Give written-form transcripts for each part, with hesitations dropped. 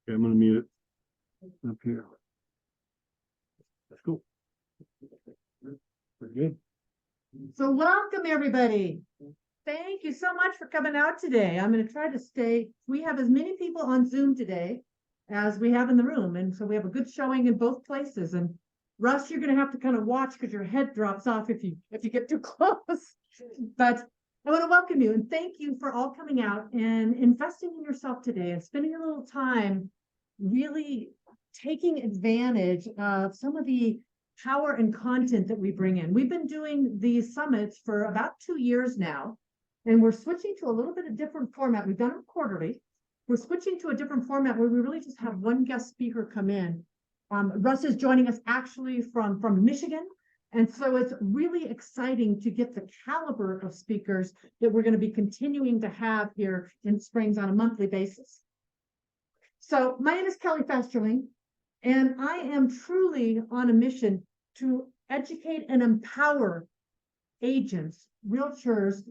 Okay, I'm gonna mute it up here. That's cool. We're good. So welcome, everybody. Thank you so much for coming out today. I'm going to try to stay. We have as many people on Zoom today as we have in the room. And so we have a good showing in both places. And Russ, you're going to have to kind of watch because your head drops off if you get too close. But I want to welcome you and thank you for all coming out and investing in yourself today and spending a little time really taking advantage of some of the power and content that we bring in. We've been doing these summits for about 2 years now, and we're switching to a little bit of different format. We've done them quarterly. We're switching to a different format where we really just have one guest speaker come in. Russ is joining us actually from Michigan. And so it's really exciting to get the caliber of speakers that we're going to be continuing to have here in Springs on a monthly basis. So my name is Kelly Festerling, and I am truly on a mission to educate and empower agents, realtors,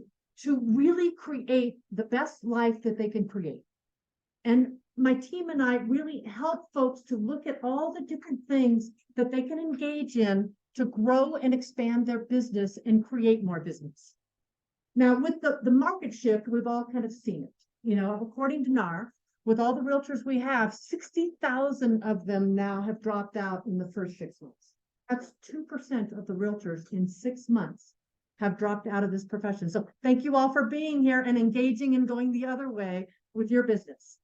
to really create the best life that they can create. And my team and I really help folks to look at all the different things that they can engage in to grow and expand their business and create more business. Now, with the market shift, we've all kind of seen it. You know, according to NAR, with all the realtors we have, 60,000 of them now have dropped out in the first 6 months. That's 2% of the realtors in 6 months have dropped out of this profession. So thank you all for being here and engaging and going the other way with your business.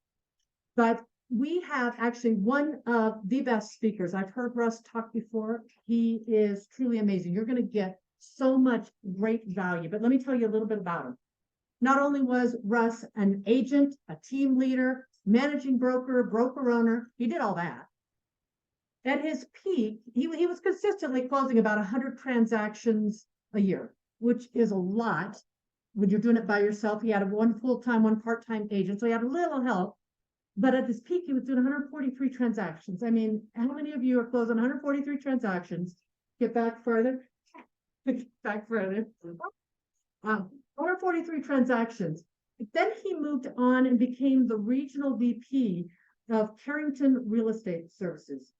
But we have actually one of the best speakers. I've heard Russ talk before. He is truly amazing. You're going to get so much great value. But let me tell you a little bit about him. Not only was Russ an agent, a team leader, managing broker, broker owner, he did all that. At his peak, he was consistently closing about 100 transactions a year, which is a lot when you're doing it by yourself. He had one full-time, one part-time agent, so he had a little help. But at his peak, he was doing 143 transactions. I mean, how many of you are closing 143 transactions? Get back further. Back further. 143 transactions. Then he moved on and became the regional VP of Carrington Real Estate Services.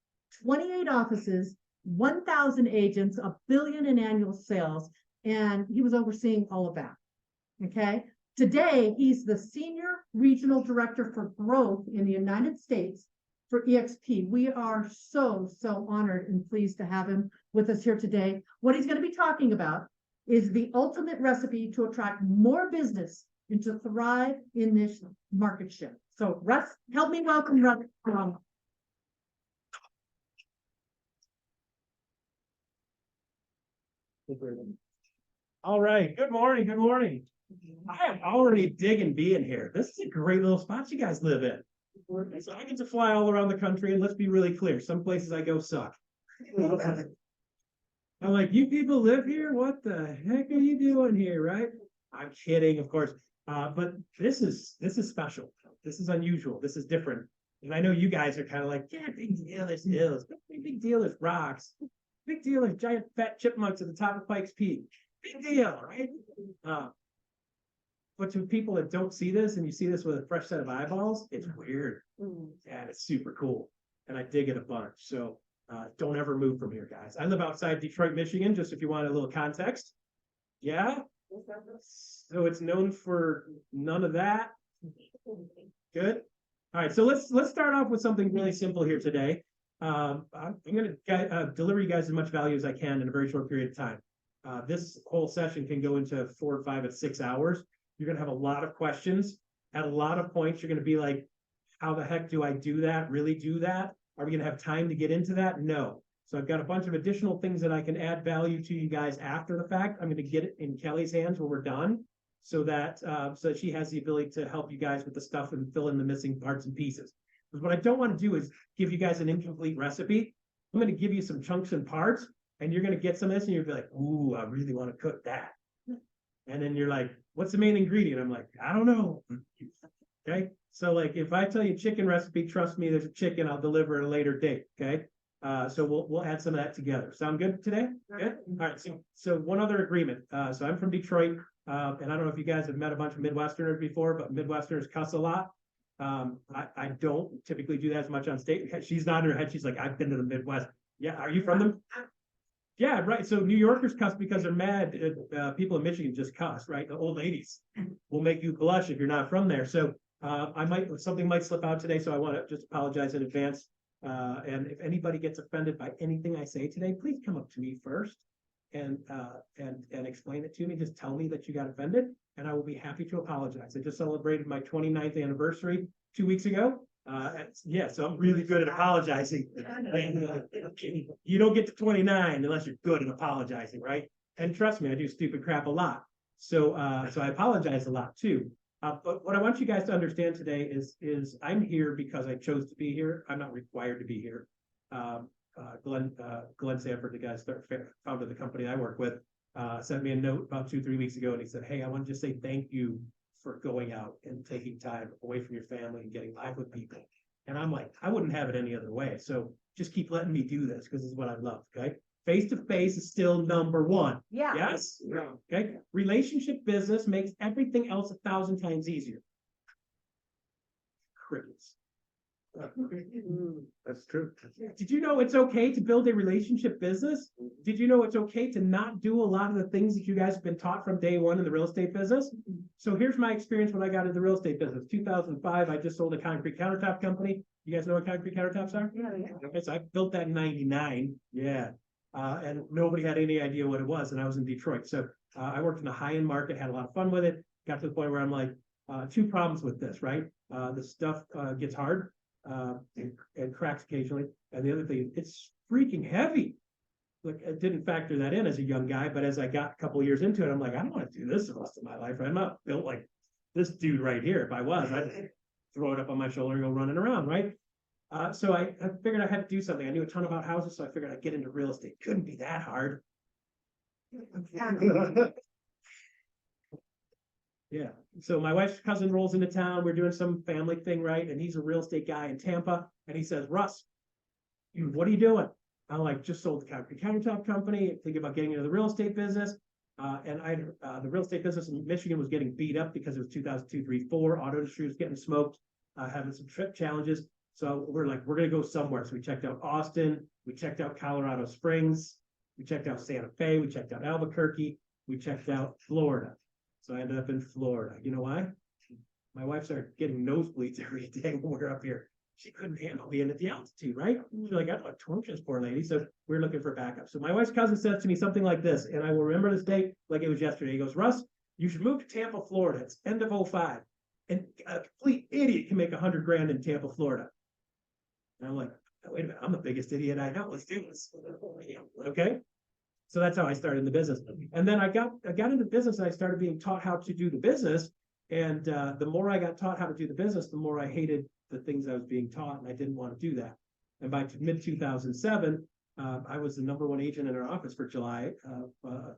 28 offices, 1,000 agents, $1 billion in annual sales, and he was overseeing all of that. Okay. Today, he's the Senior Regional Director for Growth in the United States for EXP. We are so honored and pleased to have him with us here today. What he's going to be talking about is the ultimate recipe to attract more business and to thrive in this market shift. So, Russ, help me welcome Russ. All right. Good morning. Good morning. I am already digging being here. This is a great little spot you guys live in. So I get to fly all around the country, and let's be really clear, some places I go suck. I'm like, you people live here? What the heck are you doing here, right? I'm kidding, of course. But this is special. This is unusual. This is different. And I know you guys are kind of like, yeah, big deal, there's hills. Big deal, there's rocks. Big deal, there's giant fat chipmunks at the top of Pikes Peak. Big deal, right? But to people that don't see this and you see this with a fresh set of eyeballs, it's weird. And it's super cool. And I dig it a bunch. So don't ever move from here, guys. I live outside Detroit, Michigan, just if you want a little context. Yeah. So it's known for none of that. Good. All right. So let's start off with something really simple here today. I'm going to deliver you guys as much value as I can in a very short period of time. This whole session can go into 4, 5, and 6 hours. You're going to have a lot of questions. At a lot of points, you're going to be like, how the heck do I do that? Really do that? Are we going to have time to get into that? No. So I've got a bunch of additional things that I can add value to you guys after the fact. I'm going to get it in Kelly's hands when we're done so that she has the ability to help you guys with the stuff and fill in the missing parts and pieces. Because what I don't want to do is give you guys an incomplete recipe. I'm going to give you some chunks and parts, and you're going to get some of this, and you'll be like, ooh, I really want to cook that. And then you're like, what's the main ingredient? I'm like, I don't know. Okay. So like, if I tell you chicken recipe, trust me, there's a chicken, I'll deliver at a later date. Okay. So we'll add some of that together. Sound good today? Good. All right. So one other agreement. So I'm from Detroit, and I don't know if you guys have met a bunch of Midwesterners before, but Midwesterners cuss a lot. I don't typically do that as much on stage. She's nodding her head. She's like, I've been to the Midwest. Yeah, are you from them? Yeah, right. So New Yorkers cuss because they're mad. People in Michigan just cuss, right? The old ladies will make you blush if you're not from there. So something might slip out today. So I want to just apologize in advance. And if anybody gets offended by anything I say today, please come up to me first and explain it to me. Just tell me that you got offended, and I will be happy to apologize. I just celebrated my 29th anniversary 2 weeks ago. Yeah, so I'm really good at apologizing. You don't get to 29 unless you're good at apologizing, right? And trust me, I do stupid crap a lot. So I apologize a lot too. But what I want you guys to understand today is I'm here because I chose to be here. I'm not required to be here. Glenn Sanford, the guy that founded the company I work with, sent me a note about 2-3 weeks ago, and he said, "Hey, I want to just say thank you for going out and taking time away from your family and getting live with people." And I'm like, I wouldn't have it any other way. So just keep letting me do this because this is what I love. Okay. Face to face is still number one. Yeah. Yes. Okay. Relationship business makes everything else 1,000 times easier. Crickets. That's true. Did you know it's okay to build a relationship business? Did you know it's okay to not do a lot of the things that you guys have been taught from day one in the real estate business? So here's my experience when I got into the real estate business. 2005, I just sold a concrete countertop company. You guys know what concrete countertops are? Yeah. Okay, so I built that in 99. Yeah. And nobody had any idea what it was. And I was in Detroit. So I worked in a high-end market, had a lot of fun with it. Got to the point where I'm like, two problems with this, right? The stuff gets hard. And cracks occasionally. And the other thing, it's freaking heavy. Like I didn't factor that in as a young guy, but as I got a couple of years into it, I'm like, I don't want to do this the rest of my life. I'm not built like this dude right here. If I was, I'd throw it up on my shoulder and go running around, right? So I figured I had to do something. I knew a ton about houses, so I figured I'd get into real estate. Couldn't be that hard. Yeah. So my wife's cousin rolls into town. We're doing some family thing, right? And he's a real estate guy in Tampa. And he says, "Russ, what are you doing?" I'm like, "Just sold the concrete countertop company, thinking about getting into the real estate business." The real estate business in Michigan was getting beat up because it was 2002, 3, 4. Auto industry was getting smoked, having some trip challenges. So we're like, we're going to go somewhere. So we checked out Austin. We checked out Colorado Springs. We checked out Santa Fe. We checked out Albuquerque. We checked out Florida. So I ended up in Florida. You know why? My wife started getting nosebleeds every day when we're up here. She couldn't handle being at the altitude, right? She's like, "I don't have torches, poor lady." So we're looking for backup. So my wife's cousin says to me something like this, and I will remember this date like it was yesterday. He goes, "Russ, you should move to Tampa, Florida. It's end of 05. And a complete idiot can make 100 grand in Tampa, Florida." And I'm like, "Oh, wait a minute, I'm the biggest idiot I know. Let's do this." Okay. So that's how I started in the business. And then I got into business and I started being taught how to do the business. And the more I got taught how to do the business, the more I hated the things I was being taught, and I didn't want to do that. And by mid 2007, I was the #1 agent in our office for July of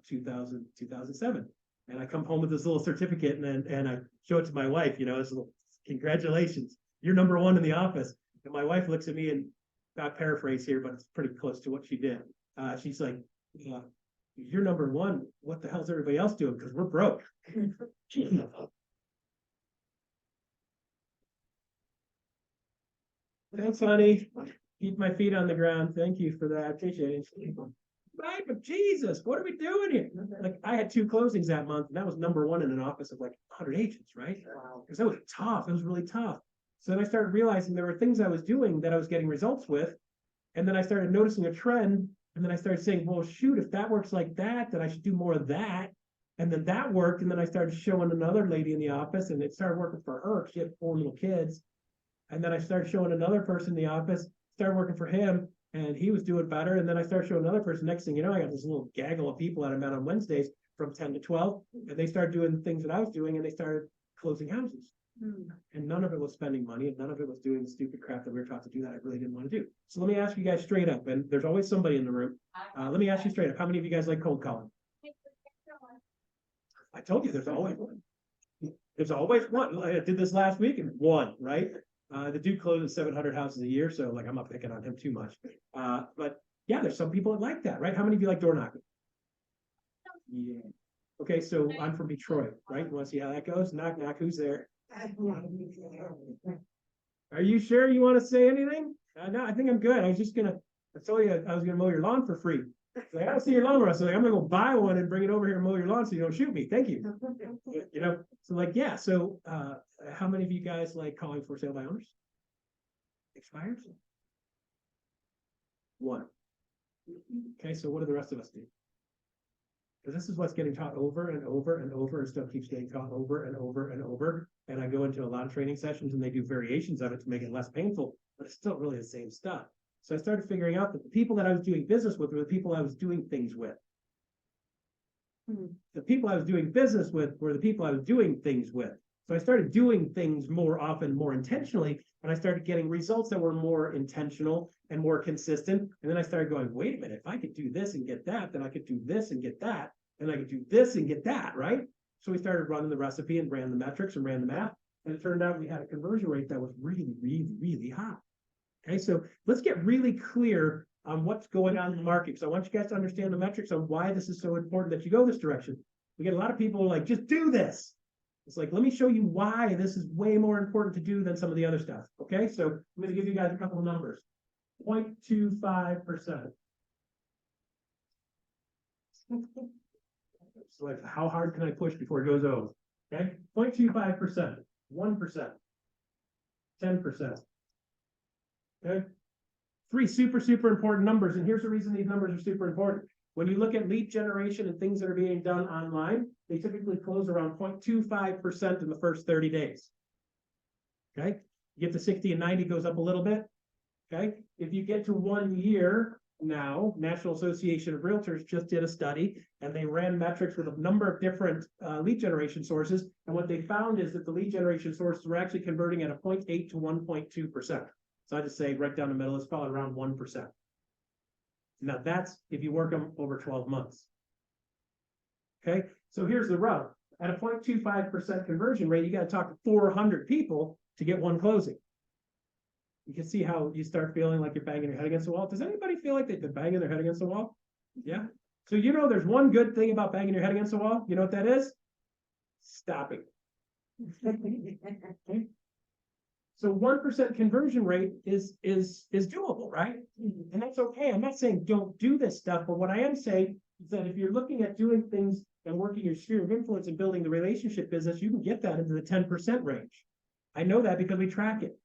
2007. And I come home with this little certificate and I show it to my wife, you know, it's a little, "Congratulations, you're #1 in the office." And my wife looks at me, and I paraphrase here, but it's pretty close to what she did. She's like, "You're #1. What the hell's everybody else doing? Because we're broke." Thanks, honey. Keep my feet on the ground. Thank you for that. I appreciate it. Right, but Jesus, what are we doing here? Like I had 2 closings that month, and that was #1 in an office of like 100 agents, right? Because that was tough. It was really tough. So then I started realizing there were things I was doing that I was getting results with. And then I started noticing a trend. And then I started saying, well, shoot, if that works like that, then I should do more of that. And then that worked. And then I started showing another lady in the office, and it started working for her. She had 4 little kids. And then I started showing another person in the office, started working for him, and he was doing better. And then I started showing another person. Next thing you know, I got this little gaggle of people that I met on Wednesdays from 10 to 12. And they started doing the things that I was doing, and they started closing houses. And none of it was spending money, and none of it was doing the stupid crap that we were taught to do that I really didn't want to do. So let me ask you guys straight up, and there's always somebody in the room. Let me ask you straight up. How many of you guys like cold calling? I told you there's always one. There's always one. I did this last week and one, right? The dude closes 700 houses a year, so like I'm not picking on him too much. But yeah, there's some people that like that, right? How many of you like door knocking? Yeah. Okay, so I'm from Detroit, right? You want to see how that goes? Knock, knock, who's there? Are you sure you want to say anything? No, I think I'm good. I was just gonna, I told you I was gonna mow your lawn for free. So I gotta see your lawn, Russ. So like, I'm gonna go buy one and bring it over here and mow your lawn so you don't shoot me. Thank you. You know, so like, yeah, so how many of you guys like calling for sale by owners? Expires? One. Okay, so what do the rest of us do? Because this is what's getting taught over and over and over, and stuff keeps getting taught over and over and over. And I go into a lot of training sessions and they do variations of it to make it less painful, but it's still really the same stuff. So I started figuring out that the people that I was doing business with were the people I was doing things with. The people I was doing business with were the people I was doing things with. So I started doing things more often, more intentionally, and I started getting results that were more intentional and more consistent. And then I started going, wait a minute, if I could do this and get that, then I could do this and get that, and I could do this and get that, right? So we started running the recipe and ran the metrics and ran the math. And it turned out we had a conversion rate that was really, really, really high. Okay, so let's get really clear on what's going on in the market. So I want you guys to understand the metrics on why this is so important that you go this direction. We get a lot of people who are like, just do this. It's like, let me show you why this is way more important to do than some of the other stuff. Okay, so I'm going to give you guys a couple of numbers. 0.25%. So like, how hard can I push before it goes over? Okay, 0.25%, 1%, 10%. Okay, three super important numbers, and here's the reason these numbers are super important. When you look at lead generation and things that are being done online, they typically close around 0.25% in the first 30 days. Okay, you get to 60 and 90, goes up a little bit. Okay, if you get to 1 year now, National Association of Realtors just did a study and they ran metrics with a number of different lead generation sources. And what they found is that the lead generation sources were actually converting at a 0.8 to 1.2%. So I just say right down the middle, let's call it around 1%. Now that's if you work them over 12 months. Okay, so here's the rub. At a 0.25% conversion rate, you got to talk to 400 people to get one closing. You can see how you start feeling like you're banging your head against the wall. Does anybody feel like they've been banging their head against the wall? Yeah. So you know there's one good thing about banging your head against the wall. You know what that is? Stopping. Okay. So 1% conversion rate is doable, right? And that's okay. I'm not saying don't do this stuff, but what I am saying is that if you're looking at doing things and working your sphere of influence and building the relationship business, you can get that into the 10% range. I know that because we track it.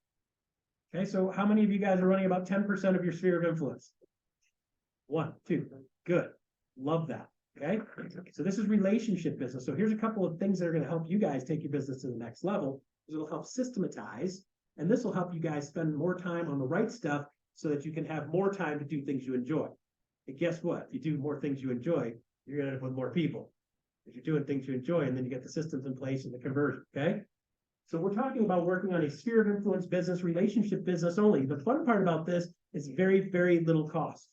Okay, so how many of you guys are running about 10% of your sphere of influence? 1, 2, good. Love that. Okay, so this is relationship business. So here's a couple of things that are going to help you guys take your business to the next level. It'll help systematize. And this will help you guys spend more time on the right stuff so that you can have more time to do things you enjoy. And guess what? If you do more things you enjoy, you're going to end up with more people. If you're doing things you enjoy, and then you get the systems in place and the conversion, okay? So we're talking about working on a sphere of influence business, relationship business only. The fun part about this is very, very little cost.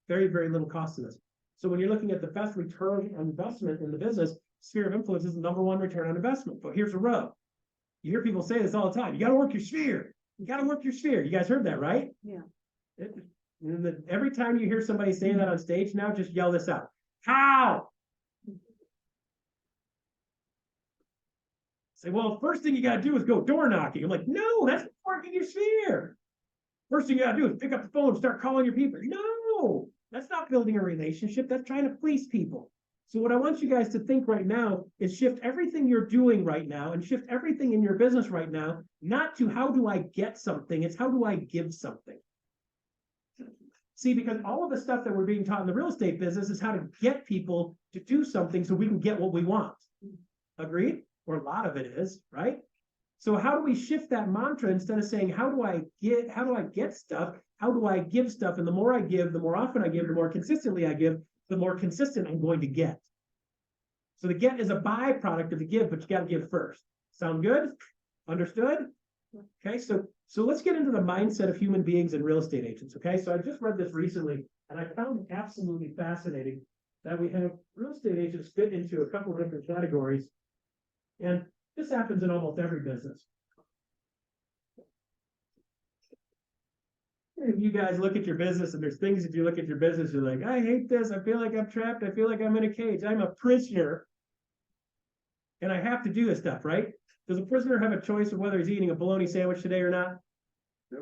Very, very little cost to this. So when you're looking at the best return on investment in the business, sphere of influence is the -- 1 return on investment. But here's the rub. You hear people say this all the time. You got to work your sphere. You got to work your sphere. You guys heard that, right? Yeah. Every time you hear somebody saying that on stage now, just yell this out. How? Say, well, first thing you got to do is go door knocking. I'm like, no, that's working your sphere. First thing you got to do is pick up the phone and start calling your people. No, that's not building a relationship. That's trying to please people. So what I want you guys to think right now is shift everything you're doing right now and shift everything in your business right now, not to how do I get something, it's how do I give something. See, because all of the stuff that we're being taught in the real estate business is how to get people to do something so we can get what we want. Agreed? Or a lot of it is, right? So how do we shift that mantra instead of saying, how do I get stuff? How do I give stuff? And the more I give, the more often I give, the more consistently I give, the more consistent I'm going to get. So the get is a byproduct of the give, but you got to give first. Sound good? Understood? Okay, so let's get into the mindset of human beings and real estate agents. Okay, so I just read this recently, and I found it absolutely fascinating that we have real estate agents fit into a couple of different categories, and this happens in almost every business. If you guys look at your business and there's things if you look at your business, you're like, I hate this. I feel like I'm trapped. I feel like I'm in a cage. I'm a prisoner. And I have to do this stuff, right? Does a prisoner have a choice of whether he's eating a bologna sandwich today or not?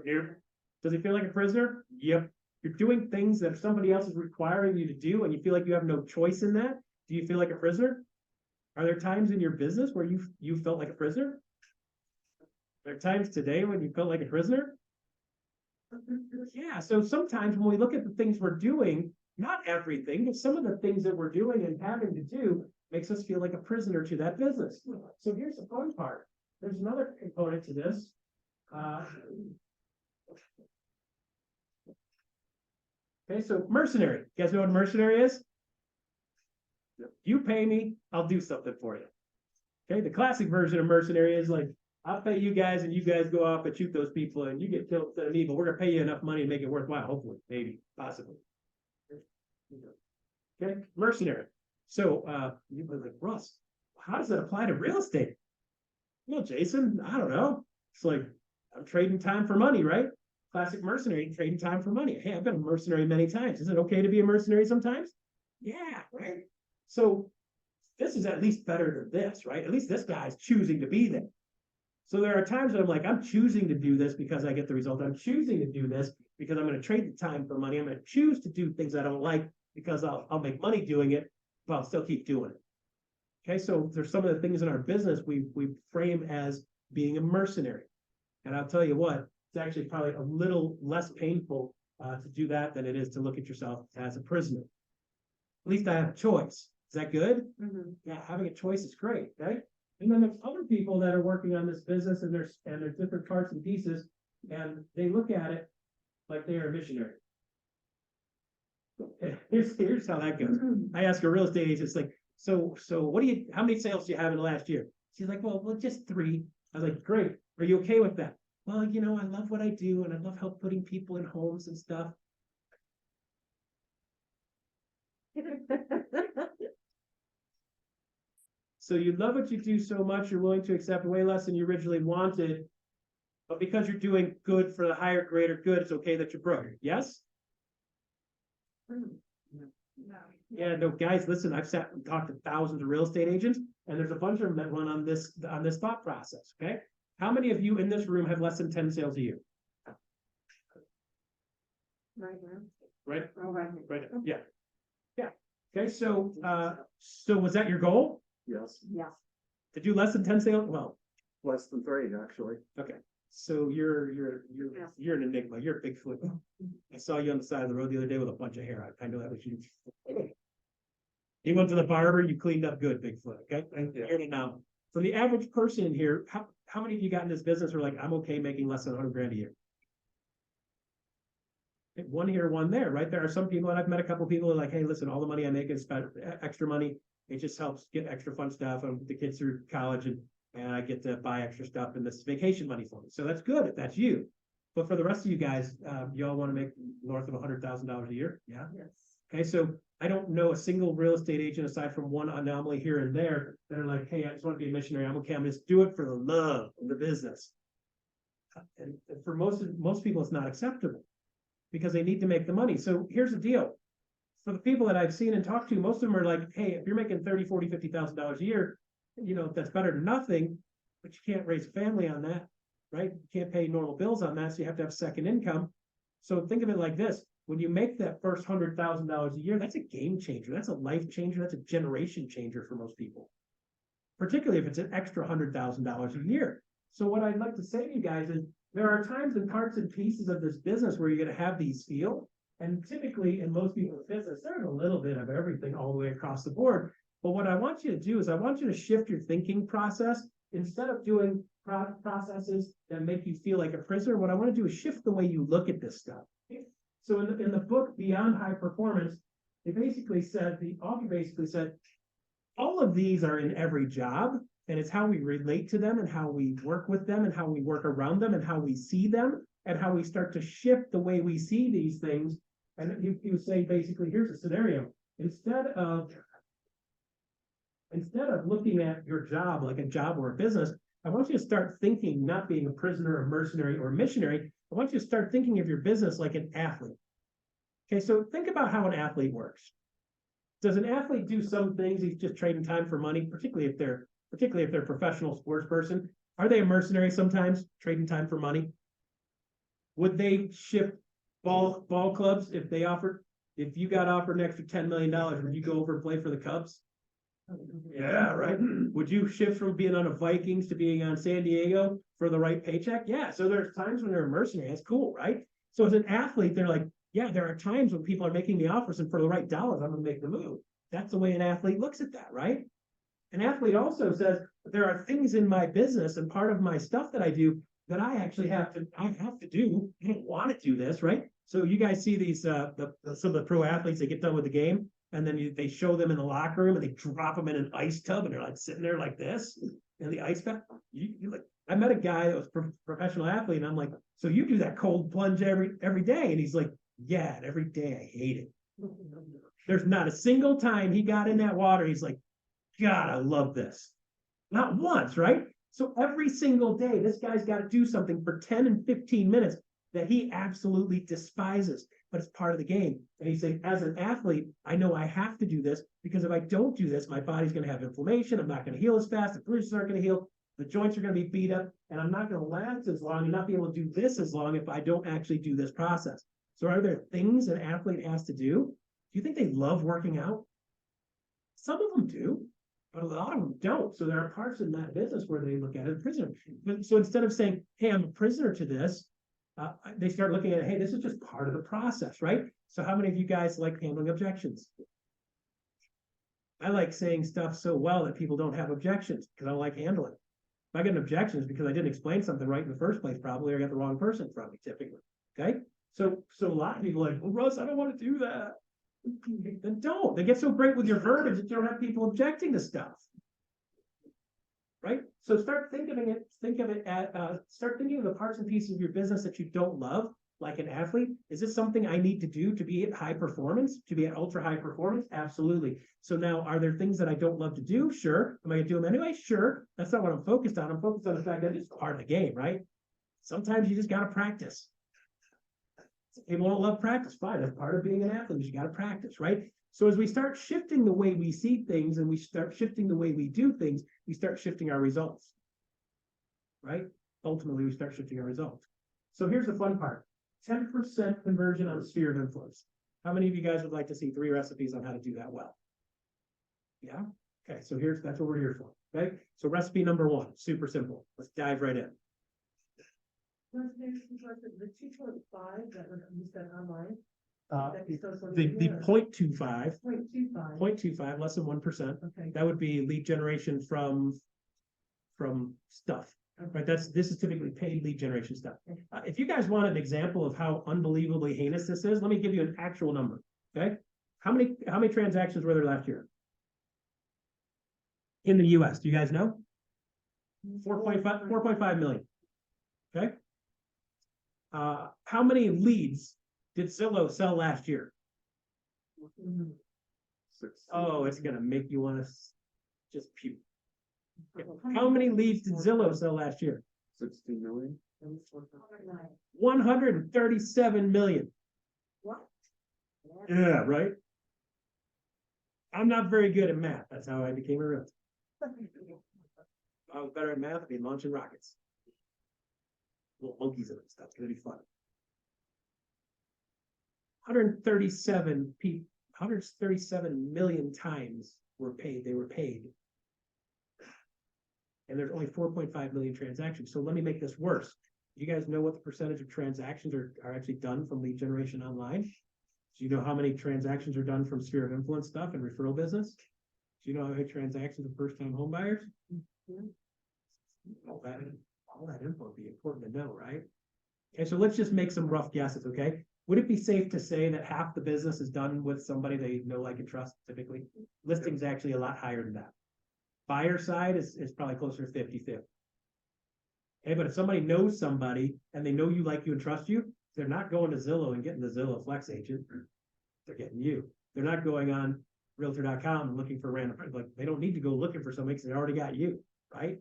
Here. Does he feel like a prisoner? Yep. You're doing things that somebody else is requiring you to do, and you feel like you have no choice in that. Do you feel like a prisoner? Are there times in your business where you felt like a prisoner? Are there times today when you felt like a prisoner? Yeah, so sometimes when we look at the things we're doing, not everything, but some of the things that we're doing and having to do makes us feel like a prisoner to that business. So here's the fun part. There's another component to this. Okay, so mercenary. You guys know what a mercenary is? You pay me, I'll do something for you. Okay, the classic version of mercenary is like, I'll pay you guys and you guys go off and shoot those people and you get killed instead of me, but we're gonna pay you enough money to make it worthwhile, hopefully, maybe, possibly. Okay, mercenary. So you were like, Russ, how does that apply to real estate? Well, Jason, I don't know. It's like I'm trading time for money, right? Classic mercenary, trading time for money. Hey, I've been a mercenary many times. Is it okay to be a mercenary sometimes? Yeah, right. So this is at least better than this, right? At least this guy's choosing to be there. So there are times that I'm like, I'm choosing to do this because I get the result. I'm choosing to do this because I'm going to trade the time for money. I'm going to choose to do things I don't like because I'll make money doing it, but I'll still keep doing it. Okay, so there's some of the things in our business we frame as being a mercenary. And I'll tell you what, it's actually probably a little less painful to do that than it is to look at yourself as a prisoner. At least I have a choice. Is that good? Mm-hmm. Yeah, having a choice is great, right? And then there's other people that are working on this business and there's different parts and pieces, and they look at it like they are a missionary. Here's how that goes. I ask a real estate agent, it's like, so how many sales do you have in the last year? She's like, well, just 3. I was like, great. Are you okay with that? Well, I love what I do and I love help putting people in homes and stuff. So you love what you do so much, you're willing to accept way less than you originally wanted, but because you're doing good for the higher, greater good, it's okay that you're broke. Yes? Yeah, no, guys, listen, I've sat and talked to thousands of real estate agents, and there's a bunch of them that run on this thought process. Okay. How many of you in this room have less than 10 sales a year? Right now. Right? Oh, right. Right. Yeah. Yeah. Okay. So was that your goal? Yes, Yeah. To do less than 10 sales? Well, less than 3, actually. okay. So you're an enigma. You're a Bigfoot. I saw you on the side of the road the other day with a bunch of hair. I know that was you. You went to the barber, you cleaned up good, Bigfoot. Okay. Yeah. Here to now. For the average person in here, how many of you got in this business who are like, I'm okay making less than 100 grand a year? One here, one there, right? There are some people, and I've met a couple people who are like, hey, listen, all the money I make is spent extra money. It just helps get extra fun stuff. And the kids through college and I get to buy extra stuff and this is vacation money for me. So that's good if that's you. But for the rest of you guys, you all want to make north of $100,000 a year? Yeah. Yes. Okay, so I don't know a single real estate agent aside from one anomaly here and there that are like, hey, I just want to be a missionary. I'm okay. I'm just do it for the love of the business. And for most people, it's not acceptable because they need to make the money. So here's the deal. For the people that I've seen and talked to, most of them are like, hey, if you're making $30,000, $40,000, $50,000 a year, that's better than nothing, but you can't raise a family on that, right? You can't pay normal bills on that, so you have to have second income. So think of it like this. When you make that first $100,000 a year, that's a game changer. That's a life changer. That's a generation changer for most people, particularly if it's an extra $100,000 a year. So what I'd like to say to you guys is there are times and parts and pieces of this business where you're going to have these feel. And typically in most people's business, there's a little bit of everything all the way across the board. But what I want you to do is I want you to shift your thinking process. Instead of doing processes that make you feel like a prisoner, what I want to do is shift the way you look at this stuff. So in the book, Beyond High Performance, the author basically said, all of these are in every job, and it's how we relate to them and how we work with them and how we work around them and how we see them and how we start to shift the way we see these things. And you say, basically, here's a scenario. Instead of looking at your job like a job or a business, I want you to start thinking, not being a prisoner, a mercenary, or a missionary. I want you to start thinking of your business like an athlete. Okay, so think about how an athlete works. Does an athlete do some things he's just trading time for money, particularly if they're particularly if they're a professional sports person, are they a mercenary sometimes, trading time for money? Would they shift ball clubs if you got offered an extra $10 million, would you go over and play for the Cubs? Yeah, right. Would you shift from being on the Vikings to being on San Diego for the right paycheck? Yeah. So there's times when they're a mercenary. That's cool, right? So as an athlete, they're like, yeah, there are times when people are making me offers, and for the right dollars, I'm going to make the move. That's the way an athlete looks at that, right? An athlete also says there are things in my business and part of my stuff that I do that I actually have to do. I don't want to do this, right? So you guys see these some of the pro athletes, they get done with the game, and then they show them in the locker room and they drop them in an ice tub, and they're like sitting there like this in the ice bath. You like, I met a guy that was a professional athlete, and I'm like, so you do that cold plunge every day? And he's like, yeah, and every day I hate it. There's not a single time he got in that water, he's like, God, I love this. Not once, right? So every single day, this guy's got to do something for 10 and 15 minutes that he absolutely despises, but it's part of the game. And he's saying, as an athlete, I know I have to do this because if I don't do this, my body's going to have inflammation. I'm not going to heal as fast. The bruises aren't going to heal. The joints are going to be beat up, and I'm not going to last as long and not be able to do this as long if I don't actually do this process. So are there things an athlete has to do? Do you think they love working out? Some of them do, but a lot of them don't. So there are parts in that business where they look at it as a prisoner. So instead of saying, hey, I'm a prisoner to this, they start looking at, hey, this is just part of the process, right? So how many of you guys like handling objections? I like saying stuff so well that people don't have objections because I don't like handling. If I get an objection, it's because I didn't explain something right in the first place, probably, or I got the wrong person from me, typically. Okay? So a lot of people are like, well, Russ, I don't want to do that. Then don't. They get so great with your verbiage that you don't have people objecting to stuff. Right? So start thinking of the parts and pieces of your business that you don't love, like an athlete. Is this something I need to do to be at high performance, to be at ultra high performance? Absolutely. So now, are there things that I don't love to do? Sure. Am I going to do them anyway? Sure. That's not what I'm focused on. I'm focused on the fact that it's part of the game, right? Sometimes you just got to practice. People don't love practice. Fine. That's part of being an athlete. You got to practice, right? So as we start shifting the way we see things and we start shifting the way we do things, we start shifting our results, right? Ultimately, we start shifting our results. So here's the fun part. 10% conversion on the sphere of influence. How many of you guys would like to see 3 recipes on how to do that well? Yeah? Okay, so that's what we're here for, okay? So recipe number 1, super simple. Let's dive right in. The 2.5 that you said online. The 0.25, 0.25. less than 1%. Okay. That would be lead generation from stuff, right? This is typically paid lead generation stuff. If you guys want an example of how unbelievably heinous this is, let me give you an actual number. Okay, how many transactions were there last year in the U.S.? Do you guys know? 4.5 million. Okay. How many leads did Zillow sell last year? Oh, it's gonna make you want to just puke. How many leads did Zillow sell last year? 16 million. 137 million. What? Yeah, right. I'm not very good at math. That's how I became a realtor. I was better at math. I'd be launching rockets. Little monkeys and stuff. It's gonna be fun. 137 million times they were paid. And there's only 4.5 million transactions. So let me make this worse. You guys know what the percentage of transactions are actually done from lead generation online? Do you know how many transactions are done from sphere of influence stuff and referral business? Do you know how many transactions of first-time home buyers? All that info would be important to know, right? Okay, so let's just make some rough guesses, okay? Would it be safe to say that half the business is done with somebody they know, like, and trust, typically? Listing's actually a lot higher than that. Buyer side is probably closer to 50-50. Okay, but if somebody knows somebody and they know you, like you, and trust you, they're not going to Zillow and getting the Zillow Flex agent. They're getting you. They're not going on Realtor.com and looking for random, like, they don't need to go looking for somebody because they already got you, right?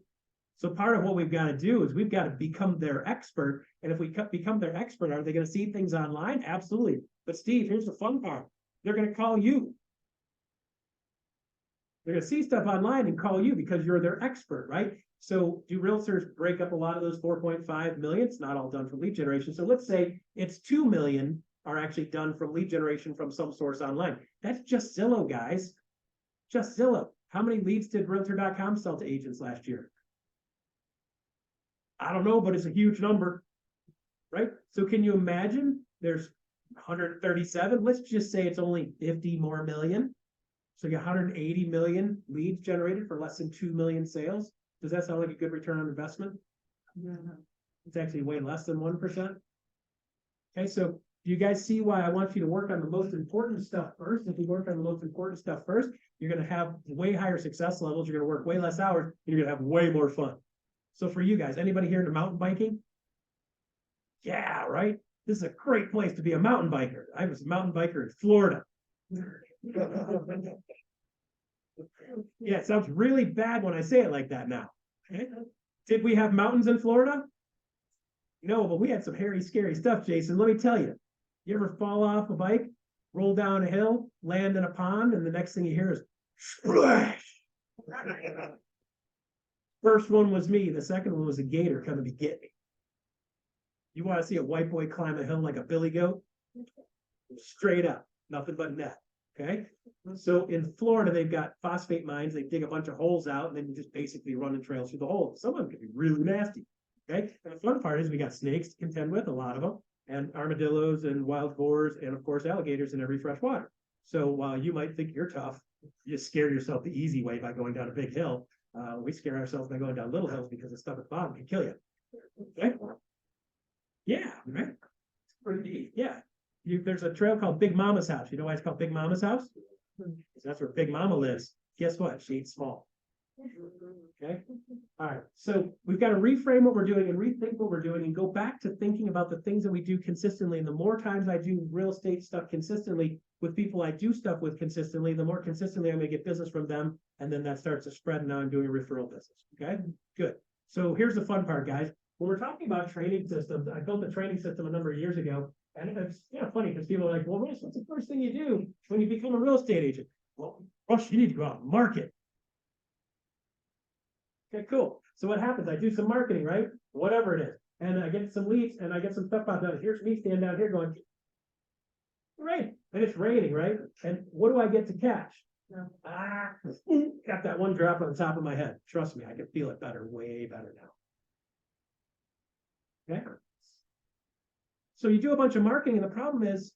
So part of what we've got to do is we've got to become their expert. And if we become their expert, are they going to see things online? Absolutely. But Steve, here's the fun part. They're going to call you. They're gonna see stuff online and call you because you're their expert, right? So do realtors break up a lot of those 4.5 million? It's not all done from lead generation. So let's say it's 2 million are actually done from lead generation from some source online. That's just Zillow, guys. Just Zillow. How many leads did Realtor.com sell to agents last year? I don't know, but it's a huge number, right? So can you imagine there's 137? Let's just say it's only 50 more million. So you got 180 million leads generated for less than 2 million sales. Does that sound like a good return on investment? Yeah. It's actually way less than 1%. Okay, so do you guys see why I want you to work on the most important stuff first? If you work on the most important stuff first, you're going to have way higher success levels. You're going to work way less hours. And you're going to have way more fun. So for you guys, anybody here into mountain biking? Yeah, right? This is a great place to be a mountain biker. I was a mountain biker in Florida. Yeah, it sounds really bad when I say it like that now. Okay? Did we have mountains in Florida? No, but we had some hairy, scary stuff, Jason. Let me tell you. You ever fall off a bike, roll down a hill, land in a pond, and the next thing you hear is splash. First one was me. The second one was a gator coming to get me. You want to see a white boy climb a hill like a billy goat? Straight up, nothing but net. Okay. So in Florida, they've got phosphate mines. They dig a bunch of holes out, and then you just basically run in trails through the holes. Some of them can be really nasty. Okay. And the fun part is we got snakes to contend with, a lot of them, and armadillos and wild boars, and of course alligators in every fresh water. So while you might think you're tough, you scare yourself the easy way by going down a big hill. We scare ourselves by going down little hills because the stuff at the bottom can kill you. Okay. Yeah, right. It's pretty neat. Yeah. There's a trail called Big Mama's house. You know why it's called Big Mama's house? That's where Big Mama lives. Guess what? She eats small. Okay. All right. So we've got to reframe what we're doing and rethink what we're doing and go back to thinking about the things that we do consistently. And the more times I do real estate stuff consistently with people I do stuff with consistently, the more consistently I'm going to get business from them. And then that starts to spread. And now I'm doing a referral business. Okay. Good. So here's the fun part, guys. When we're talking about training systems, I built a training system a number of years ago. And it's funny because people are like, well, Russ, what's the first thing you do when you become a real estate agent? Well, Russ, you need to go out and market. Okay, cool. So what happens? I do some marketing, right? Whatever it is. And I get some leads and I get some stuff out there. Here's me standing down here going, great. And it's raining, right? And what do I get to catch? Got that one drop on the top of my head. Trust me, I can feel it better, way better now. Okay. So you do a bunch of marketing, and the problem is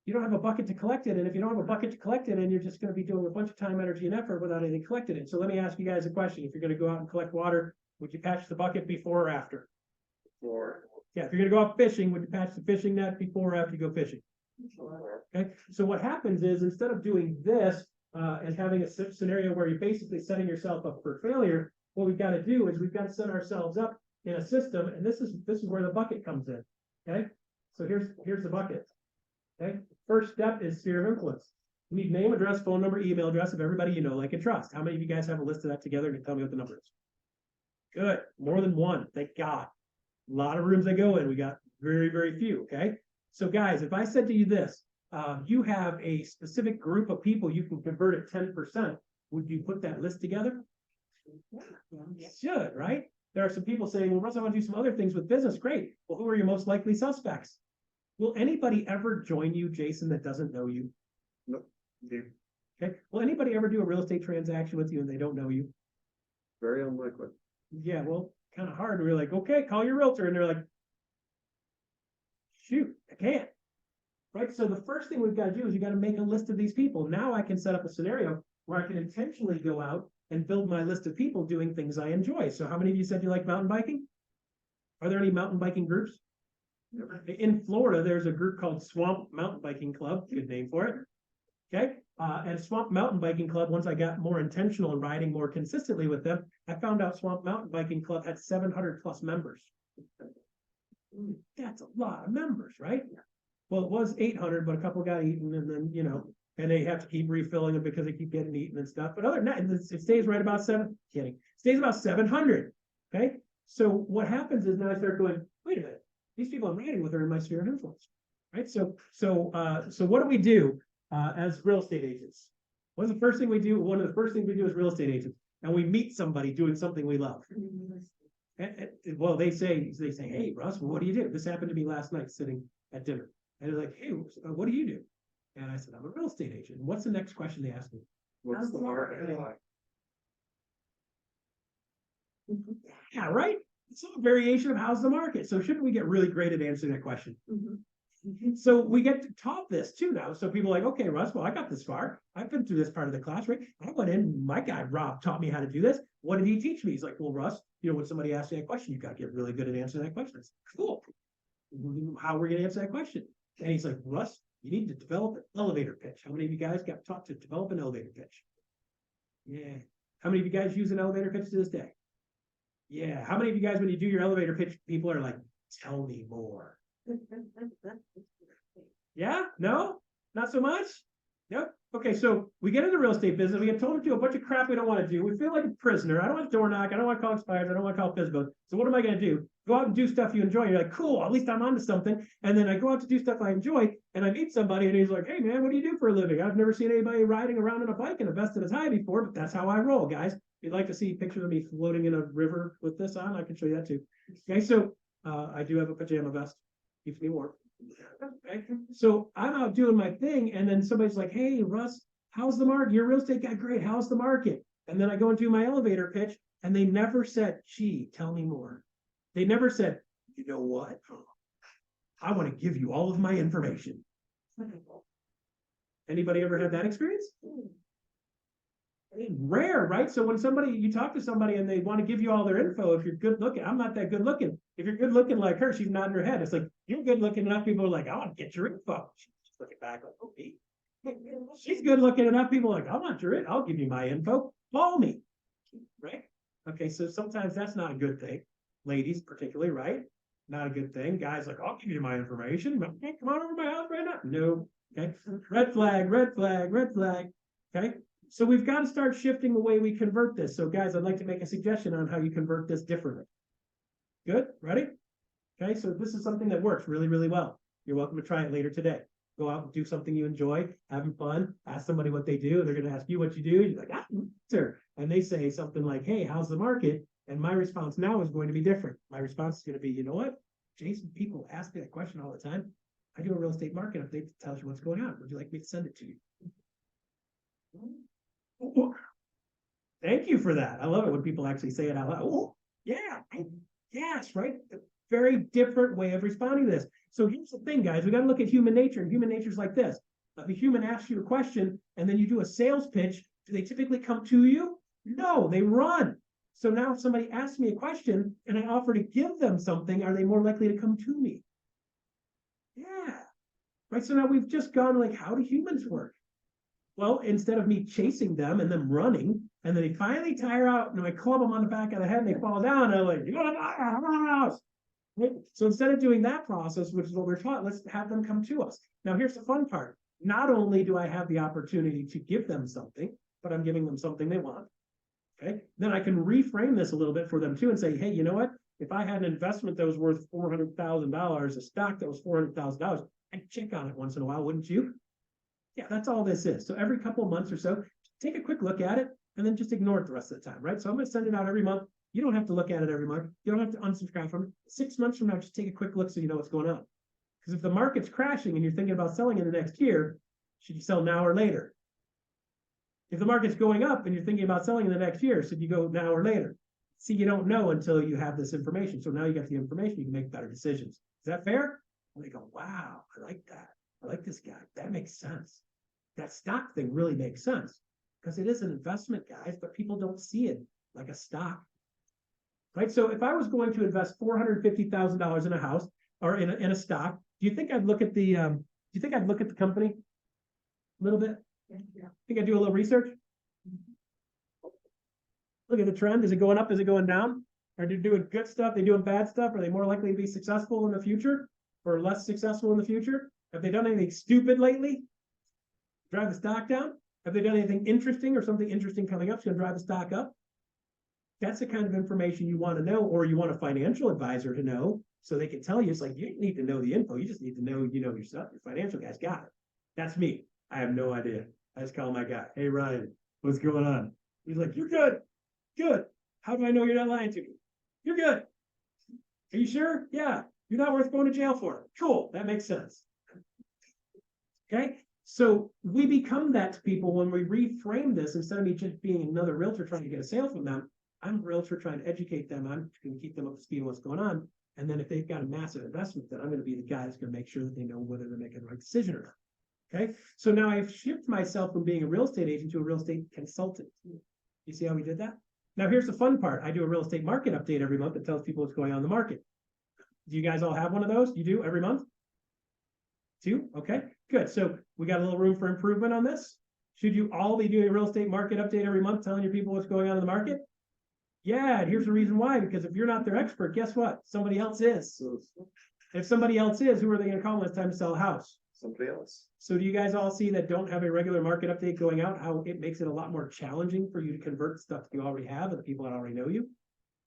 you don't have a bucket to collect it. And if you don't have a bucket to collect it, and you're just going to be doing a bunch of time, energy, and effort without anything collected in. So let me ask you guys a question. If you're going to go out and collect water, would you patch the bucket before or after? Before. Yeah, if you're going to go out fishing, would you patch the fishing net before or after you go fishing? Before. Okay. So what happens is instead of doing this and having a scenario where you're basically setting yourself up for failure, what we've got to do is we've got to set ourselves up in a system, and this is where the bucket comes in. Okay. So here's the bucket. Okay. First step is sphere of influence. You need name, address, phone number, email address of everybody you know, like, and trust. How many of you guys have a list of that together and tell me what the number is? Good. More than one. Thank God. A lot of rooms I go in, we got very, very few. Okay. So guys, if I said to you this, you have a specific group of people you can convert at 10%, would you put that list together? You should, right? There are some people saying, well, Russ, I want to do some other things with business. Great. Well, who are your most likely suspects? Will anybody ever join you, Jason, that doesn't know you? Nope. Okay. Will anybody ever do a real estate transaction with you and they don't know you? Very unlikely. Yeah, well, kind of hard. We're like, okay, call your realtor. And they're like, shoot, I can't. Right. So the first thing we've got to do is you got to make a list of these people. Now I can set up a scenario where I can intentionally go out and build my list of people doing things I enjoy. So how many of you said you like mountain biking? Are there any mountain biking groups? In Florida, there's a group called Swamp Mountain Biking Club. Good name for it. Okay. And Swamp Mountain Biking Club, once I got more intentional and riding more consistently with them, I found out Swamp Mountain Biking Club had 700 plus members. That's a lot of members, right? Well, it was 800, but a couple got eaten, and then, and they have to keep refilling them because they keep getting eaten and stuff. But other than that, it stays right about stays about 700. Okay. So what happens is now I start going, wait a minute, these people I'm riding with are in my sphere of influence, right? So what do we do as real estate agents? What's the first thing we do? One of the first things we do as real estate agents, and we meet somebody doing something we love. Well, they say, hey, Russ, well, what do you do? This happened to me last night sitting at dinner. And they're like, hey, what do you do? And I said, I'm a real estate agent. And what's the next question they asked me? What's the market like? Yeah, right? It's a variation of how's the market. So shouldn't we get really great at answering that question? So we get to taught this too now. So people are like, okay, Russ, well, I got this far. I've been through this part of the class, right? I went in, my guy, Rob, taught me how to do this. What did he teach me? He's like, well, Russ, when somebody asks you that question, you got to get really good at answering that question. It's cool. How are we going to answer that question? And he's like, Russ, you need to develop an elevator pitch. How many of you guys got taught to develop an elevator pitch? Yeah. How many of you guys use an elevator pitch to this day? Yeah. How many of you guys, when you do your elevator pitch, people are like, tell me more? Yeah? No? Not so much? Yep. Okay, so we get into real estate business. We get told to do a bunch of crap we don't want to do. We feel like a prisoner. I don't want to door knock. I don't want to call expires. I don't want to call FISBO. So what am I going to do? Go out and do stuff you enjoy. You're like, cool, at least I'm onto something. And then I go out to do stuff I enjoy, and I meet somebody, and he's like, hey, man, what do you do for a living? I've never seen anybody riding around on a bike in a vest and a tie before, but that's how I roll, guys. If you'd like to see pictures of me floating in a river with this on, I can show you that too. Okay, so I do have a pajama vest. Keeps me warm. Okay. So I'm out doing my thing, and then somebody's like, hey, Russ, how's the market? You're a real estate guy, great. How's the market? And then I go and do my elevator pitch, and they never said, gee, tell me more. They never said, you know what? I want to give you all of my information. Anybody ever had that experience? Rare, right? So when you talk to somebody and they want to give you all their info, if you're good looking, I'm not that good looking. If you're good looking like her, she's nodding her head. It's like, you're good looking enough. People are like, I want to get your info. She's looking back like, oh, me. She's good looking enough. People are like, I want your info. I'll give you my info. Call me. Right? Okay, so sometimes that's not a good thing. Ladies, particularly, right? Not a good thing. Guys like, I'll give you my information. Okay, come on over to my house right now. No. Okay. Red flag, red flag, red flag. Okay. So we've got to start shifting the way we convert this. So guys, I'd like to make a suggestion on how you convert this differently. Good? Ready? Okay, so this is something that works really, really well. You're welcome to try it later today. Go out and do something you enjoy, having fun, ask somebody what they do, and they're going to ask you what you do. You're like, sir. And they say something like, hey, how's the market? And my response now is going to be different. My response is going to be, you know what? Jason, people ask me that question all the time. I do a real estate market update that tells you what's going on. Would you like me to send it to you? Oh, thank you for that. I love it when people actually say it out loud. Oh, yeah, yes, right? A very different way of responding to this. So here's the thing, guys. We got to look at human nature, and human nature is like this. The human asks you a question, and then you do a sales pitch. Do they typically come to you? No, they run. So now if somebody asks me a question and I offer to give them something, are they more likely to come to me? Yeah. Right. So now we've just gone like, how do humans work? Well, instead of me chasing them and them running, and then they finally tire out, and I club them on the back of the head and they fall down, and I'm like, you're gonna die, I'm on house. Right? So instead of doing that process, which is what we're taught, let's have them come to us. Now, here's the fun part. Not only do I have the opportunity to give them something, but I'm giving them something they want. Okay. Then I can reframe this a little bit for them too and say, hey, you know what? If I had an investment that was worth $400,000, a stock that was $400,000, I'd check on it once in a while, wouldn't you? Yeah, that's all this is. So every couple of months or so, take a quick look at it and then just ignore it the rest of the time, right? So I'm going to send it out every month. You don't have to look at it every month. You don't have to unsubscribe from it. 6 months from now, just take a quick look so you know what's going on. Because if the market's crashing and you're thinking about selling in the next year, should you sell now or later? If the market's going up and you're thinking about selling in the next year, should you go now or later? See, you don't know until you have this information. So now you got the information, you can make better decisions. Is that fair? And they go, wow, I like that. I like this guy. That makes sense. That stock thing really makes sense because it is an investment, guys, but people don't see it like a stock. Right? So if I was going to invest $450,000 in a house or in a stock, do you think I'd look at the company a little bit? Yeah. Think I'd do a little research? Look at the trend. Is it going up? Is it going down? Are they doing good stuff? Are they doing bad stuff? Are they more likely to be successful in the future or less successful in the future? Have they done anything stupid lately? Drive the stock down? Have they done anything interesting or something interesting coming up? It's going to drive the stock up? That's the kind of information you want to know, or you want a financial advisor to know so they can tell you. It's like, you need to know the info. You just need to know, yourself. Your financial guy's got it. That's me. I have no idea. I just call my guy. Hey, Ryan, what's going on? He's like, you're good. Good. How do I know you're not lying to me? You're good. Are you sure? Yeah. You're not worth going to jail for. Cool. That makes sense. Okay. So we become that to people when we reframe this instead of me just being another realtor trying to get a sale from them. I'm a realtor trying to educate them. I'm going to keep them up to speed on what's going on. And then if they've got a massive investment, then I'm going to be the guy that's going to make sure that they know whether they're making the right decision or not. Okay. So now I've shifted myself from being a real estate agent to a real estate consultant. You see how we did that? Now here's the fun part. I do a real estate market update every month that tells people what's going on in the market. Do you guys all have one of those? You do every month? 2? Okay, good. So we got a little room for improvement on this. Should you all be doing a real estate market update every month, telling your people what's going on in the market? Yeah, and here's the reason why, because if you're not their expert, guess what? Somebody else is. If somebody else is, who are they going to call when it's time to sell a house? Somebody else. So do you guys all see that don't have a regular market update going out, how it makes it a lot more challenging for you to convert stuff you already have and the people that already know you?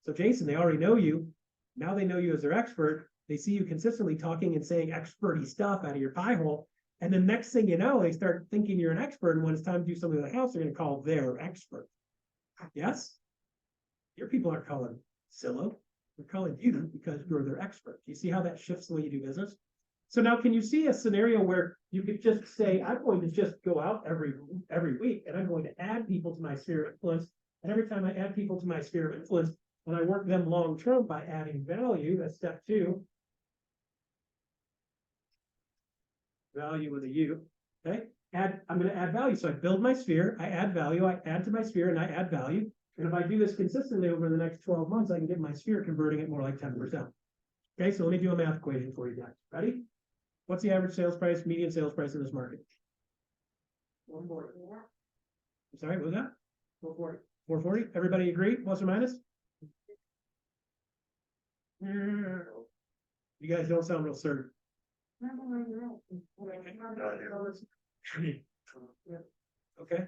So Jason, they already know you. Now they know you as their expert. They see you consistently talking and saying experty stuff out of your pie hole. And then next thing you know, they start thinking you're an expert. And when it's time to do something in the house, they're going to call their expert. Yes? Your people aren't calling Zillow. They're calling you because you're their expert. Do you see how that shifts the way you do business? So now can you see a scenario where you could just say, I'm going to just go out every week and I'm going to add people to my sphere of influence. And every time I add people to my sphere of influence, and I work them long term by adding value, that's step 2. Value with a U. Okay. I'm going to add value. So I build my sphere, I add value, I add to my sphere, and I add value. And if I do this consistently over the next 12 months, I can get my sphere converting at more like 10%. Okay, so let me do a math equation for you guys. Ready? What's the average sales price, median sales price in this market? 440. I'm sorry, what was that? 440. 440? Everybody agree? Plus or minus? You guys don't sound real certain. Okay.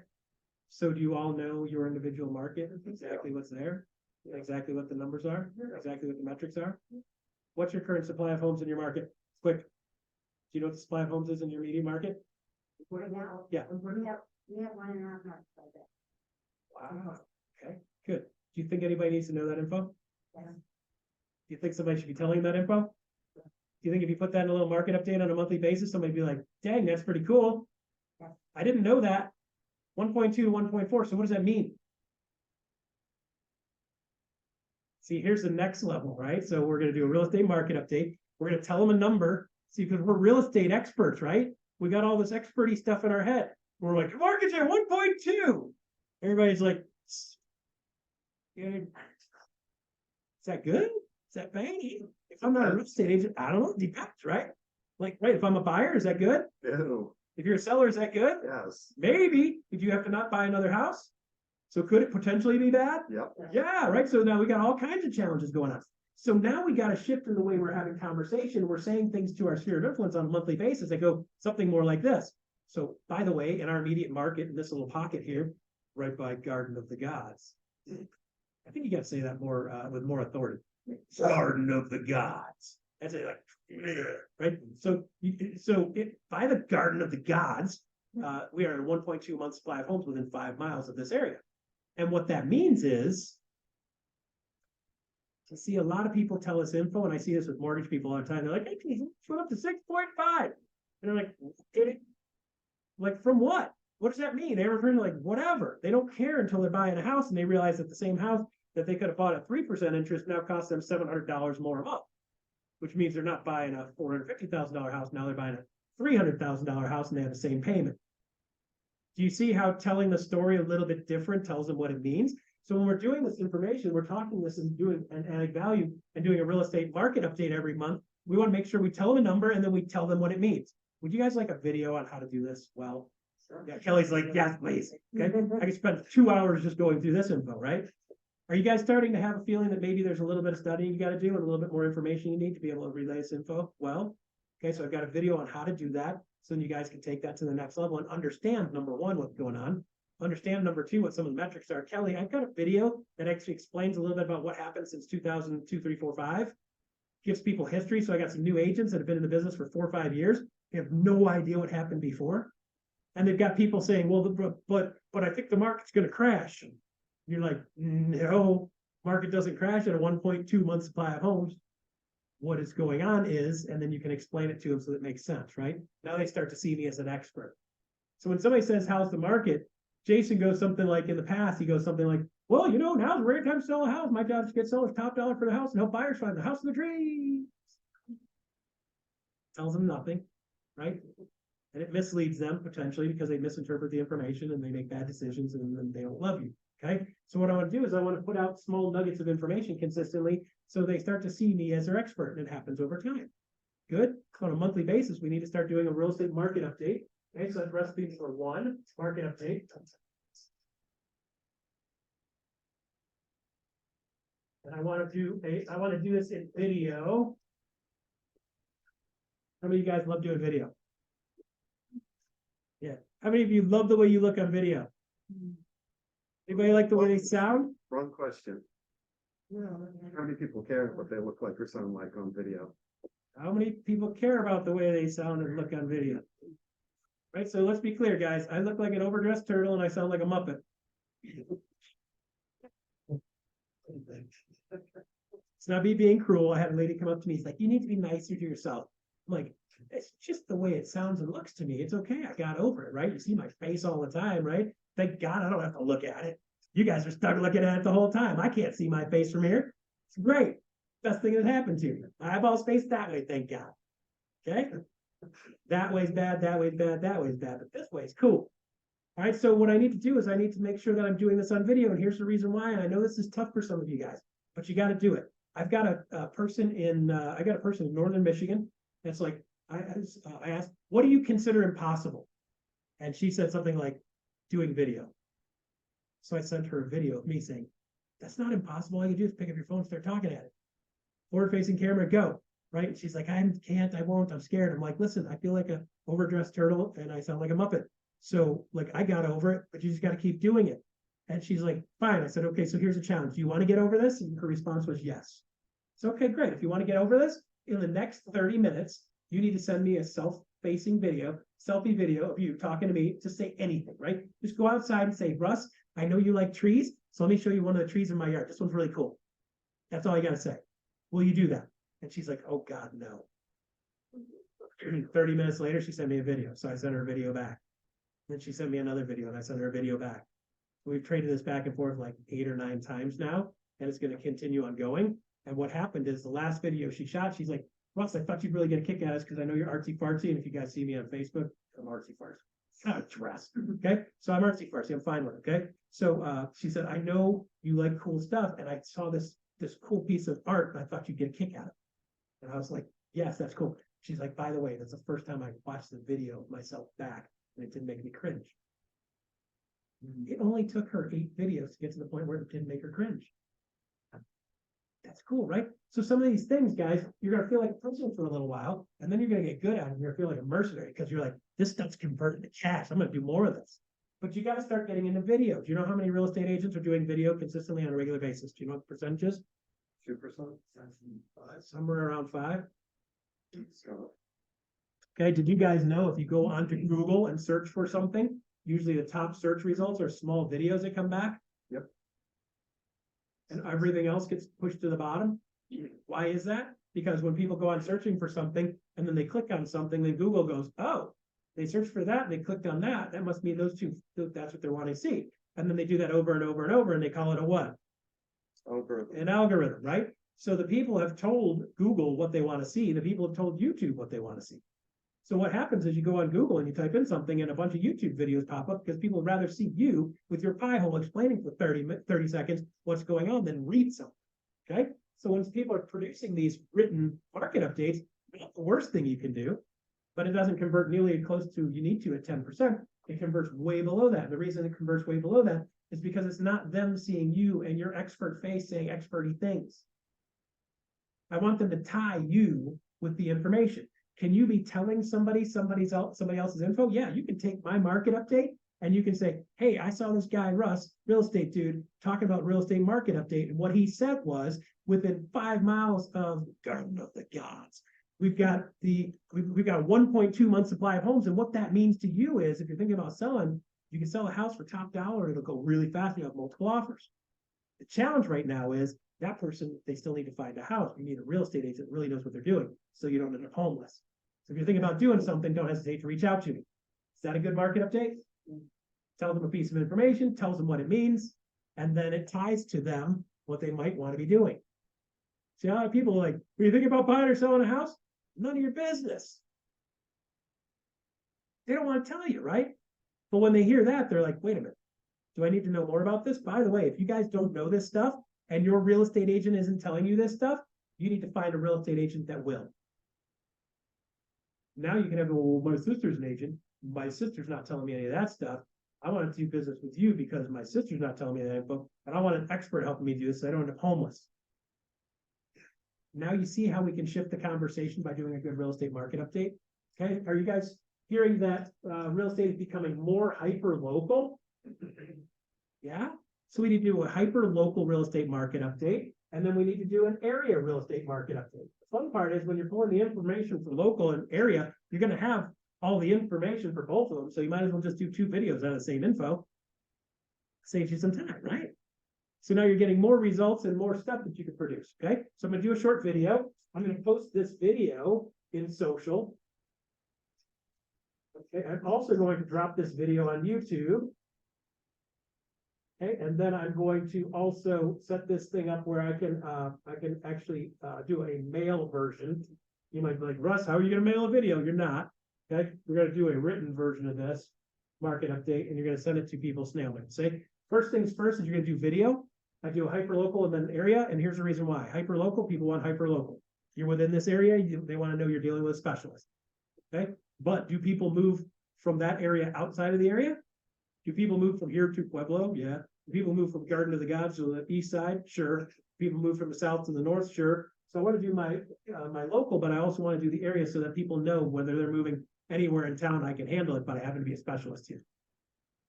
So do you all know your individual market? Exactly what's there? Exactly what the numbers are? Exactly what the metrics are? What's your current supply of homes in your market? Quick. Do you know what the supply of homes is in your median market? Yeah. We have 1.5 months like that. Wow. Okay, good. Do you think anybody needs to know that info? Yeah. Do you think somebody should be telling you that info? Do you think if you put that in a little market update on a monthly basis, somebody'd be like, dang, that's pretty cool. Yeah. I didn't know that. 1.2 to 1.4. So what does that mean? See, here's the next level, right? So we're going to do a real estate market update. We're going to tell them a number. See, because we're real estate experts, right? We got all this experty stuff in our head. We're like, market's at 1.2. Everybody's like, is that good? Is that bad? If I'm not a real estate agent, I don't know. It depends, right? Like, right, if I'm a buyer, is that good? Ew. If you're a seller, is that good? Yes. Maybe. If you have to not buy another house. So could it potentially be bad? Yep. Yeah, right. So now we got all kinds of challenges going on. So now we got to shift in the way we're having conversation. We're saying things to our sphere of influence on a monthly basis that go something more like this. So by the way, in our immediate market, in this little pocket here, right by Garden of the Gods, I think you got to say that more with more authority. Garden of the Gods. That's it, like, right? So, by the Garden of the Gods, we are at a 1.2 month supply of homes within 5 miles of this area. And what that means is, I see a lot of people tell us info, and I see this with mortgage people all the time. They're like, hey, it went up to 6.5. And they're like, did it? Like, from what? What does that mean? They refer to like, whatever. They don't care until they're buying a house and they realize that the same house that they could have bought at 3% interest now costs them $700 more a month, which means they're not buying a $450,000 house. Now they're buying a $300,000 house and they have the same payment. Do you see how telling the story a little bit different tells them what it means? So when we're doing this information, we're talking this and doing and adding value and doing a real estate market update every month. We want to make sure we tell them a number and then we tell them what it means. Would you guys like a video on how to do this well? Yeah, Kelly's like, yes, please. Okay. I could spend 2 hours just going through this info, right? Are you guys starting to have a feeling that maybe there's a little bit of studying you got to do and a little bit more information you need to be able to relay this info? Well, okay, so I've got a video on how to do that. So then you guys can take that to the next level and understand, number one, what's going on. Understand, number two, what some of the metrics are. Kelly, I've got a video that actually explains a little bit about what happened since 2002, 3, 4, 5. Gives people history. So I got some new agents that have been in the business for 4 or 5 years. They have no idea what happened before. And they've got people saying, well, but I think the market's gonna crash. You're like, no, market doesn't crash at a 1.2 month supply of homes. What is going on is, and then you can explain it to them so that it makes sense, right? Now they start to see me as an expert. So when somebody says, how's the market? Jason goes something like, in the past, he goes something like, well, now's a great time to sell a house. My job is to get sellers top dollar for the house and help buyers find the house of the dream. Tells them nothing, right? And it misleads them potentially because they misinterpret the information and they make bad decisions and then they don't love you. Okay. So what I want to do is I want to put out small nuggets of information consistently so they start to see me as their expert, and it happens over time. Good. So on a monthly basis, we need to start doing a real estate market update. Okay, so that's recipe for 1, market update. And I want to do this in video. How many of you guys love doing video? Yeah. How many of you love the way you look on video? Anybody like the way they sound? Wrong question. How many people care what they look like or sound like on video? How many people care about the way they sound and look on video? Right, so let's be clear, guys. I look like an overdressed turtle and I sound like a Muppet. It's not me being cruel. I had a lady come up to me. She's like, you need to be nicer to yourself. I'm like, it's just the way it sounds and looks to me. It's okay. I got over it, right? You see my face all the time, right? Thank God I don't have to look at it. You guys are stuck looking at it the whole time. I can't see my face from here. It's great. Best thing that happened to me. My eyeballs face that way, thank God. Okay? That way's bad, that way's bad, that way's bad, but this way's cool. All right, so what I need to do is I need to make sure that I'm doing this on video, and here's the reason why. And I know this is tough for some of you guys, but you got to do it. I've got a person in northern Michigan. That's like, I asked, what do you consider impossible? And she said something like doing video. So I sent her a video of me saying, that's not impossible. All you do is pick up your phone and start talking at it. Forward facing camera, go. Right? And she's like, I can't, I won't, I'm scared. I'm like, listen, I feel like a overdressed turtle and I sound like a Muppet. So like, I got over it, but you just got to keep doing it. And she's like, fine. I said, okay, so here's a challenge. Do you want to get over this? And her response was yes. So, okay, great. If you want to get over this, in the next 30 minutes, you need to send me a self-facing video, selfie video of you talking to me to say anything, right? Just go outside and say, Russ, I know you like trees, so let me show you one of the trees in my yard. This one's really cool. That's all you got to say. Will you do that? And she's like, oh God, no. 30 minutes later, she sent me a video. So I sent her a video back. Then she sent me another video and I sent her a video back. We've traded this back and forth like 8 or 9 times now, and it's going to continue on going. And what happened is the last video she shot, she's like, Russ, I thought you'd really get a kick out of this because I know you're artsy fartsy. And if you guys see me on Facebook, I'm artsy fartsy. Kind of dress. Okay. So I'm artsy fartsy. I'm fine with it. Okay. So she said, I know you like cool stuff. And I saw this cool piece of art and I thought you'd get a kick out of it. And I was like, yes, that's cool. She's like, by the way, that's the first time I watched the video of myself back and it didn't make me cringe. It only took her 8 videos to get to the point where it didn't make her cringe. That's cool, right? So some of these things, guys, you're going to feel like a person for a little while, and then you're going to get good at it. And you're going to feel like a mercenary because you're like, this stuff's converted to cash. I'm going to do more of this. But you got to start getting into video. Do you know how many real estate agents are doing video consistently on a regular basis? Do you know what the percentage is? 2%? Somewhere around 5. Okay, did you guys know if you go onto Google and search for something, usually the top search results are small videos that come back? Yep. And everything else gets pushed to the bottom. Why is that? Because when people go on searching for something and then they click on something, then Google goes, oh, they searched for that and they clicked on that. That must mean those two, that's what they're wanting to see. And then they do that over and over and over and they call it a what? Algorithm. An algorithm, right? So the people have told Google what they want to see. The people have told YouTube what they want to see. So what happens is you go on Google and you type in something and a bunch of YouTube videos pop up because people would rather see you with your pie hole explaining for 30 seconds what's going on than read something, okay? So when people are producing these written market updates, not the worst thing you can do, but it doesn't convert nearly as close to you need to at 10%. It converts way below that. And the reason it converts way below that is because it's not them seeing you and your expert face saying experty things. I want them to tie you with the information. Can you be telling somebody else's info? Yeah, you can take my market update and you can say, hey, I saw this guy, Russ, real estate dude, talking about real estate market update. And what he said was within 5 miles of Garden of the Gods, we've got 1.2 month supply of homes. And what that means to you is if you're thinking about selling, you can sell a house for top dollar, it'll go really fast, you have multiple offers. The challenge right now is that person, they still need to find a house. You need a real estate agent that really knows what they're doing, so you don't end up homeless. So if you're thinking about doing something, don't hesitate to reach out to me. Is that a good market update? Tell them a piece of information, tells them what it means, and then it ties to them what they might want to be doing. See, a lot of people are like, are you thinking about buying or selling a house? None of your business. They don't want to tell you, right? But when they hear that, they're like, wait a minute, do I need to know more about this? By the way, if you guys don't know this stuff and your real estate agent isn't telling you this stuff, you need to find a real estate agent that will. Now you can have, well, my sister's an agent. My sister's not telling me any of that stuff. I want to do business with you because my sister's not telling me that info, and I want an expert helping me do this so I don't end up homeless. Now you see how we can shift the conversation by doing a good real estate market update. Okay, are you guys hearing that real estate is becoming more hyper local? Yeah, so we need to do a hyper local real estate market update, and then we need to do an area real estate market update. The fun part is when you're pulling the information for local and area, you're going to have all the information for both of them, so you might as well just do 2 videos out of the same info. Saves you some time, right? So now you're getting more results and more stuff that you can produce, okay? So I'm gonna do a short video. I'm gonna post this video in social. Okay, I'm also going to drop this video on YouTube. Okay, and then I'm going to also set this thing up where I can actually do a mail version. You might be like, Russ, how are you gonna mail a video? You're not. Okay, we're gonna do a written version of this market update, and you're gonna send it to people snail mail. Say, first things first is you're gonna do video. I do a hyper local and then an area, and here's the reason why. Hyper local, people want hyper local. You're within this area, they want to know you're dealing with a specialist. Okay, but do people move from that area outside of the area? Do people move from here to Pueblo? Yeah. Do people move from Garden of the Gods to the east side? Sure. People move from the south to the north? Sure. So I want to do my my local, but I also want to do the area so that people know whether they're moving anywhere in town, I can handle it, but I happen to be a specialist here.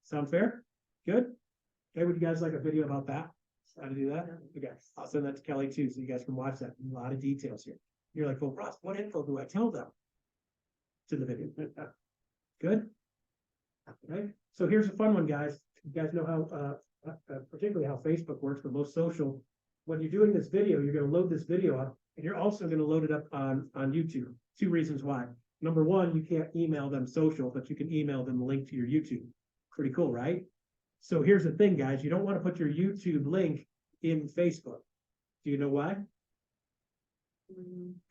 Sound fair? Good? Okay, would you guys like a video about that? How to do that? Okay, I'll send that to Kelly too, so you guys can watch that. A lot of details here. You're like, well, Russ, what info do I tell them? It's in the video. Good? Okay, so here's a fun one, guys. You guys know how, particularly how Facebook works, but most social. When you're doing this video, you're going to load this video up, and you're also going to load it up on YouTube. 2 reasons why. Number 1, you can't email them social, but you can email them the link to your YouTube. Pretty cool, right? So here's the thing, guys. You don't want to put your YouTube link in Facebook. Do you know why?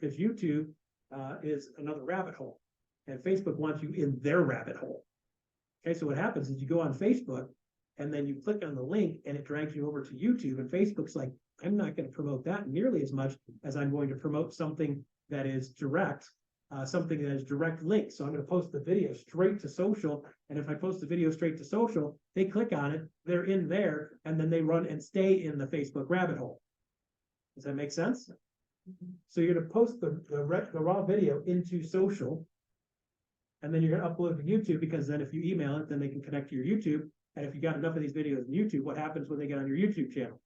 Because YouTube is another rabbit hole, and Facebook wants you in their rabbit hole. Okay, so what happens is you go on Facebook, and then you click on the link, and it drags you over to YouTube, and Facebook's like, I'm not going to promote that nearly as much as I'm going to promote something that is direct. Something that is direct link. So I'm going to post the video straight to social. And if I post the video straight to social, they click on it, they're in there, and then they run and stay in the Facebook rabbit hole. Does that make sense? So you're going to post the raw video into social, and then you're going to upload to YouTube, because then if you email it, then they can connect to your YouTube. And if you got enough of these videos in YouTube, what happens when they get on your YouTube channel?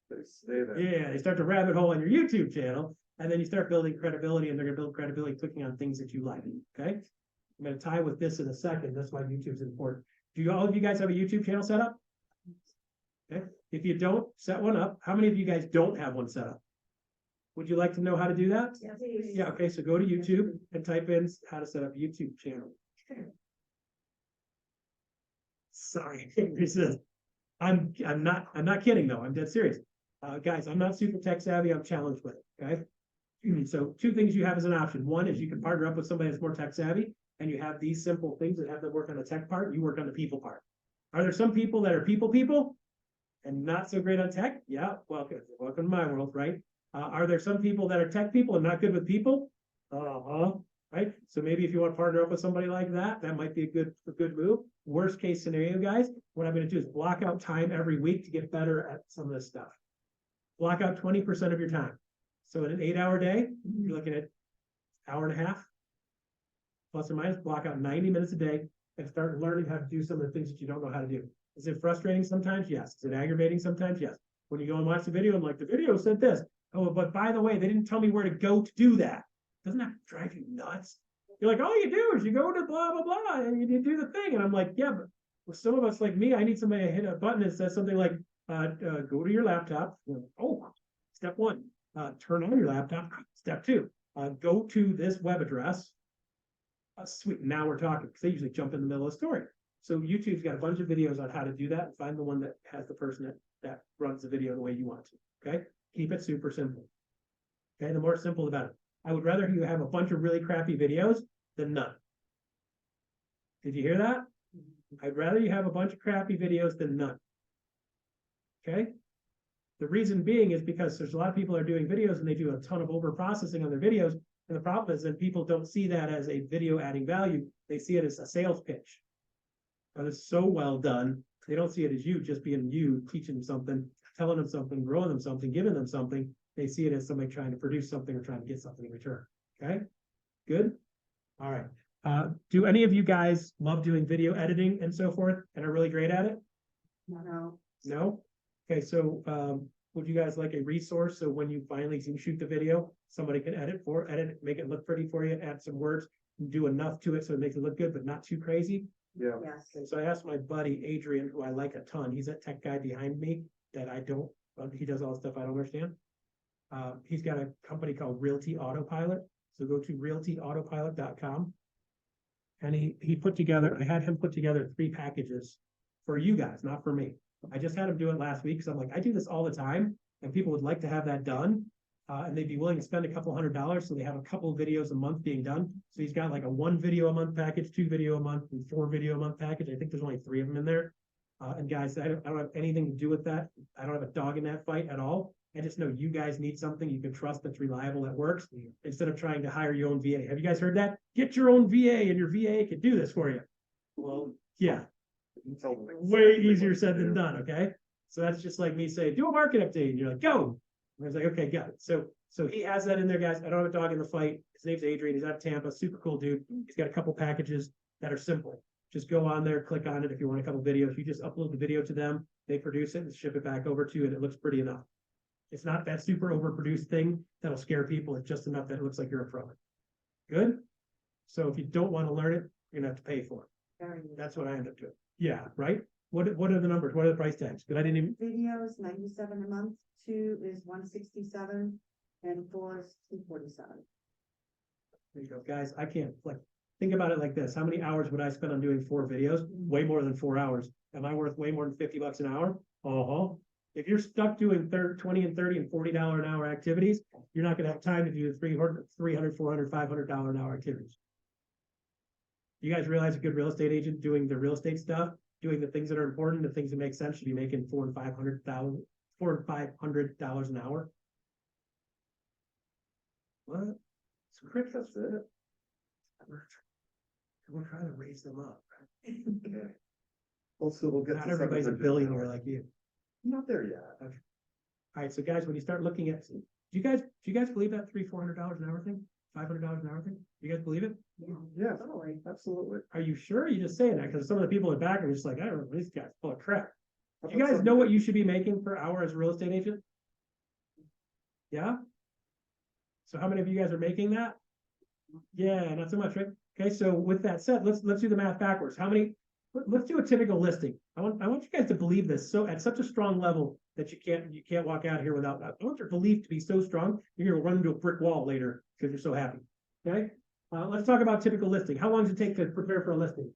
They stay there. Yeah, they start to rabbit hole on your YouTube channel. And then you start building credibility, and they're going to build credibility clicking on things that you like. Okay. I'm going to tie with this in a second. That's why YouTube's important. Do all of you guys have a YouTube channel set up? Okay. If you don't, set one up. How many of you guys don't have one set up? Would you like to know how to do that? Yeah. Okay. So go to YouTube and type in how to set up a YouTube channel. Sorry. I'm not kidding though. I'm dead serious. Guys, I'm not super tech savvy. I'm challenged with it. Okay. So 2 things you have as an option. One is you can partner up with somebody that's more tech savvy, and you have these simple things that have to work on the tech part. You work on the people part. Are there some people that are people and not so great on tech? Yeah, welcome to my world, right? Are there some people that are tech people and not good with people? Right? So maybe if you want to partner up with somebody like that, that might be a good move. Worst case scenario, guys, what I'm going to do is block out time every week to get better at some of this stuff. Block out 20% of your time. So in an 8-hour day, you're looking at hour and a half, plus or minus. Block out 90 minutes a day and start learning how to do some of the things that you don't know how to do. Is it frustrating sometimes? Yes. Is it aggravating sometimes? Yes. When you go and watch the video, I'm like, the video said this. Oh, but by the way, they didn't tell me where to go to do that. doesn't that drive you nuts? You're like, all you do is you go to blah, blah, blah, and you do the thing. And I'm like, yeah, but with some of us like me, I need somebody to hit a button that says something like, go to your laptop. Oh, step one, turn on your laptop. Step two, go to this web address. Sweet, now we're talking, because they usually jump in the middle of the story. So YouTube's got a bunch of videos on how to do that, and find the one that has the person that runs the video the way you want to, okay? Keep it super simple. Okay, the more simple the better. I would rather you have a bunch of really crappy videos than none. Did you hear that? I'd rather you have a bunch of crappy videos than none. Okay? The reason being is because there's a lot of people that are doing videos and they do a ton of over processing on their videos. And the problem is that people don't see that as a video adding value. They see it as a sales pitch. But it's so well done. They don't see it as you just being you, teaching them something, telling them something, growing them something, giving them something. They see it as somebody trying to produce something or trying to get something in return. Okay? Good? All right. Do any of you guys love doing video editing and so forth and are really great at it? No. No? Okay, so would you guys like a resource so when you finally shoot the video, somebody can edit it, make it look pretty for you, add some words, and do enough to it so it makes it look good, but not too crazy? Yeah. Yes. And so I asked my buddy Adrian, who I like a ton, he's that tech guy behind me that I don't, he does all the stuff I don't understand. He's got a company called Realty Autopilot. So go to realtyautopilot.com. And he put together, I had him put together 3 packages for you guys, not for me. I just had him do it last week because I'm like, I do this all the time and people would like to have that done. And they'd be willing to spend a couple $100. So they have a couple of videos a month being done. So he's got like a 1 video a month package, 2 video a month, and 4 video a month package. I think there's only 3 of them in there. And guys, I don't have anything to do with that. I don't have a dog in that fight at all. I just know you guys need something you can trust that's reliable, that works, instead of trying to hire your own VA. Have you guys heard that? Get your own VA and your VA can do this for you. Well, yeah, way easier said than done, okay? So that's just like me saying, do a market update. And you're like, go. And I was like, okay, got it. So he has that in there, guys. I don't have a dog in the fight. His name's Adrian. He's out of Tampa. Super cool dude. He's got a couple packages that are simple. Just go on there, click on it. If you want a couple videos, you just upload the video to them. They produce it and ship it back over to you, and it looks pretty enough. It's not that super overproduced thing that'll scare people. It's just enough that it looks like you're a pro. Good? So if you don't want to learn it, you're gonna have to pay for it. Very good. That's what I end up doing. Yeah, right? What are the numbers? What are the price tags? Because I didn't even, Videos, 97 a month, 2 is 167, and 4 is 247. there you go, guys. I can't, like, think about it like this. How many hours would I spend on doing 4 videos? Way more than 4 hours. Am I worth way more than $50 an hour? Uh-huh. If you're stuck doing 20 and 30 and $40 an hour activities, you're not gonna have time to do the 300, $400, $500 an hour activities. You guys realize a good real estate agent doing the real estate stuff, doing the things that are important, the things that make sense, should be making $400 and $500 an hour. What? So crypto's it. We're trying to raise them up. Okay. Also, we'll get Not to everybody's a 700 billionaire now. like you. Not there yet. All right, so guys, when you start looking at, do you guys believe that $400 an hour thing, $500 an hour thing? Do you guys believe it? Yeah, Totally. absolutely. Are you sure? You're just saying that because some of the people in the back are just like, I don't know, these guys full of crap. How Do you about guys some- know what you should be making per hour as a real estate agent? Yeah? So how many of you guys are making that? Yeah, not so much, right? Okay, so with that said, let's do the math backwards. Let's do a typical listing. I want you guys to believe this so at such a strong level that you can't walk out here without that. I want your belief to be so strong you're gonna run into a brick wall later because you're so happy. Okay? Let's talk about typical listing. How long does it take to prepare for a listing?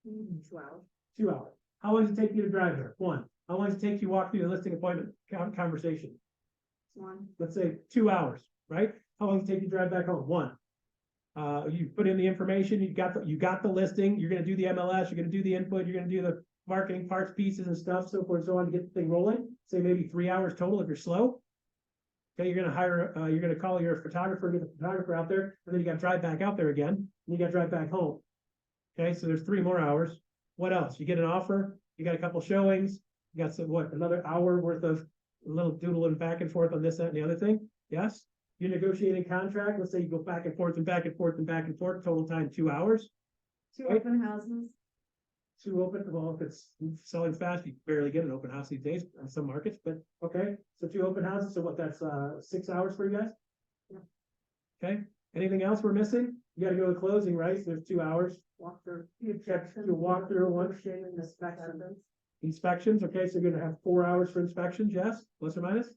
2 hours. 2 hours. How long does it take you to drive there? 1. How long does it take you to walk through the listing appointment conversation? 1. Let's say 2 hours, right? How long does it take you to drive back home? 1. You put in the information, you got the listing, you're gonna do the MLS, you're gonna do the input, you're gonna do the marketing parts, pieces and stuff, so forth and so on to get the thing rolling. Say maybe 3 hours total if you're slow. Okay, you're gonna call your photographer, get the photographer out there, and then you gotta drive back out there again, and you gotta drive back home. Okay, so there's 3 more hours. What else? You get an offer, you got a couple showings, you got another hour worth of little doodling back and forth on this, that, and the other thing. Yes? You're negotiating contract. Let's say you go back and forth and back and forth and back and forth, total time 2 hours. 2 Right. open houses. 2 open, well, if it's selling fast, you barely get an open house these days in some markets, but okay. So 2 open houses. So what, that's 6 hours for you guys? Yeah. Okay, anything else we're missing? You gotta go to closing, right? So there's 2 hours. Walk through. To walk through one. Inspection. Inspections, okay, so you're gonna have 4 hours for inspections, yes, plus or minus?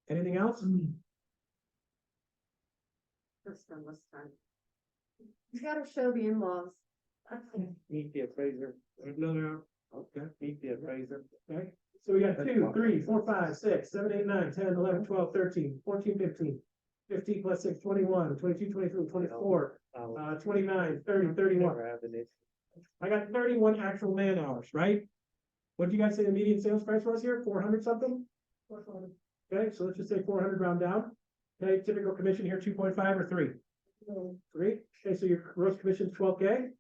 Anything else? Just spend less time. You gotta show the in-laws. Meet the appraiser. Another, okay, meet the appraiser, okay? So we got 2, 3, 4, 5, 6, 7, 8, 9, 10, 11, 12, 13, 14, 15. 15 plus 6, 21, 22, 23, 24, 29, 30, 31. I got 31 actual man hours, right? What did you guys say the median sales price was here? 400 something? Okay, so let's just say 400 round down. Okay, typical commission here, 2.5 or 3? 3. Okay, so your gross commission is 12K.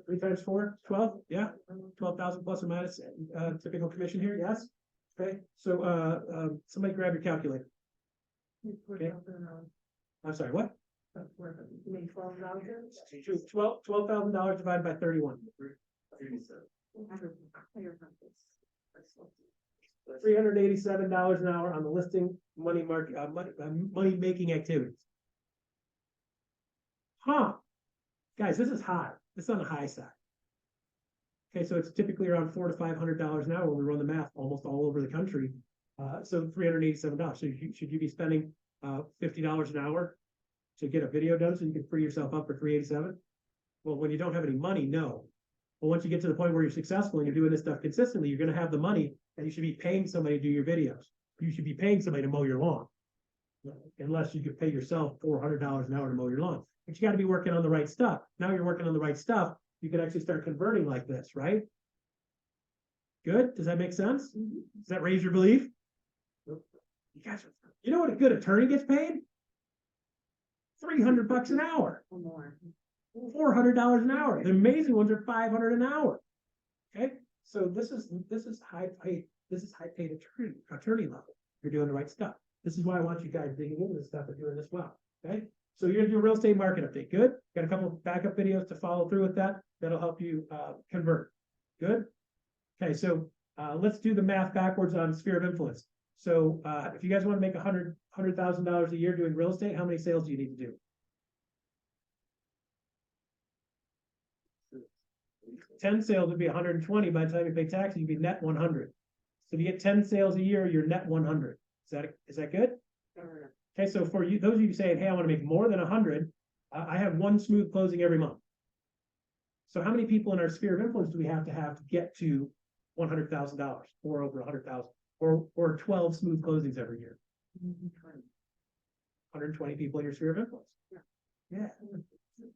3 times 4, 12, yeah, 12,000 plus or minus, typical commission here, yes? Okay, so, somebody grab your calculator. Okay. I'm sorry, what? You mean $12,000? $12,000 divided by 31. $387 an hour on the listing money making activities. Huh, guys, this is high. It's on the high side. Okay, so it's typically around $400 to $500 an hour when we run the math almost all over the country. So $387. So should you be spending $50 an hour to get a video done so you can free yourself up for $387? Well, when you don't have any money, no. But once you get to the point where you're successful and you're doing this stuff consistently, you're going to have the money and you should be paying somebody to do your videos. You should be paying somebody to mow your lawn, unless you could pay yourself $400 an hour to mow your lawn. But you got to be working on the right stuff. Now you're working on the right stuff. You can actually start converting like this, right? Good. Does that make sense? Does that raise your belief? You guys, you know what a good attorney gets paid? $300 an hour. Or more. $400 an hour. The amazing ones are $500 an hour. Okay, so this is high paid. This is high paid attorney level. You're doing the right stuff. This is why I want you guys digging into this stuff and doing this well. Okay, so you're gonna do a real estate market update. Good. Got a couple of backup videos to follow through with that. That'll help you convert. Good. Okay, so let's do the math backwards on sphere of influence. So if you guys want to make $100,000 a year doing real estate, how many sales do you need to do? 10 sales would be 120. By the time you pay taxes, you'd be net 100. So if you get 10 sales a year, you're net 100. Is that good? Okay, so for you, those of you saying, hey, I want to make more than 100, I have one smooth closing every month. So how many people in our sphere of influence do we have to get to $100,000 or over 100,000 or 12 smooth closings every year? 120 people in your sphere of influence. Yeah,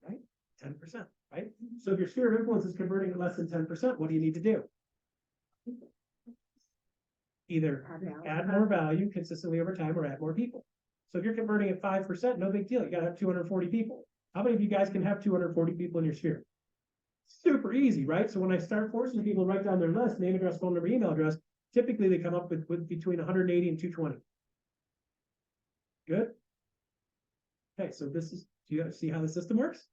right? 10%, right? So if your sphere of influence is converting at less than 10%, what do you need to do? Either add more value consistently over time or add more people. So if you're converting at 5%, no big deal. You gotta have 240 people. How many of you guys can have 240 people in your sphere? Super easy, right? So when I start forcing people to write down their list, name, address, phone number, email address, typically they come up with between 180 and 220. Good. Okay, so do you see how the system works?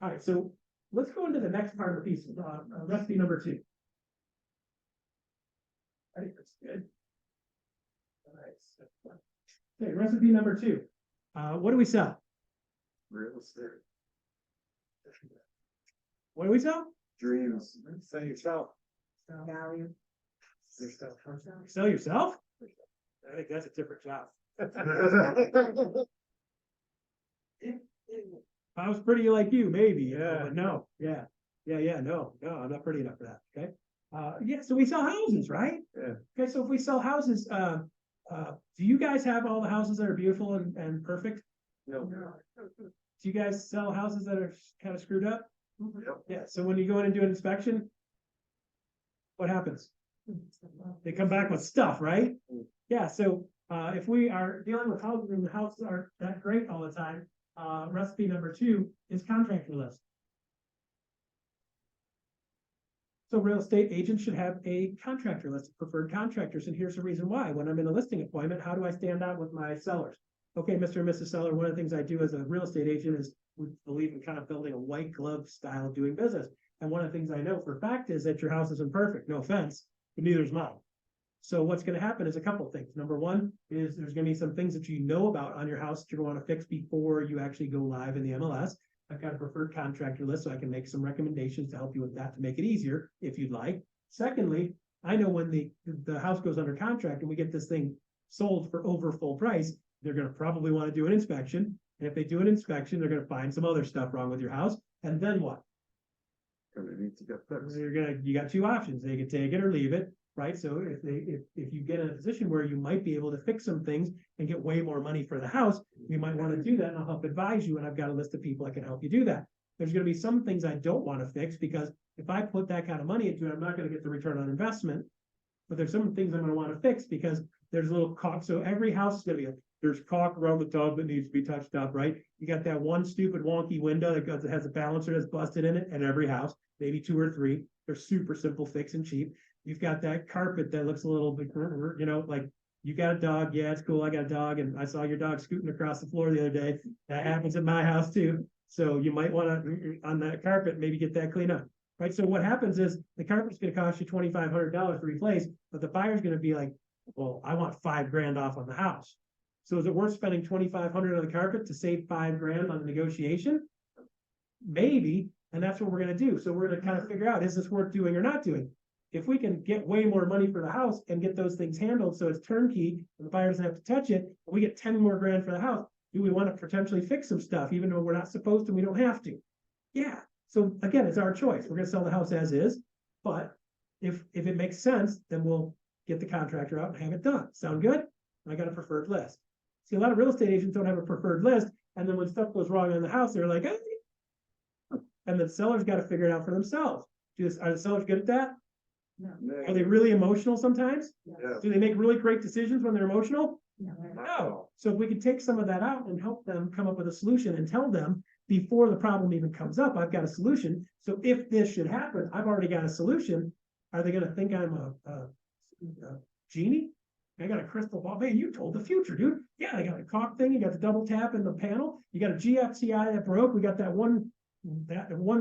All right, so let's go into the next part of the piece, recipe number 2. I think that's good. All right. Okay, recipe number 2. What do we sell? Real estate. What do we sell? Dreams. Say yourself. Value. Yourself. Sell yourself? I think that's a different job. If I was pretty like you, maybe, yeah, but no, yeah, no, I'm not pretty enough for that. Okay. Yeah, so we sell houses, right? Yeah. Okay, so if we sell houses, do you guys have all the houses that are beautiful and perfect? No. Do you guys sell houses that are kind of screwed up? Yep. Yeah, so when you go in and do an inspection, what happens? They come back with stuff, right? Yeah, so if we are dealing with houses and the houses aren't that great all the time, recipe number 2 is contractor list. So real estate agents should have a contractor list of preferred contractors, and here's the reason why. When I'm in a listing appointment, how do I stand out with my sellers? Okay, Mr. and Mrs. Seller, one of the things I do as a real estate agent is we believe in kind of building a white glove style of doing business. And one of the things I know for a fact is that your house isn't perfect, no offense, but neither is mine. So what's gonna happen is a couple of things. Number one is there's gonna be some things that you know about on your house that you're gonna wanna fix before you actually go live in the MLS. I've got a preferred contractor list, so I can make some recommendations to help you with that to make it easier if you'd like. Secondly, I know when the house goes under contract and we get this thing sold for over full price, they're gonna probably wanna do an inspection. And if they do an inspection, they're gonna find some other stuff wrong with your house. And then what? Gonna need to get fixed. You got two options. They could take it or leave it, right? So if you get in a position where you might be able to fix some things and get way more money for the house, you might want to do that, and I'll help advise you. And I've got a list of people that can help you do that. There's going to be some things I don't want to fix because if I put that kind of money into it, I'm not going to get the return on investment. But there's some things I'm going to want to fix because there's a little caulk. So every house is going to be there's caulk around the tub that needs to be touched up, right? You got that one stupid wonky window that has a balancer that's busted in it at every house, maybe 2 or 3. They're super simple, fix and cheap. You've got that carpet that looks a little bit, like you got a dog. Yeah, it's cool. I got a dog, and I saw your dog scooting across the floor the other day. That happens at my house too. So you might want to, on that carpet, maybe get that cleaned up, right? So what happens is the carpet's going to cost you $2,500 to replace, but the buyer's going to be like, well, I want $5,000 off on the house. So is it worth spending $2,500 on the carpet to save $5,000 on the negotiation? Maybe, and that's what we're going to do. So we're going to kind of figure out, is this worth doing or not doing? If we can get way more money for the house and get those things handled so it's turnkey and the buyer doesn't have to touch it, and we get 10 more grand for the house, do we want to potentially fix some stuff even though we're not supposed to, we don't have to? Yeah. So again, it's our choice. We're going to sell the house as is, but if it makes sense, then we'll get the contractor out and have it done. Sound good? I got a preferred list. See, a lot of real estate agents don't have a preferred list, and then when stuff goes wrong in the house, they're like, hey. And the seller's got to figure it out for themselves. Are the sellers good at that? Are they really emotional sometimes? Yeah. Do they make really great decisions when they're emotional? No. No. So if we could take some of that out and help them come up with a solution and tell them before the problem even comes up, I've got a solution. So if this should happen, I've already got a solution. Are they going to think I'm a genie? I got a crystal ball. Man, you told the future, dude. Yeah, I got a caulk thing. You got the double tap in the panel. You got a GFCI that broke. We got that one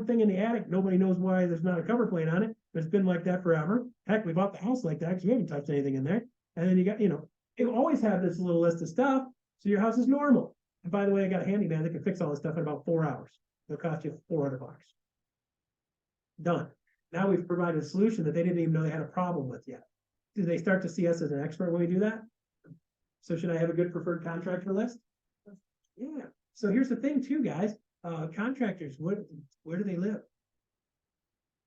thing in the attic. Nobody knows why there's not a cover plate on it. But it's been like that forever. Heck, we bought the house like that because we haven't touched anything in there. And then you got, you always have this little list of stuff. So your house is normal. And by the way, I got a handyman that can fix all this stuff in about 4 hours. It'll cost you $400. Done. Now we've provided a solution that they didn't even know they had a problem with yet. Do they start to see us as an expert when we do that? So should I have a good preferred contractor list? Yeah. So here's the thing too, guys. Contractors, where do they live?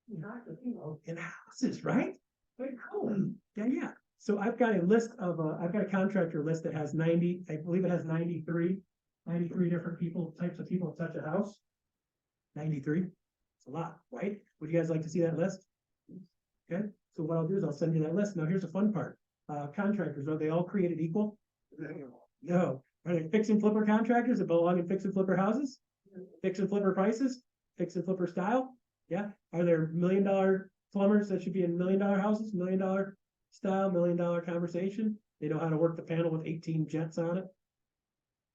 In houses, right? Very cool. Yeah. So I've got a list of, I've got a contractor list that has 90, I believe it has 93 different types of people touch a house. 93. It's a lot, right? Would you guys like to see that list? Okay. So what I'll do is I'll send you that list. Now here's the fun part. Contractors, are they all created equal? No. Are they fix and flipper contractors that belong in fix and flipper houses? Fix and flipper prices? Fix and flipper style? Yeah. Are there $1 million plumbers that should be in $1 million houses? $1 million style, $1 million conversation? They know how to work the panel with 18 jets on it.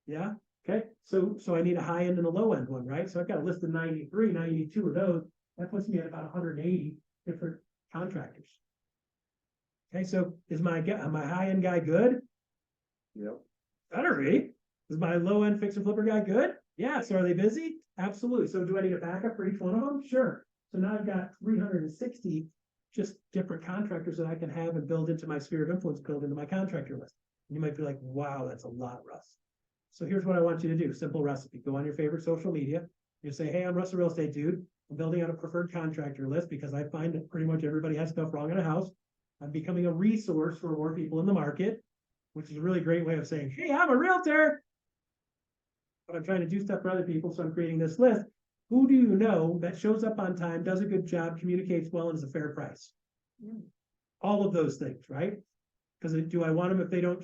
Yeah. Okay. So I need a high end and a low end one, right? So I've got a list of 93, 92 of those. That puts me at about 180 different contractors. Okay, so is my high end guy good? Yep. Better be. Is my low end fix and flipper guy good? Yeah. So are they busy? Absolutely. So do I need a backup for each one of them? Sure. So now I've got 360 just different contractors that I can have and build into my sphere of influence, build into my contractor list. And you might be like, wow, that's a lot, Russ. So here's what I want you to do. Simple recipe. Go on your favorite social media. You say, hey, I'm Russ, the real estate dude. I'm building out a preferred contractor list because I find that pretty much everybody has stuff wrong in a house. I'm becoming a resource for more people in the market, which is a really great way of saying, hey, I'm a realtor. But I'm trying to do stuff for other people, so I'm creating this list. Who do you know that shows up on time, does a good job, communicates well, and is a fair price? All of those things, right? Because do I want them if they don't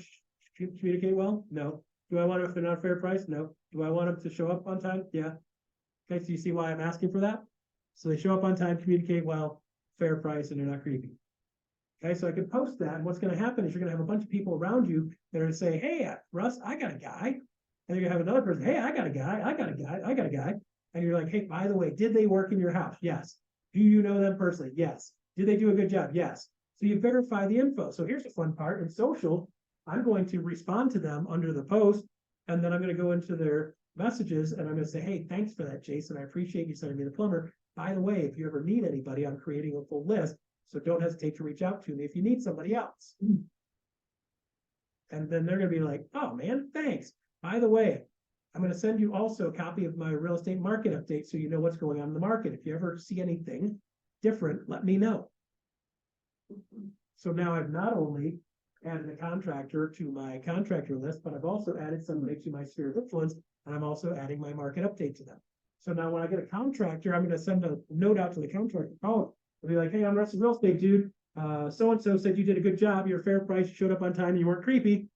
communicate well? No. Do I want them if they're not a fair price? No. Do I want them to show up on time? Yeah. Okay, so you see why I'm asking for that? So they show up on time, communicate well, fair price, and they're not creepy. Okay, so I can post that, and what's going to happen is you're going to have a bunch of people around you that are going to say, hey, Russ, I got a guy. And you're going to have another person, hey, I got a guy, I got a guy, I got a guy. And you're like, hey, by the way, did they work in your house? Yes. Do you know them personally? Yes. Did they do a good job? Yes. So you verify the info. So here's the fun part. In social, I'm going to respond to them under the post, and then I'm going to go into their messages and I'm going to say, hey, thanks for that, Jason. I appreciate you sending me the plumber. By the way, if you ever need anybody, I'm creating a full list. So don't hesitate to reach out to me if you need somebody else. And then they're going to be like, oh man, thanks. By the way, I'm going to send you also a copy of my real estate market update so you know what's going on in the market. If you ever see anything different, let me know. So now I've not only added a contractor to my contractor list, but I've also added somebody to my sphere of influence, and I'm also adding my market update to them. So now when I get a contractor, I'm going to send a note out to the contractor. I'll be like, hey, I'm Russ, real estate dude. So-and-so said you did a good job. You're a fair price. You showed up on time. And you weren't creepy.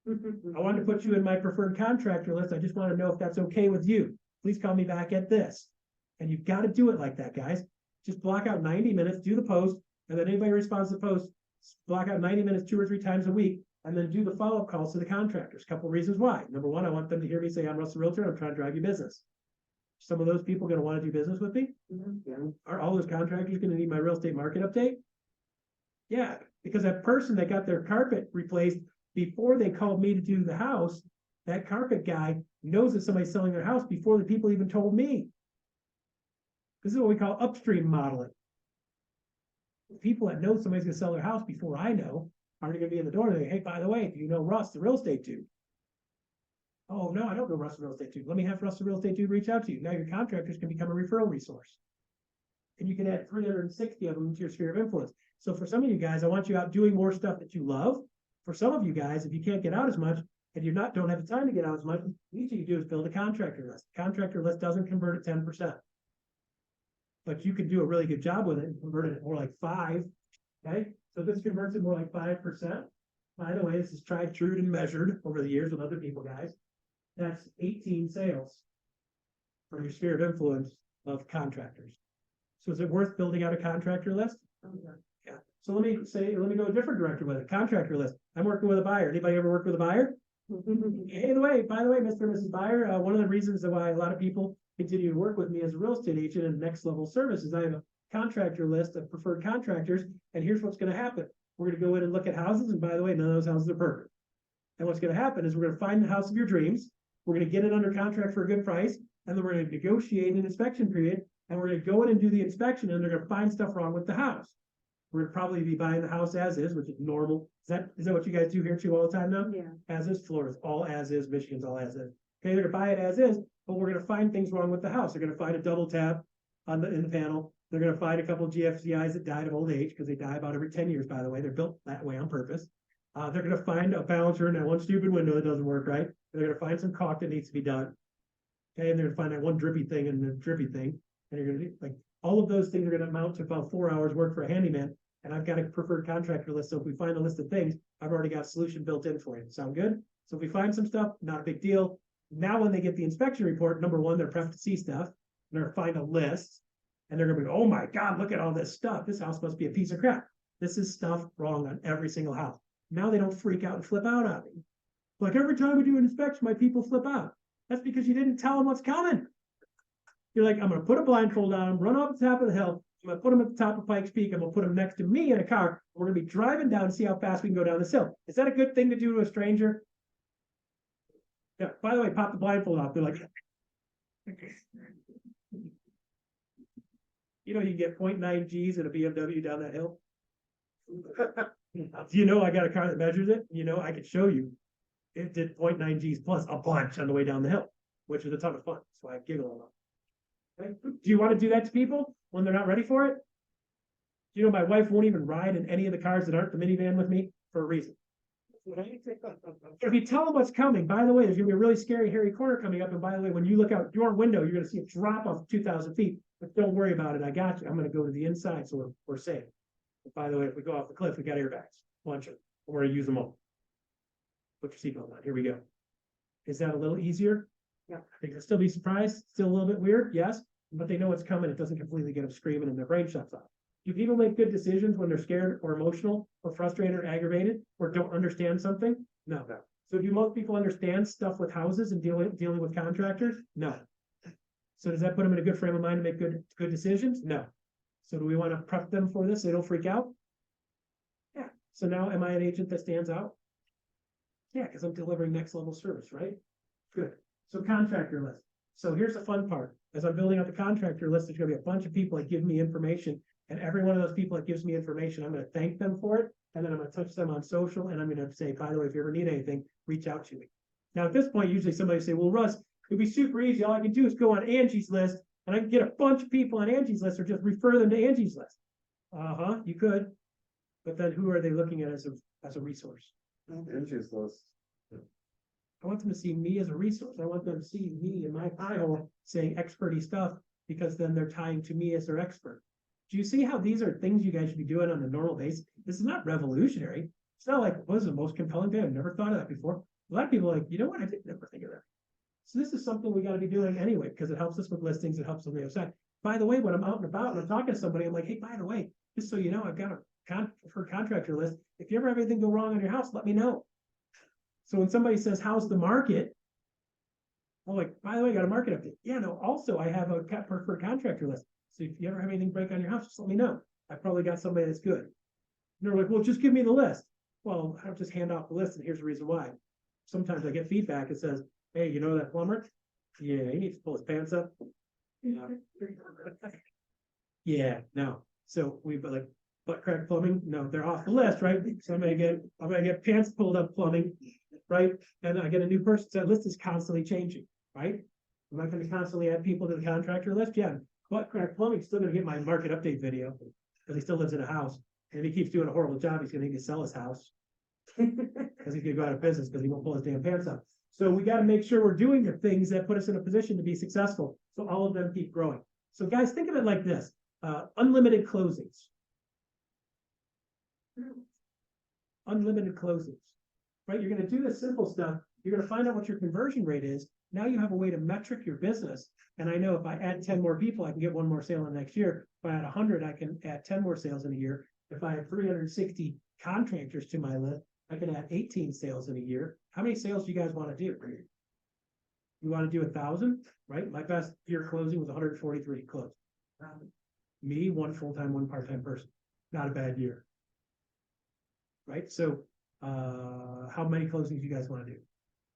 I wanted to put you in my preferred contractor list. I just want to know if that's okay with you. Please call me back at this. And you've got to do it like that, guys. Just block out 90 minutes, do the post, and then anybody responds to the post, block out 90 minutes 2 or 3 times a week, and then do the follow-up calls to the contractors. Couple reasons why. Number one, I want them to hear me say, I'm Russ the Realtor, and I'm trying to drive you business. Some of those people going to want to do business with me? Are all those contractors going to need my real estate market update? Yeah, because that person that got their carpet replaced before they called me to do the house, that carpet guy knows that somebody's selling their house before the people even told me. This is what we call upstream modeling. People that know somebody's going to sell their house before I know are going to be in the door and say, hey, by the way, do you know Russ, the real estate dude? Oh, no, I don't know Russ, the real estate dude. Let me have Russ, the real estate dude, reach out to you. Now your contractors can become a referral resource. And you can add 360 of them to your sphere of influence. So for some of you guys, I want you out doing more stuff that you love. For some of you guys, if you can't get out as much and you don't have the time to get out as much, what you need to do is build a contractor list. Contractor list doesn't convert at 10%. But you can do a really good job with it and convert it at more like 5. Okay, so this converts it more like 5%. By the way, this is tried, true, and measured over the years with other people, guys. That's 18 sales from your sphere of influence of contractors. So is it worth building out a contractor list? Yeah. So let me go a different direction with it. Contractor list. I'm working with a buyer. Anybody ever worked with a buyer? By the way, Mr. and Mrs. Buyer, one of the reasons why a lot of people continue to work with me as a real estate agent and next level service is I have a contractor list of preferred contractors, and here's what's going to happen. We're going to go in and look at houses, and by the way, none of those houses are perfect. And what's going to happen is we're going to find the house of your dreams, we're going to get it under contract for a good price, and then we're going to negotiate an inspection period, and we're going to go in and do the inspection, and they're going to find stuff wrong with the house. We're going to probably be buying the house as is, which is normal. Is that what you guys do here too all the time now? Yeah. As is, Florida's all as is, Michigan's all as is. Okay, they're going to buy it as is, but we're going to find things wrong with the house. They're going to find a double tap in the panel. They're going to find a couple of GFCIs that died of old age, because they die about every 10 years, by the way. They're built that way on purpose. They're going to find a balancer and that one stupid window that doesn't work right. They're going to find some caulk that needs to be done. Okay, and they're going to find that one drippy thing and the drippy thing. And you're going to do, like, all of those things are going to amount to about 4 hours work for a handyman. And I've got a preferred contractor list. So if we find a list of things, I've already got a solution built in for you. Sound good? So if we find some stuff, not a big deal. Now, when they get the inspection report, number one, they're prepped to see stuff. They're going to find a list. And they're going to be, oh my God, look at all this stuff. This house must be a piece of crap. This is stuff wrong on every single house. Now they don't freak out and flip out on me. Like every time we do an inspection, my people flip out. That's because you didn't tell them what's coming. You're like, I'm going to put a blindfold on them, run off the top of the hill. I'm going to put them at the top of Pikes Peak. I'm going to put them next to me in a car. We're going to be driving down to see how fast we can go down this hill. Is that a good thing to do to a stranger? Yeah. By the way, pop the blindfold off. They're like, you know, you get 0.9 G's in a BMW down that hill. You know, I got a car that measures it. You know, I could show you. It did 0.9 G's plus a bunch on the way down the hill, which is a ton of fun. That's why I giggle a lot. Okay? Do you want to do that to people when they're not ready for it? You know, my wife won't even ride in any of the cars that aren't the minivan with me for a reason. If you tell them what's coming, by the way, there's going to be a really scary, hairy corner coming up. And by the way, when you look out your window, you're going to see a drop off 2,000 feet. But don't worry about it. I got you. I'm going to go to the inside, so we're safe. But by the way, if we go off the cliff, we got airbags. Bunch of them. We're going to use them all. Put your seatbelt on. Here we go. Is that a little easier? Yeah. They can still be surprised. Still a little bit weird, yes. But they know what's coming. It doesn't completely get them screaming and their brain shuts off. Do people make good decisions when they're scared or emotional or frustrated or aggravated or don't understand something? No. So do most people understand stuff with houses and dealing with contractors? No. So does that put them in a good frame of mind to make good decisions? No. So do we want to prep them for this so they don't freak out? So now am I an agent that stands out? Yeah, because I'm delivering next level service, right? Good. So contractor list. So here's the fun part. As I'm building out the contractor list, there's gonna be a bunch of people that give me information. And every one of those people that gives me information, I'm gonna thank them for it. And then I'm gonna touch them on social and I'm gonna say, by the way, if you ever need anything, reach out to me. Now, at this point, usually somebody say, well, Russ, it'd be super easy. All I can do is go on Angie's list and I can get a bunch of people on Angie's list or just refer them to Angie's list. Uh-huh, you could. But then who are they looking at as a resource? Angie's list. I want them to see me as a resource. I want them to see me in my pile saying experty stuff because then they're tying to me as their expert. Do you see how these are things you guys should be doing on a normal basis? This is not revolutionary. It's not like, what is the most compelling thing? I've never thought of that before. A lot of people are like, you know what? I didn't ever think of that. So this is something we got to be doing anyway, because it helps us with listings. It helps on the other side. By the way, when I'm out and about and I'm talking to somebody, I'm like, hey, by the way, just so you know, I've got a preferred contractor list. If you ever have anything go wrong on your house, let me know. So when somebody says, how's the market? I'm like, by the way, I got a market update. Yeah, no, also I have a preferred contractor list. So if you ever have anything break on your house, just let me know. I probably got somebody that's good. And they're like, well, just give me the list. Well, I don't just hand off the list, and here's the reason why. Sometimes I get feedback that says, hey, you know that plumber? Yeah, he needs to pull his pants up. Yeah. Yeah, no. So we've like butt crack plumbing. No, they're off the list, right? So I'm gonna get pants pulled up plumbing, right? And I get a new person. So that list is constantly changing, right? Am I gonna constantly add people to the contractor list? Yeah. Butt crack plumbing's still gonna get my market update video because he still lives in a house. And if he keeps doing a horrible job, he's gonna need to sell his house. Because he's gonna go out of business because he won't pull his damn pants up. So we got to make sure we're doing the things that put us in a position to be successful. So all of them keep growing. So guys, think of it like this: unlimited closings. Unlimited closings, right? You're going to do the simple stuff. You're going to find out what your conversion rate is. Now you have a way to metric your business. And I know if I add 10 more people, I can get one more sale in next year. If I add 100, I can add 10 more sales in a year. If I have 360 contractors to my list, I can add 18 sales in a year. How many sales do you guys want to do? You want to do 1,000, right? My best year closing was 143 closed. Me, one full-time, one part-time person. Not a bad year, right? So how many closings do you guys want to do?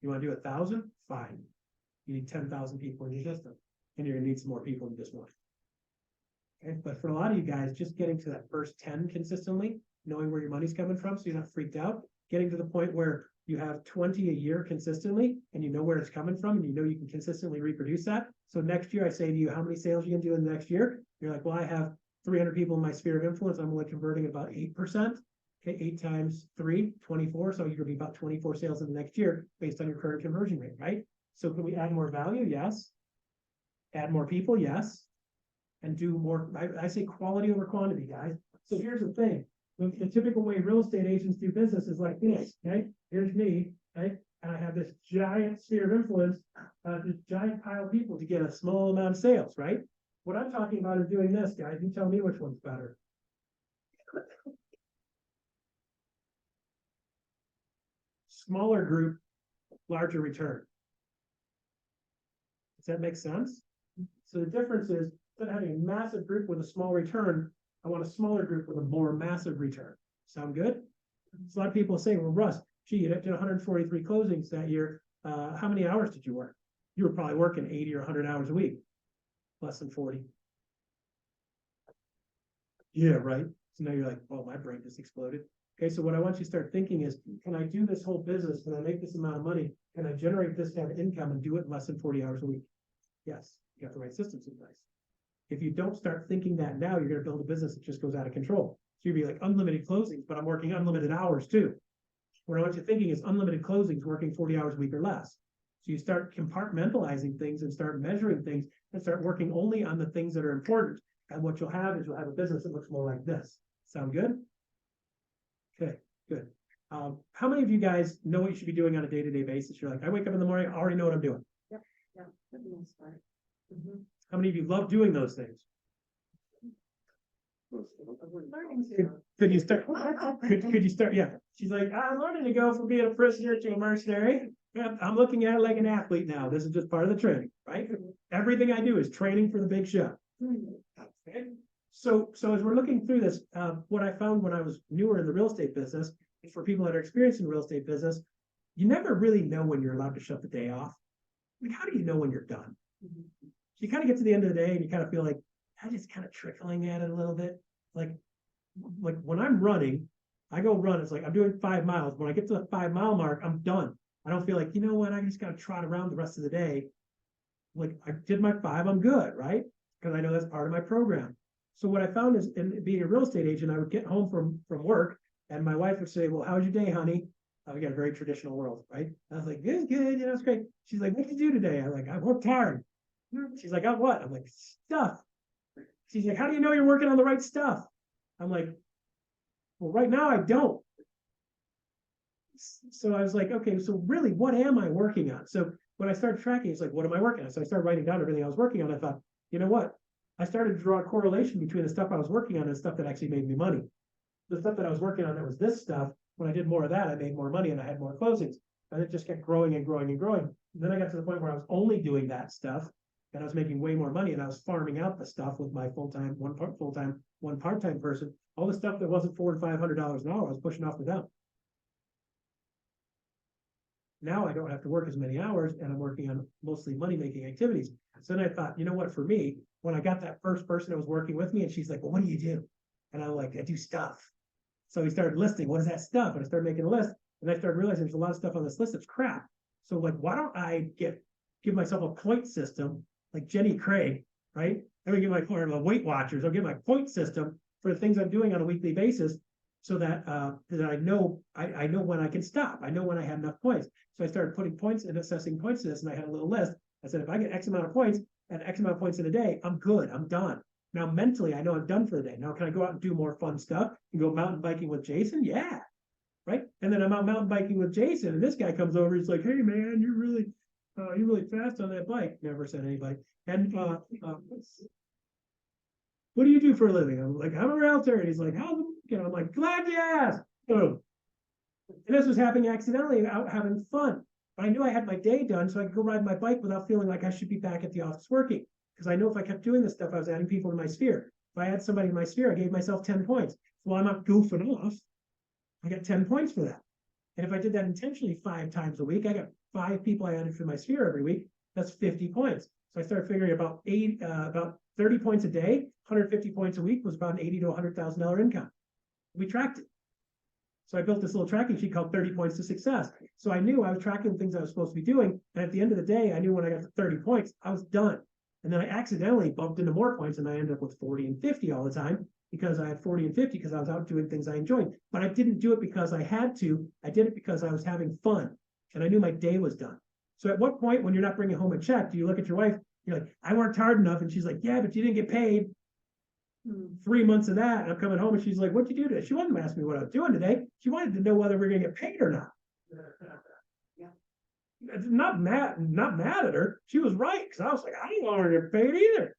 You want to do 1,000? Fine. You need 10,000 people in your system, and you're gonna need some more people than just one. Okay, but for a lot of you guys, just getting to that first 10 consistently, knowing where your money's coming from, so you're not freaked out, getting to the point where you have 20 a year consistently, and you know where it's coming from, and you know you can consistently reproduce that. So next year, I say to you, how many sales are you gonna do in the next year? You're like, well, I have 300 people in my sphere of influence. I'm only converting at about 8%. Okay, 8 times 3, 24. So you're gonna be about 24 sales in the next year based on your current conversion rate, right? So can we add more value? Yes. Add more people? Yes. And do more, I say quality over quantity, guys. So here's the thing. The typical way real estate agents do business is like this, okay? Here's me, okay? And I have this giant sphere of influence, this giant pile of people to get a small amount of sales, right? What I'm talking about is doing this, guys. You tell me which one's better. Smaller group, larger return. Does that make sense? So the difference is, instead of having a massive group with a small return, I want a smaller group with a more massive return. Sound good? So a lot of people say, well, Russ, gee, you did 143 closings that year. How many hours did you work? You were probably working 80 or 100 hours a week. Less than 40. Yeah, right. So now you're like, oh, my brain just exploded. Okay, so what I want you to start thinking is, can I do this whole business? Can I make this amount of money? Can I generate this kind of income and do it in less than 40 hours a week? Yes, you got the right systems in place. If you don't start thinking that now, you're going to build a business that just goes out of control. So you'd be like unlimited closings, but I'm working unlimited hours too. What I want you thinking is unlimited closings, working 40 hours a week or less. So you start compartmentalizing things and start measuring things and start working only on the things that are important. And what you'll have is you'll have a business that looks more like this. Sound good? Okay, good. How many of you guys know what you should be doing on a day-to-day basis? You're like, I wake up in the morning, I already know what I'm doing. Yeah, for the most part. Mhm. How many of you love doing those things? Learning to. Could you start? Could you start? Yeah. She's like, I'm learning to go from being a prisoner to a mercenary. Yeah, I'm looking at it like an athlete now. This is just part of the training, right? Everything I do is training for the big show. Mhm. Okay. So as we're looking through this, what I found when I was newer in the real estate business, is for people that are experienced in real estate business, you never really know when you're allowed to shut the day off. Like, how do you know when you're done? So you kind of get to the end of the day and you kind of feel like, I just kind of trickling at it a little bit. Like when I'm running, I go run, it's like I'm doing 5 miles. When I get to the 5 mile mark, I'm done. I don't feel like, you know what, I just got to trot around the rest of the day. Like I did my 5, I'm good, right? Because I know that's part of my program. So what I found is in being a real estate agent, I would get home from work and my wife would say, well, how's your day, honey? We got a very traditional world, right? I was like, good, you know, it's great. She's like, what did you do today? I'm like, I worked hard. She's like, on what? I'm like, stuff. She's like, how do you know you're working on the right stuff? I'm like, well, right now I don't. So I was like, okay, so really, what am I working on? So when I started tracking, it's like, what am I working on? So I started writing down everything I was working on. I thought, you know what? I started to draw a correlation between the stuff I was working on and stuff that actually made me money. The stuff that I was working on that was this stuff. When I did more of that, I made more money and I had more closings. And it just kept growing and growing and growing. And then I got to the point where I was only doing that stuff and I was making way more money and I was farming out the stuff with my full-time, one part-time person. All the stuff that wasn't $400 and $500 an hour, I was pushing off to them. Now I don't have to work as many hours and I'm working on mostly money-making activities. So then I thought, you know what, for me, when I got that first person that was working with me and she's like, well, what do you do? And I'm like, I do stuff. So we started listing, what is that stuff? And I started making a list and I started realizing there's a lot of stuff on this list that's crap. So like, why don't I give myself a point system like Jenny Craig, right? I'm gonna give my Weight Watchers, I'll give my point system for the things I'm doing on a weekly basis so that that I know when I can stop. I know when I have enough points. So I started putting points and assessing points to this, and I had a little list. I said, if I get X amount of points and X amount of points in a day, I'm good, I'm done. Now mentally, I know I'm done for the day. Now can I go out and do more fun stuff and go mountain biking with Jason? Yeah, right. And then I'm out mountain biking with Jason, and this guy comes over. He's like, "Hey man, you're really fast on that bike." Never said anybody. And what do you do for a living? I'm like, I'm a realtor. And he's like, how's it? I'm like, glad you asked. Boom. And this was happening accidentally, out having fun. But I knew I had my day done, so I could go ride my bike without feeling like I should be back at the office working. Because I know if I kept doing this stuff, I was adding people to my sphere. If I had somebody in my sphere, I gave myself 10 points. So while I'm not goofing off, I got 10 points for that. And if I did that intentionally 5 times a week, I got 5 people I added to my sphere every week. That's 50 points. So I started figuring about 30 points a day, 150 points a week was about an $80,000 to $100,000 income. We tracked it. So I built this little tracking sheet called 30 Points to Success. So I knew I was tracking the things I was supposed to be doing. And at the end of the day, I knew when I got to 30 points, I was done. And then I accidentally bumped into more points and I ended up with 40 and 50 all the time because I had 40 and 50 because I was out doing things I enjoyed. But I didn't do it because I had to. I did it because I was having fun and I knew my day was done. So at what point when you're not bringing home a check, do you look at your wife, you're like, I worked hard enough. And she's like, yeah, but you didn't get paid. 3 months of that, and I'm coming home and she's like, what'd you do today? She wasn't asking me what I was doing today. She wanted to know whether we're gonna get paid or not. Yeah. Not mad at her. She was right, because I was like, I didn't want her to get paid either.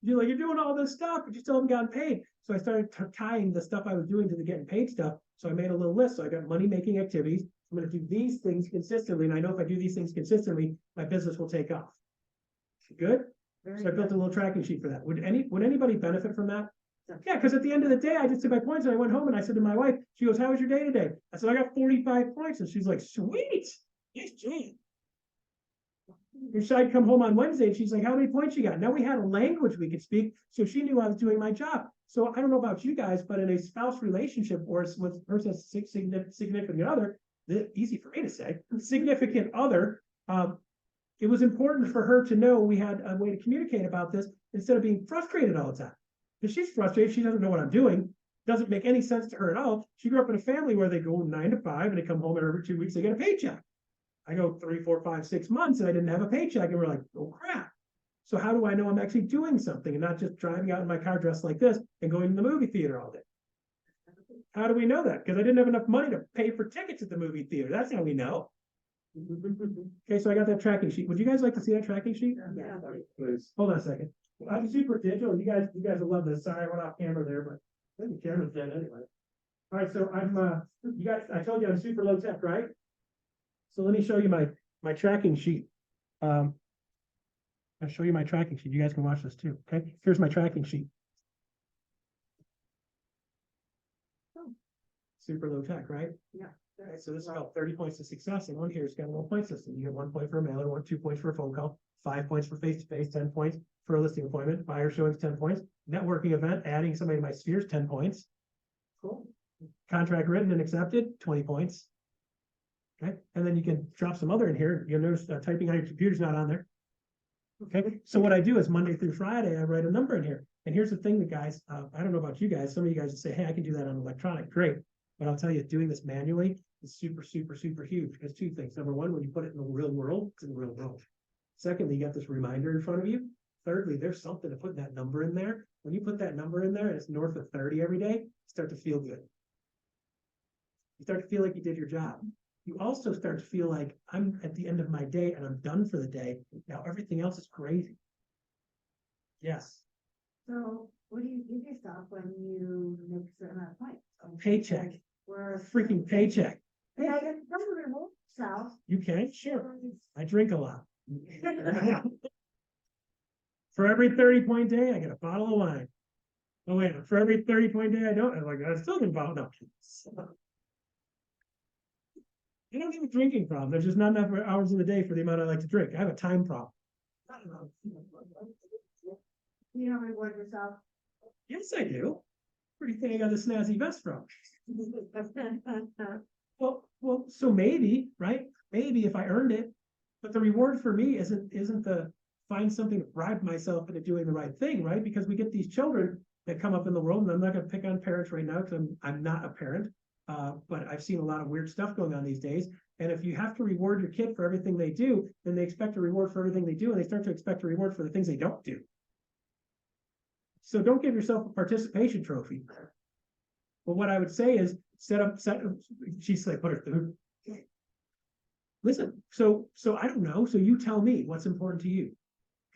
She's like, you're doing all this stuff, but you still haven't gotten paid. So I started tying the stuff I was doing to the getting paid stuff. So I made a little list. So I got money-making activities. I'm gonna do these things consistently, and I know if I do these things consistently, my business will take off. Good? Very So I built good. a little tracking sheet for that. Would anybody benefit from that? Yeah. Yeah, because at the end of the day, I just did my points and I went home and I said to my wife, she goes, how was your day today? I said, I got 45 points. And she's like, sweet. Nice job. So I'd come home on Wednesday and she's like, how many points you got? Now we had a language we could speak. So she knew I was doing my job. So I don't know about you guys, but in a spouse relationship or with a person's significant other, easy for me to say, significant other, it was important for her to know we had a way to communicate about this instead of being frustrated all the time. If she's frustrated, she doesn't know what I'm doing. Doesn't make any sense to her at all. She grew up in a family where they go 9 to 5 and they come home and every 2 weeks they get a paycheck. I go 3, 4, 5, 6 months and I didn't have a paycheck and we're like, oh crap. So how do I know I'm actually doing something and not just driving out in my car dressed like this and going to the movie theater all day? How do we know that? Because I didn't have enough money to pay for tickets at the movie theater. That's how we know. Okay, so I got that tracking sheet. Would you guys like to see that tracking sheet? Yeah. Please. Hold on a second. I'm super digital. You guys will love this. Sorry, I went off camera there, but I think the camera's dead anyway. All right, so you guys, I told you I'm super low tech, right? So let me show you my tracking sheet. I'll show you my tracking sheet. You guys can watch this too. Okay, here's my tracking sheet. super low tech, right? Okay, so this is called 30 points to success, and one here is got a 1 point system. You get 1 point for a mailer, 2 points for a phone call, 5 points for face-to-face, 10 points for a listing appointment, buyer showings, 10 points, networking event, adding somebody to my spheres, 10 points. Cool. Contract written and accepted, 20 points. Okay, and then you can drop some other in here. You'll notice typing on your computer's not on there. Okay, so what I do is Monday through Friday, I write a number in here. And here's the thing, that guys, I don't know about you guys, some of you guys would say, hey, I can do that on electronic, great. But I'll tell you, doing this manually is super, super, super huge. Because two things. Number one, when you put it in the real world, it's in the real world. Secondly, you got this reminder in front of you. Thirdly, there's something to put that number in there. When you put that number in there and it's north of 30 every day, you start to feel good. You start to feel like you did your job. You also start to feel like I'm at the end of my day and I'm done for the day. Now everything else is crazy. Yes. So what do you give yourself when you make a certain amount of points? Paycheck. Where Freaking paycheck. Hey, I can come to remote self. You can? Sure. I drink a lot. For every 30-point day, I get a bottle of wine. Oh wait, for every 30-point day I don't, I'm like, I still can bottle. No. I don't have a drinking problem. There's just not enough hours in the day for the amount I like to drink. I have a time problem. You don't reward yourself. Yes, I do. Where do you think I got this snazzy vest from? Well, so maybe, right? Maybe if I earned it, but the reward for me isn't to find something to bribe myself into doing the right thing, right? Because we get these children that come up in the world, and I'm not going to pick on parents right now because I'm not a parent, but I've seen a lot of weird stuff going on these days. And if you have to reward your kid for everything they do, then they expect a reward for everything they do, and they start to expect a reward for the things they don't do. So don't give yourself a participation trophy. But what I would say is she's like, put her through. Listen, so I don't know. So you tell me what's important to you.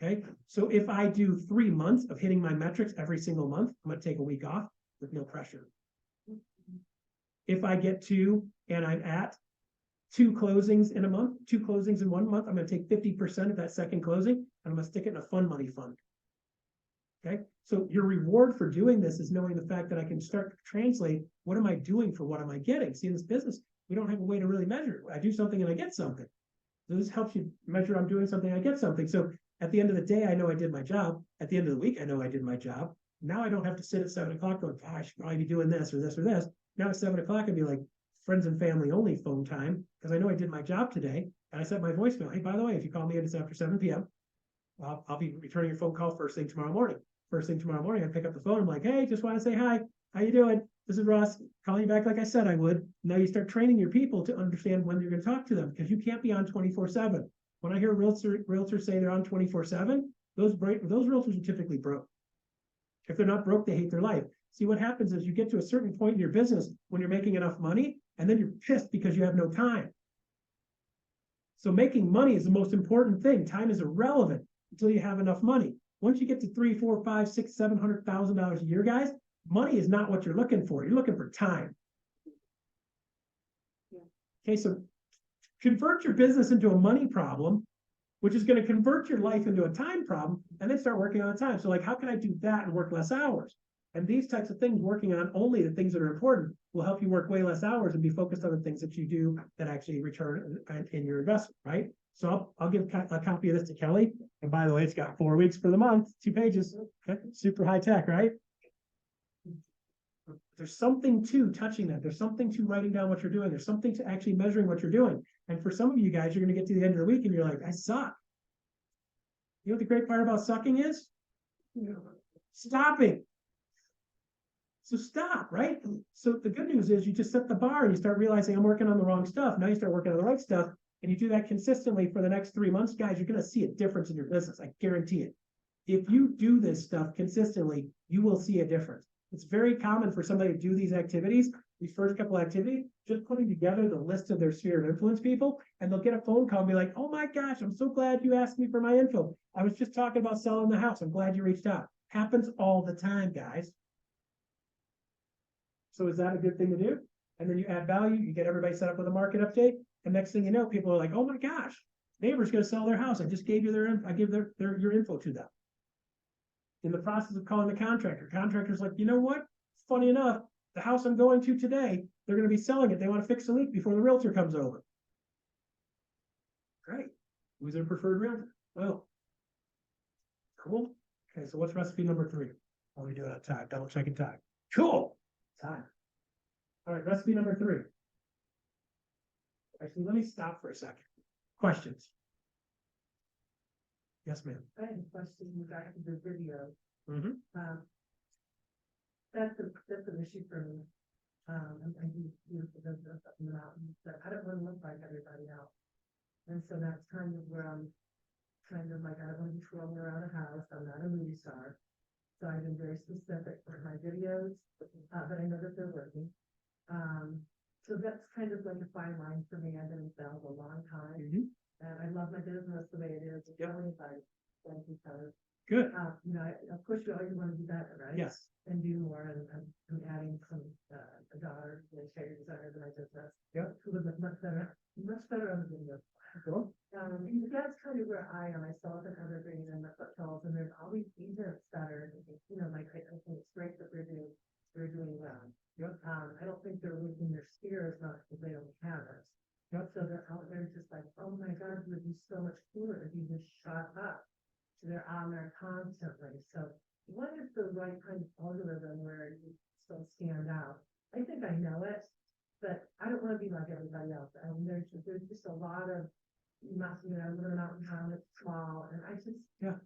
Okay. So if I do 3 months of hitting my metrics every single month, I'm going to take a week off with no pressure. If I get to, and I'm at 2 closings in a month, 2 closings in 1 month, I'm going to take 50% of that second closing and I'm going to stick it in a fund money fund. Okay. So your reward for doing this is knowing the fact that I can start to translate what am I doing for what am I getting? See, in this business, we don't have a way to really measure it. I do something and I get something. So this helps you measure I'm doing something, I get something. So at the end of the day, I know I did my job. At the end of the week, I know I did my job. Now I don't have to sit at 7 o'clock going, gosh, I should probably be doing this or this or this. Now at 7 o'clock, I'd be like friends and family only phone time because I know I did my job today. And I set my voicemail. Hey, by the way, if you call me and it's after 7 p.m., I'll be returning your phone call first thing tomorrow morning. First thing tomorrow morning, I pick up the phone. I'm like, hey, just want to say hi. How you doing? This is Russ. Calling you back like I said I would. Now you start training your people to understand when you're going to talk to them because you can't be on 24/7. When I hear realtors say they're on 24/7, those realtors are typically broke. If they're not broke, they hate their life. See, what happens is you get to a certain point in your business when you're making enough money, and then you're pissed because you have no time. So making money is the most important thing. Time is irrelevant until you have enough money. Once you get to $300,000, $400,000, $500,000, $600,000, $700,000 a year, guys, money is not what you're looking for. You're looking for time. Yeah. Okay, so convert your business into a money problem, which is going to convert your life into a time problem, and then start working on the time. So like, how can I do that and work less hours? And these types of things, working on only the things that are important, will help you work way less hours and be focused on the things that you do that actually return in your investment, right? So I'll give a copy of this to Kelly. And by the way, it's got 4 weeks for the month, 2 pages. Okay, super high tech, right? There's something to touching that. There's something to writing down what you're doing. There's something to actually measuring what you're doing. And for some of you guys, you're going to get to the end of the week and you're like, I suck. You know what the great part about sucking is? Stopping. So stop, right? So the good news is you just set the bar and you start realizing I'm working on the wrong stuff. Now you start working on the right stuff and you do that consistently for the next 3 months, guys, you're going to see a difference in your business. I guarantee it. If you do this stuff consistently, you will see a difference. It's very common for somebody to do these activities, these first couple activities, just putting together the list of their sphere of influence people, and they'll get a phone call and be like, oh my gosh, I'm so glad you asked me for my info. I was just talking about selling the house. I'm glad you reached out. Happens all the time, guys. So is that a good thing to do? And then you add value, you get everybody set up with a market update, and next thing you know, people are like, oh my gosh, neighbor's gonna sell their house. I just gave you your info to them. In the process of calling the contractor's like, you know what? Funny enough, the house I'm going to today they're gonna be selling it. They wanna fix the leak before the realtor comes over. Great. Who's their preferred realtor? Oh. Cool. Okay, so what's recipe number 3? What are we doing on time? Double checking time. Cool. Time. All right, recipe number 3. Actually, let me stop for a second. Questions? Yes, ma'am. I have a question regarding the video. Mm-hmm. That's an issue for me. I do the up in the mountains, but I don't want to look like everybody else. And so that's kind of where I'm kind of like, I don't want to be trolling around a house. I'm not a movie star. So I've been very specific with my videos, but I know that they're working. So that's kind of like a fine line for me. I've been in sales a long time. Mm-hmm. And I love my business the way it is. It's Yep. only if I thank each other. Good. You know, of course, you always want to do better, right? Yes. And do more, and I'm adding some, a daughter, the interior designer that I just met. Yep. Who would look much better on the video. Cool. That's kind of where I am. I saw it in Evergreen and the hotels, and there's always agents that are, you know, like, I think it's great that they're doing well. Yep. I don't think they're losing their spirits, not because they don't have it. Yep. So they're out there just like, oh my God, it would be so much cooler if you just shut up. So they're on there constantly. So what is the right kind of algorithm where you still stand out? I think I know it, but I don't want to be like everybody else. I mean, there's just a lot of, you know, I live in a mountain town, it's small, and I just, Yeah.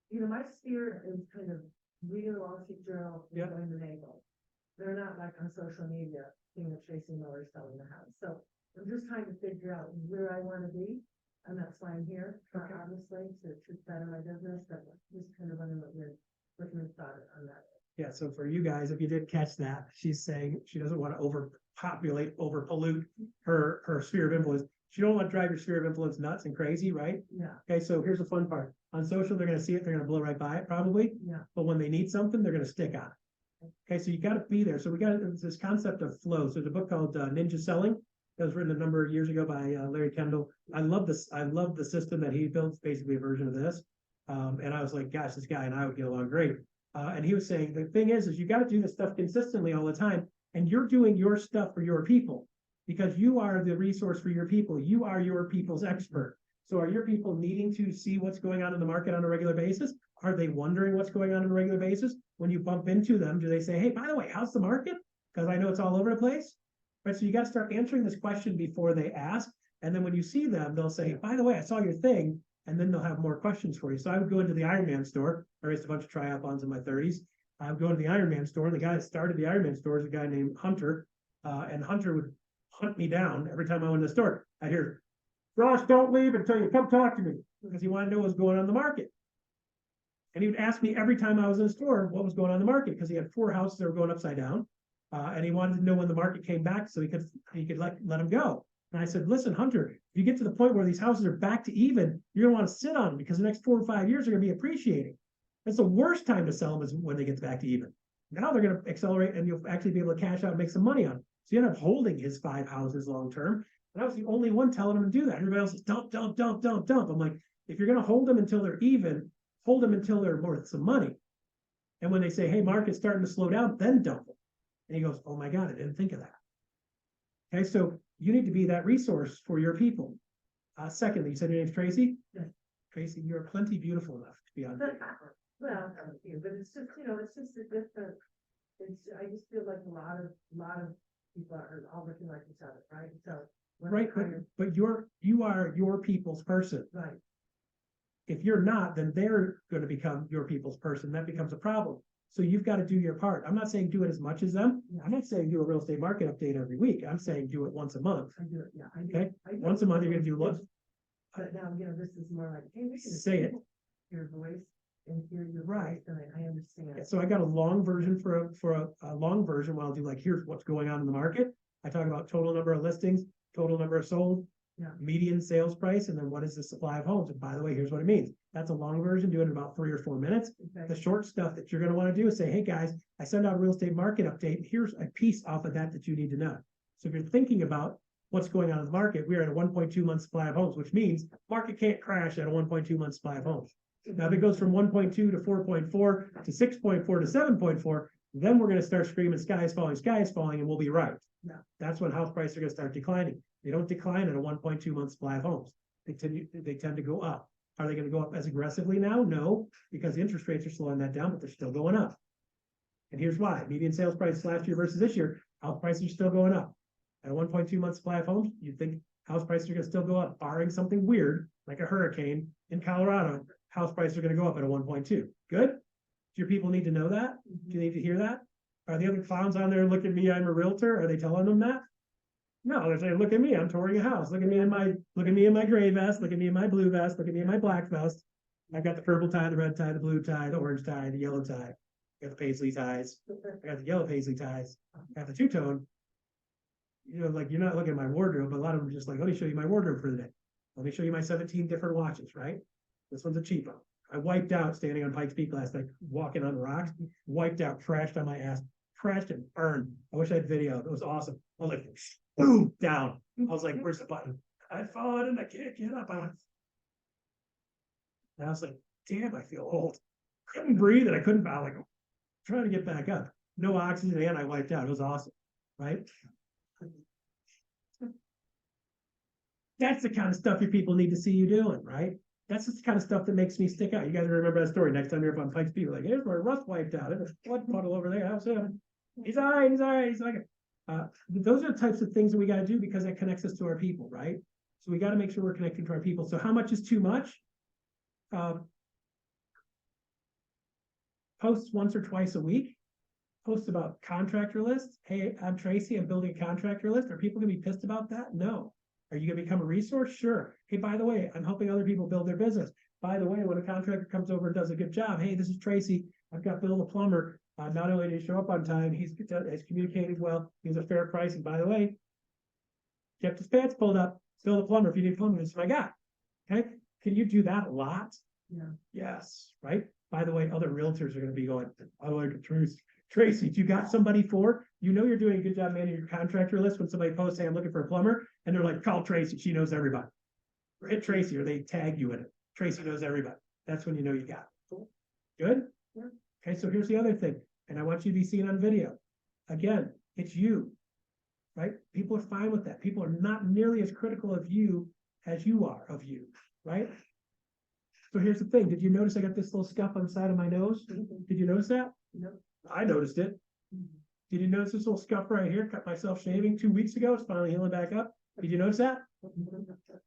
You know, my spirit is kind of reading the Wall Street Journal and Yeah. going to Naples. They're not like on social media, seeing a Tracy Miller selling the house. So I'm just trying to figure out where I want to be, and that's why I'm here, obviously, to better my business, but just kind of wondering what your thought on that. Yeah, so for you guys, if you did catch that, she's saying she doesn't want to overpopulate, overpollute her sphere of influence. She don't want to drive your sphere of influence nuts and crazy, right? Yeah, Okay, so here's the fun part. On social, they're gonna see it, they're gonna blow right by it probably, yeah. but when they need something, they're gonna stick on it. Okay, so you gotta be there. So we got this concept of flow. So there's a book called Ninja Selling that was written a number of years ago by Larry Kendall. I love this. I love the system that he built, basically a version of this. And I was like, gosh, this guy and I would get along great. And he was saying, the thing is you got to do this stuff consistently all the time. And you're doing your stuff for your people because you are the resource for your people. You are your people's expert. So are your people needing to see what's going on in the market on a regular basis? Are they wondering what's going on a regular basis? When you bump into them, do they say, hey, by the way, how's the market? Because I know it's all over the place. Right, so you got to start answering this question before they ask. And then when you see them, they'll say, by the way, I saw your thing. And then they'll have more questions for you. So I would go into the Ironman store. I raced a bunch of triathlons in my 30s. I would go into the Ironman store. And the guy that started the Ironman store is a guy named Hunter. And Hunter would hunt me down every time I went to the store. I'd hear, Russ, don't leave until you come talk to me. Because he wanted to know what's going on in the market. And he would ask me every time I was in the store what was going on in the market. Because he had 4 houses that were going upside down. And he wanted to know when the market came back so he could let them go. And I said, listen, Hunter, if you get to the point where these houses are back to even, you're gonna want to sit on them because the next 4 or 5 years are gonna be appreciating. That's the worst time to sell them is when they get back to even. Now they're gonna accelerate and you'll actually be able to cash out and make some money on them. So you end up holding his 5 houses long term. And I was the only one telling him to do that. Everybody else is dump, dump, dump, dump, dump. I'm like, if you're gonna hold them until they're even, hold them until they're worth some money. And when they say, hey, market's starting to slow down, then dump them. And he goes, oh my God, I didn't think of that. Okay, so you need to be that resource for your people. Secondly, you said your name's Tracy? Yes. Tracy, you're plenty beautiful enough to be on. Well, thank you, but it's just, you know, it's just a different, I just feel like a lot of people are all looking like each other, right? So. Right, but you are your people's person. Right. If you're not, then they're going to become your people's person. That becomes a problem. So you've got to do your part. I'm not saying do it as much as them. I'm not saying do a real estate market update every week. I'm saying do it once a month. I do it, yeah. I do. Okay? I do. Once a month, you're going to do what? But now, you know, this is more like, hey, we can Say it. Your voice and hear your Right. voice, and I understand. Yeah, so I got a long version for a long version where I'll do like, here's what's going on in the market. I talk about total number of listings, total number of sold, Yeah. median sales price, and then what is the supply of homes? And by the way, here's what it means. That's a long version, do it in about 3 or 4 minutes. Okay. The short stuff that you're going to want to do is say, hey guys, I send out a real estate market update. Here's a piece off of that you need to know. So if you're thinking about what's going on in the market, we're at a 1.2 month supply of homes, which means market can't crash at a 1.2 month supply of homes. Now, if it goes from 1.2 to 4.4 to 6.4 to 7.4, Then we're gonna start screaming, sky is falling, and we'll be right. Yeah. That's when house prices are gonna start declining. They don't decline at a 1.2 month supply of homes. They tend to go up. Are they gonna go up as aggressively now? No, because interest rates are slowing that down, but they're still going up. And here's why. Median sales prices last year versus this year, house prices are still going up. At a 1.2 month supply of homes, you'd think house prices are gonna still go up, barring something weird, like a hurricane in Colorado. House prices are gonna go up at a 1.2. Good? Do your people need to know that? Do you need to hear that? Are the other clowns on there, look at me, I'm a realtor? Are they telling them that? No, they're saying, look at me, I'm touring a house. Look at me in my gray vest, look at me in my blue vest, look at me in my black vest. I've got the purple tie, the red tie, the blue tie, the orange tie, the yellow tie. I got the paisley ties. I got the yellow paisley ties. I got the two-tone. You know, like, you're not looking at my wardrobe, but a lot of them are just like, let me show you my wardrobe for the day. Let me show you my 17 different watches, right? This one's a cheapo. I wiped out standing on Pikes Peak last night, walking on the rocks, wiped out, crashed on my ass, crashed and burned. I wish I had video. It was awesome. I was like, boom, down. I was like, where's the button? I'd fallen and I can't get up. And I was like, damn, I feel old. Couldn't breathe and I couldn't, I was like, trying to get back up. No oxygen and I wiped out. It was awesome, right? That's the kind of stuff your people need to see you doing, right? That's the kind of stuff that makes me stick out. You guys remember that story. Next time you're up on Pikes Peak, like, here's where Russ wiped out. There's a blood puddle over there. How's him? He's all right. He's all right. He's like, those are the types of things that we got to do because that connects us to our people, right? So we got to make sure we're connecting to our people. So how much is too much? Posts once or twice a week. Post about contractor lists. Hey, I'm Tracy. I'm building a contractor list. Are people going to be pissed about that? No. Are you going to become a resource? Sure. Hey, by the way, I'm helping other people build their business. By the way, when a contractor comes over and does a good job, hey, this is Tracy. I've got Bill the plumber. Not only did he show up on time, he's communicated well. He was a fair price. And by the way, kept his pants pulled up. Bill the plumber, if you need plumbing, this is my guy. Okay. Can you do that a lot? Yeah. Yes. Right. By the way, other realtors are going to be going, I like the truth. Tracy, do you got somebody for? You know you're doing a good job managing your contractor list when somebody posts, hey, I'm looking for a plumber, and they're like, call Tracy, she knows everybody. Or hit Tracy, or they tag you in it. Tracy knows everybody. That's when you know you got it. Good? Yeah. Okay, so here's the other thing, and I want you to be seen on video. Again, it's you, right? People are fine with that. People are not nearly as critical of you as you are of you, right? So here's the thing. Did you notice I got this little scuff on the side of my nose? Did you notice that? No. I noticed it. Did you notice this little scuff right here? Cut myself shaving 2 weeks ago. It's finally healing back up. Did you notice that?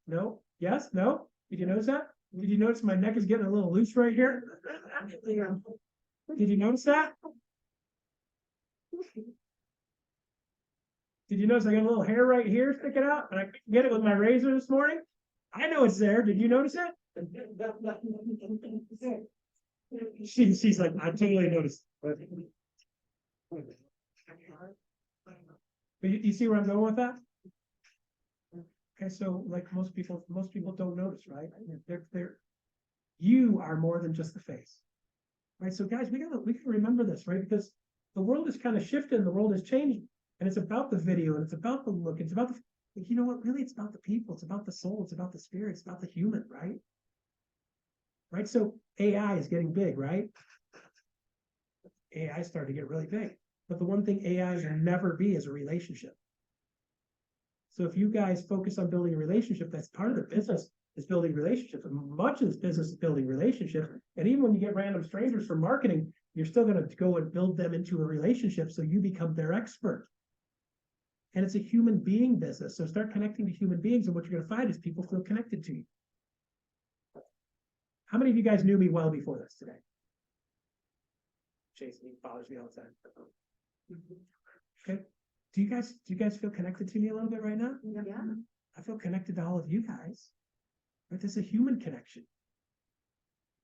No? Yes? No? Did you notice that? Did you notice my neck is getting a little loose right here? Did you notice that? Did you notice I got a little hair right here sticking out? And I couldn't get it with my razor this morning? I know it's there. Did you notice it? She's like, I totally noticed. But you see where I'm going with that? Okay, so like most people don't notice, right? You are more than just the face, right? So guys, we can remember this, right? Because the world is kind of shifting, the world is changing, and it's about the video, and it's about the look, it's about the, you know what? Really, it's about the people, it's about the soul, it's about the spirit, it's about the human, right? Right. So AI is getting big, right? AI is starting to get really big. But the one thing AI will never be is a relationship. So if you guys focus on building a relationship, that's part of the business is building relationships. Much of this business is building relationships. And even when you get random strangers for marketing, you're still going to go and build them into a relationship so you become their expert. And it's a human being business. So start connecting to human beings. And what you're going to find is people feel connected to you. How many of you guys knew me well before this today? Jason, he bothers me all the time. Okay. Do you guys feel connected to me a little bit right now? Yeah. I feel connected to all of you guys. Right? There's a human connection.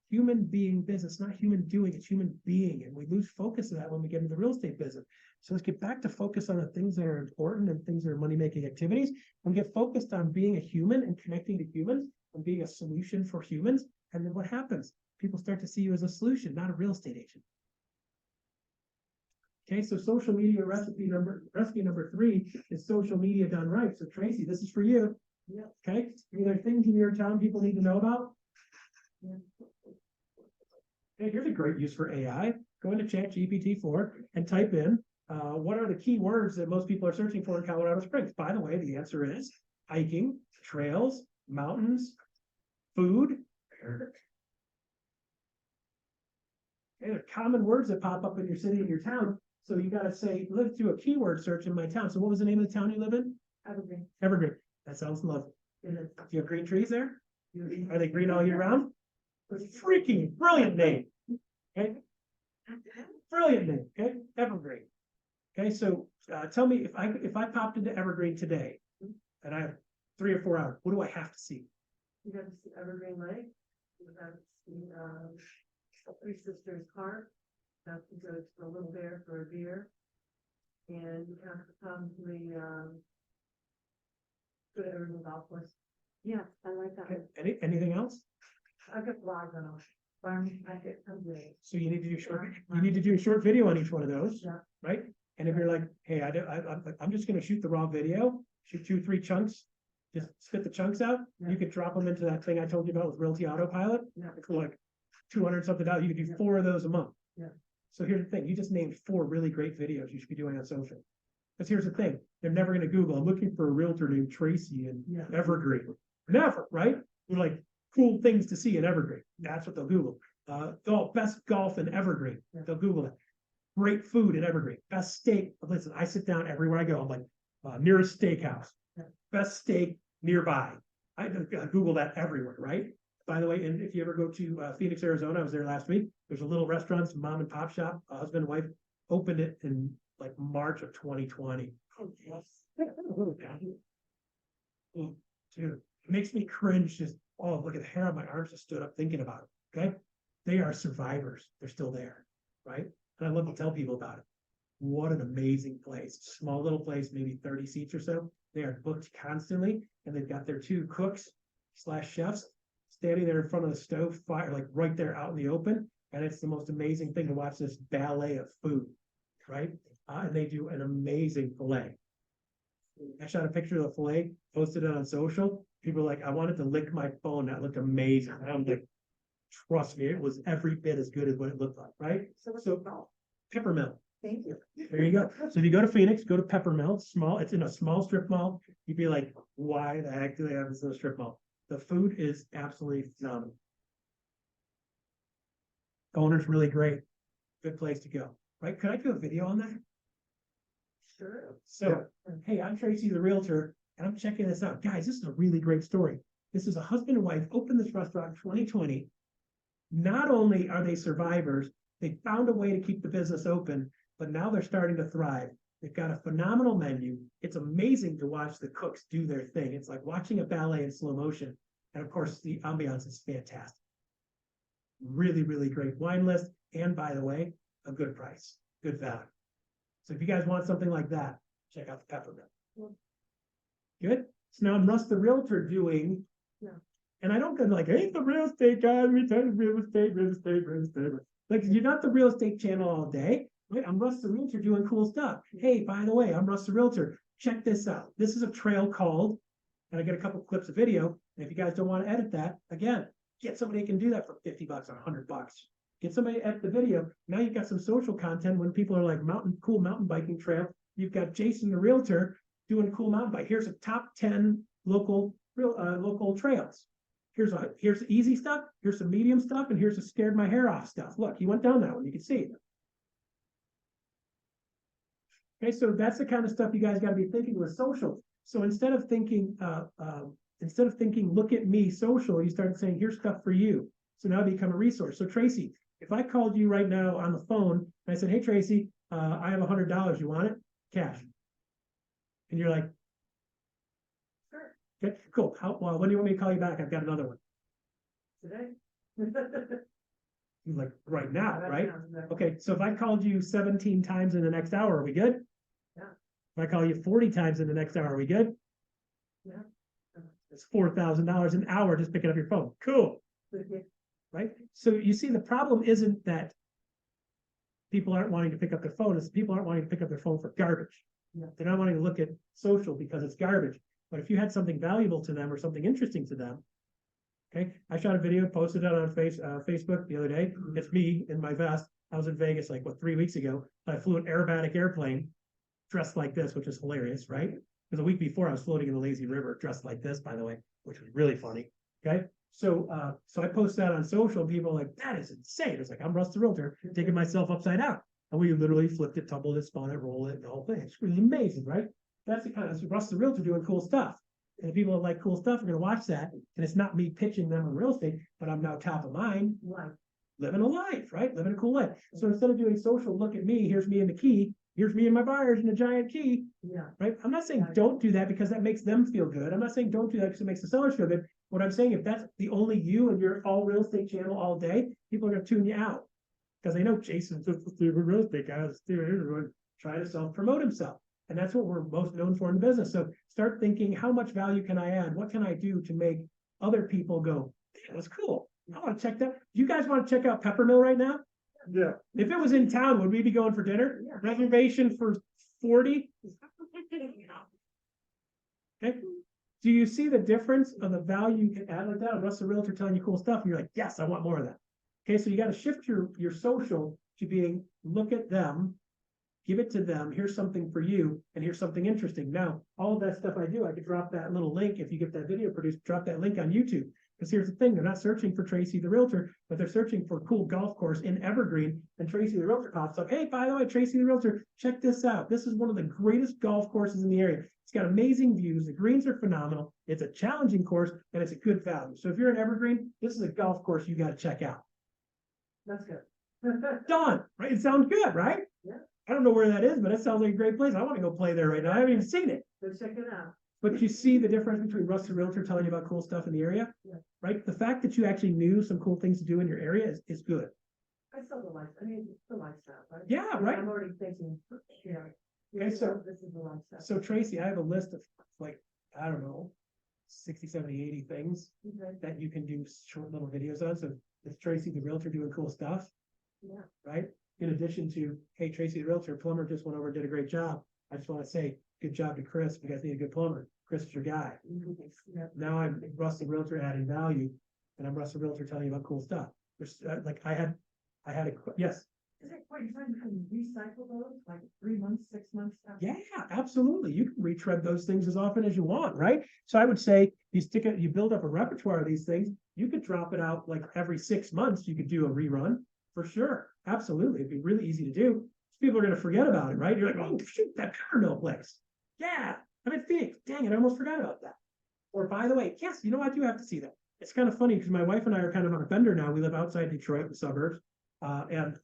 Human being business, not human doing, it's human being. And we lose focus of that when we get into the real estate business. So let's get back to focus on the things that are important and things that are money-making activities, and get focused on being a human and connecting to humans and being a solution for humans. And then what happens? People start to see you as a solution, not a real estate agent. Okay, so social media recipe number 3 is social media done right. So Tracy, this is for you. Yeah. Okay, are there things in your town people need to know about? Yeah. Hey, here's a great use for AI. Go into ChatGPT-4 and type in, what are the key words that most people are searching for in Colorado Springs? By the way, the answer is hiking, trails, mountains, food. Okay, they're common words that pop up in your city and your town. So you gotta say, let's do a keyword search in my town. So what was the name of the town you live in? Evergreen. Evergreen. That sounds lovely. It is. Do you have green trees there? Beautiful. Are they green all year round? Freaking brilliant name. Okay. Brilliant name. Okay. Evergreen. Okay. So tell me if I popped into Evergreen today and I have 3 or 4 hours, what do I have to see? You got to see Evergreen Lake. You got to see, Three Sisters Park. Have to go to the Little Bear for a beer. And you have to probably, go to Evergreen Golf Course. Yeah, I like that. Okay. Anything else? I've got blogs on them. Farm market, I'm great. So you need to do a short video on each one of those, Yeah. right? And if you're like, hey, I'm just gonna shoot the raw video, shoot 2, 3 chunks, just spit the chunks out, Yeah. you could drop them into that thing I told you about with Realty Autopilot. Yeah. For like 200 something dollars, you could do 4 of those a month. Yeah. So here's the thing, you just named 4 really great videos you should be doing on social. Because here's the thing, they're never gonna Google, I'm looking for a realtor named Tracy in Yeah. Evergreen. Never, right? We're like, cool things to see in Evergreen. That's what they'll Google. Best golf in Evergreen. Yeah. They'll Google it. Great food in Evergreen. Best steak. Listen, I sit down everywhere I go. I'm like, nearest steakhouse. Yeah. Best steak nearby. I Google that everywhere, right? By the way, and if you ever go to Phoenix, Arizona, I was there last week. There's a little restaurant, it's a mom and pop shop. Husband and wife opened it in like March of 2020. Oh, yes. Oh, dude, it makes me cringe. Just, oh, look at the hair on my arms just stood up thinking about it. Okay. They are survivors. They're still there. Right. And I love to tell people about it. What an amazing place. Small little place, maybe 30 seats or so. They are booked constantly. And they've got their 2 cooks / chefs standing there in front of the stove fire, like right there out in the open. And it's the most amazing thing to watch this ballet of food. Right. And they do an amazing filet. I shot a picture of the filet, posted it on social. People were like, I wanted to lick my phone. That looked amazing. And I'm like, trust me, it was every bit as good as what it looked like, right? So what's So- it called? Peppermill. Thank you. There you go. So if you go to Phoenix, go to Peppermill. It's small. It's in a small strip mall. You'd be like, why the heck do they have this in a strip mall? The food is absolutely phenomenal. Owner's really great. Good place to go, right? Could I do a video on that? Sure. So, hey, I'm Tracy, the realtor, and I'm checking this out. Guys, this is a really great story. This is a husband and wife opened this restaurant in 2020. Not only are they survivors, they found a way to keep the business open, but now they're starting to thrive. They've got a phenomenal menu. It's amazing to watch the cooks do their thing. It's like watching a ballet in slow motion. And of course, the ambiance is fantastic. Really, really great wine list. And by the way, a good price, good value. So if you guys want something like that, check out the Peppermill. Good. So now I'm Russ the Realtor doing, Yeah. and I don't get like, I ain't the real estate guy, we tell you real estate. Like, you're not the real estate channel all day, right? I'm Russ the Realtor doing cool stuff. Hey, by the way, I'm Russ the Realtor. Check this out. This is a trail called, and I get a couple clips of video. And if you guys don't want to edit that, again, get somebody who can do that for $50 or $100. Get somebody at the video. Now you've got some social content when people are like cool mountain biking trail. You've got Jason the realtor doing cool mountain bike. Here's a top 10 local trails. Here's the easy stuff. Here's some medium stuff, and here's the scared my hair off stuff. Look, he went down that one. You can see it. Okay, so that's the kind of stuff you guys got to be thinking with social. So instead of thinking, look at me social, you started saying, here's stuff for you. So now I become a resource. So Tracy, if I called you right now on the phone and I said, hey, Tracy, I have $100. You want it? Cash. And you're like, Sure. okay, cool. When do you want me to call you back? I've got another one. Today? You're like, right now, That right? sounds good. Okay, so if I called you 17 times in the next hour, are we good? Yeah. If I call you 40 times in the next hour, are we good? Yeah. It's $4,000 an hour just picking up your phone. Cool. Right? So you see, the problem isn't that people aren't wanting to pick up their phone, it's people aren't wanting to pick up their phone for garbage. Yeah. They're not wanting to look at social because it's garbage. But if you had something valuable to them or something interesting to them, Okay, I shot a video, posted it on Facebook the other day. It's me in my vest. I was in Vegas like 3 weeks ago. I flew an aerobatic airplane dressed like this, which is hilarious, right? Because a week before I was floating in the lazy river dressed like this, by the way, which was really funny. Okay. So I posted that on social and people are like, that is insane. It's like, I'm Russ the Realtor taking myself upside down. And we literally flipped it, tumbled it, spun it, rolled it, and the whole thing. It's really amazing, right? That's the kind of Russ the Realtor doing cool stuff. And the people that like cool stuff are going to watch that. And it's not me pitching them on real estate, but I'm now top of mind, Life. living a life, right? Living a cool life. So instead of doing social, look at me, here's me in the key, here's me and my buyers in a giant key, Yeah. right? I'm not saying don't do that because that makes them feel good. I'm not saying don't do that because it makes the sellers feel good. What I'm saying, if that's the only you and your all real estate channel all day, people are going to tune you out because they know Jason's just a stupid real estate guy, trying to self-promote himself. And that's what we're most known for in the business. So start thinking, how much value can I add? What can I do to make other people go, that's cool. I want to check that. Do you guys want to check out Peppermill right now? Yeah. If it was in town, would we be going for dinner? Yeah. Reservation for 40? Okay. Do you see the difference of the value you can add like that? Russ the Realtor telling you cool stuff, and you're like, yes, I want more of that. Okay, so you got to shift your social to being, look at them, give it to them. Here's something for you, and here's something interesting. Now, all of that stuff I do, I could drop that little link if you get that video produced. Drop that link on YouTube. Because here's the thing, they're not searching for Tracy the Realtor, but they're searching for a cool golf course in Evergreen, and Tracy the Realtor pops up. Hey, by the way, Tracy the Realtor, check this out. This is one of the greatest golf courses in the area. It's got amazing views. The greens are phenomenal. It's a challenging course, and it's a good value. So if you're in Evergreen, this is a golf course you got to check out. That's good. Done, right? It sounds good, right? Yeah. I don't know where that is, but it sounds like a great place. I want to go play there right now. I haven't even seen it. So check it out. But you see the difference between Russ the Realtor telling you about cool stuff in the area, Yeah. right? The fact that you actually knew some cool things to do in your area is good. I saw the life. I mean, it's the lifestyle, right? Yeah, right. I'm already thinking, yeah. Okay, so- This is the lifestyle. So Tracy, I have a list of like, I don't know, 60, 70, 80 things Okay. that you can do short little videos on. So it's Tracy the Realtor doing cool stuff, Yeah. right? In addition to, hey, Tracy the Realtor, plumber just went over and did a great job. I just want to say, good job to Chris. You guys need a good plumber. Chris is your guy. Yeah. Now I'm Russ the Realtor adding value, and I'm Russ the Realtor telling you about cool stuff. There's like I had yes. Is it quite trying to recycle those, like 3 months, 6 months? After? Yeah, absolutely. You can retread those things as often as you want, right? So I would say you build up a repertoire of these things. You could drop it out like every 6 months. You could do a rerun for sure. Absolutely. It'd be really easy to do. People are going to forget about it, right? You're like, oh, shoot, that Peppermill place. Yeah, I'm in Phoenix. Dang it, I almost forgot about that. Or by the way, yes, you know, I do have to see that. It's kind of funny because my wife and I are kind of on a bender now. We live outside Detroit in the suburbs. And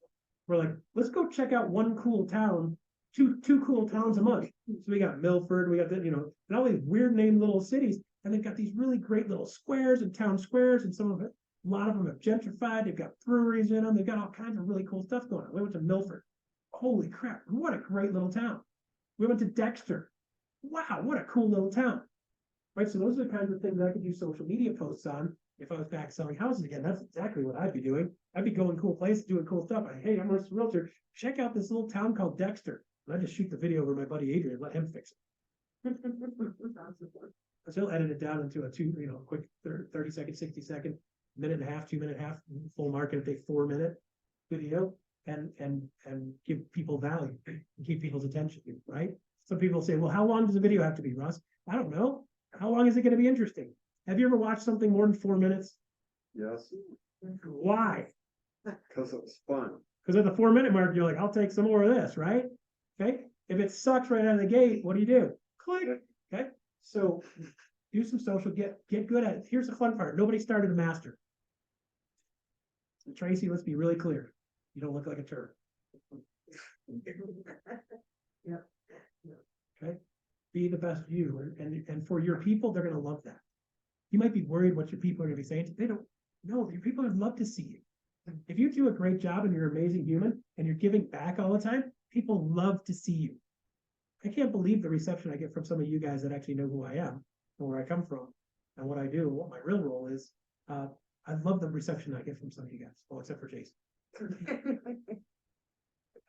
we're like, let's go check out one cool town, two cool towns a month. So we got Milford, we got the, and all these weird named little cities, and they've got these really great little squares and town squares, and some of it, a lot of them have gentrified. They've got breweries in them. They've got all kinds of really cool stuff going on. We went to Milford. Holy crap! What a great little town. We went to Dexter. Wow, what a cool little town. Right. So those are the kinds of things I could do social media posts on. If I was back selling houses again, that's exactly what I'd be doing. I'd be going cool places, doing cool stuff. Hey, I'm a realtor. Check out this little town called Dexter. And I just shoot the video over my buddy Adrian, let him fix it. So he'll edit it down into a quick 30 second, 60 second, minute and a half, 2 minute and a half, full market, take 4 minute video and give people value, and keep people's attention, right? Some people say, well, how long does a video have to be, Russ? I don't know. How long is it going to be interesting? Have you ever watched something more than 4 minutes? Yes, Why? because it's fun. Because at the 4 minute mark, you're like, I'll take some more of this, right? Okay. If it sucks right out of the gate, what do? Click. Okay. So do some social, get good at it. Here's the fun part. Nobody started a master. So Tracy, let's be really clear. You don't look like a turd. Yeah. Okay. Be the best you. And for your people, they're going to love that. You might be worried what your people are going to be saying. They don't know. Your people would love to see you. If you do a great job and you're an amazing human and you're giving back all the time, people love to see you. I can't believe the reception I get from some of you guys that actually know who I am and where I come from and what I do, what my real role is. I love the reception I get from some of you guys, well, except for Jason.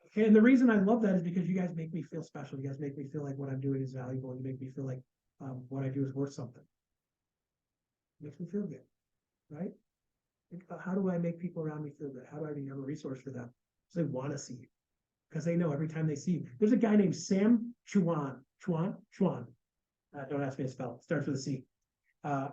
Okay, and the reason I love that is because you guys make me feel special. You guys make me feel like what I'm doing is valuable. You make me feel like what I do is worth something. Makes me feel good. right? Think about how do I make people around me feel good? How do I become a resource for them? So they want to see you because they know every time they see you. There's a guy named Sam Chuan. Don't ask me to spell it. Starts with a C.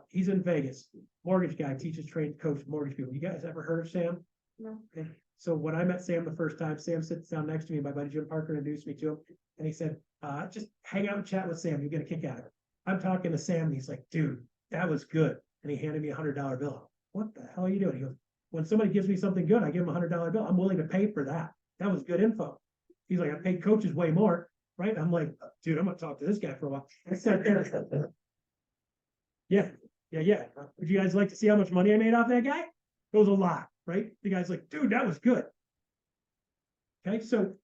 He's in Vegas. Mortgage guy, teaches, trains, coaches mortgage people. You guys ever heard of Sam? No. Okay. So when I met Sam the first time, Sam sits down next to me. My buddy Jim Parker introduced me to him, and he said, "Just hang out and chat with Sam. You get a kick out of it." I'm talking to Sam, and he's like, "Dude, that was good." And he handed me $100 bill. What the hell are you doing? He goes, "When somebody gives me something good, I give them $100 bill. I'm willing to pay for that. That was good info." He's like, "I paid coaches way more." Right? I'm like, "Dude, I'm gonna talk to this guy for a while." I said, yeah. Would you guys like to see how much money I made off that guy? It was a lot, right? The guy's like, "Dude, that was good." Okay, so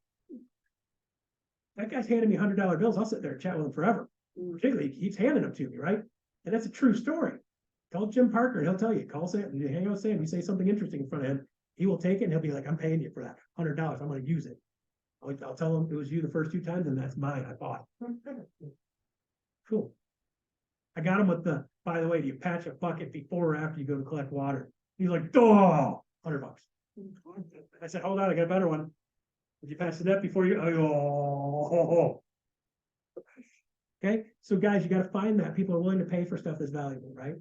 that guy's handing me $100 bills. I'll sit there and chat with him forever. Particularly, he keeps handing them to me, right? And that's a true story. Call Jim Parker, and he'll tell you. Call Sam, you hang out with Sam, you say something interesting in front of him, he will take it and he'll be like, "I'm paying you for that $100. I'm going to use it." I'll tell him it was you the first 2 times, and that's mine. I bought it. Cool. I got him with the, by the way, do you patch a bucket before or after you go to collect water? He's like, "Oh, $100. I said, "Hold on, I got a better one. Would you patch the net before you?" Oh. Okay, so guys, you got to find that people are willing to pay for stuff that's valuable, right?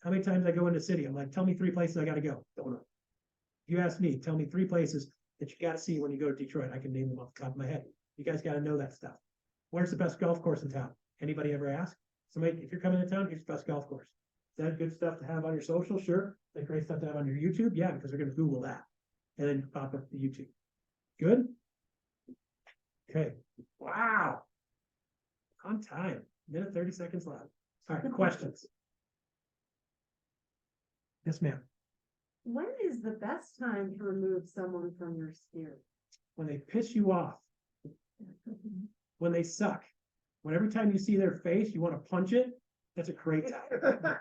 How many times I go into the city, I'm like, "Tell me 3 places I got to go." Don't know. You ask me, tell me 3 places that you got to see when you go to Detroit. I can name them off the top of my head. You guys got to know that stuff. Where's the best golf course in town? Anybody ever ask? Somebody, if you're coming to town, here's the best golf course. Is that good stuff to have on your social? Sure. Is that great stuff to have on your YouTube? Yeah, because they're going to Google that and then pop up the YouTube. Good? Okay. Wow. On time. 1:30 left. All right, questions? Yes, ma'am. When is the best time to remove someone from your sphere? When they piss you off, when they suck, when every time you see their face, you want to punch it, that's a great time.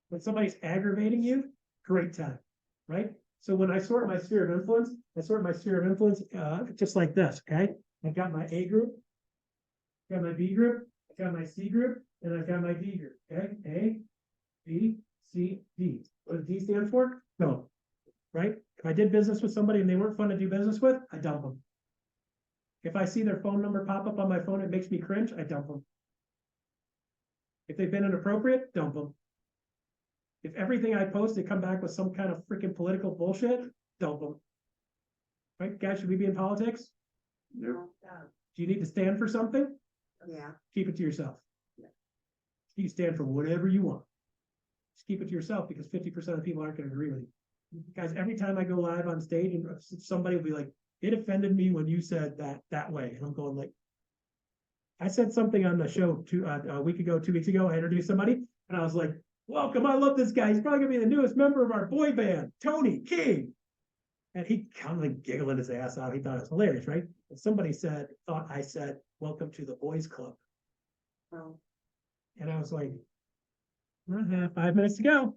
When somebody's aggravating you, great time, right? So when I sort my sphere of influence, just like this, okay? I've got my A group, I've got my B group, I've got my C group, and I've got my D group, okay? A, B, C, D. What does D stand for? No, right? If I did business with somebody and they weren't fun to do business with, I dump them. If I see their phone number pop up on my phone, it makes me cringe, I dump them. If they've been inappropriate, dump them. If everything I post, they come back with some kind of freaking political bullshit, dump them. Right, guys, should we be in politics? No. Do you need to stand for something? Yeah. Keep it to yourself. Yeah. You stand for whatever you want. Just keep it to yourself because 50% of people aren't going to agree with you. Guys, every time I go live on stage and somebody will be like, "It offended me when you said that way." And I'm going like, I said something on the show a week ago, 2 weeks ago. I introduced somebody and I was like, "Welcome, I love this guy. He's probably gonna be the newest member of our boy band, Tony King." And he kind of like giggling his ass out. He thought it was hilarious, right? And somebody thought I said, "Welcome to the boys club." Oh. And I was like, "I have 5 minutes to go."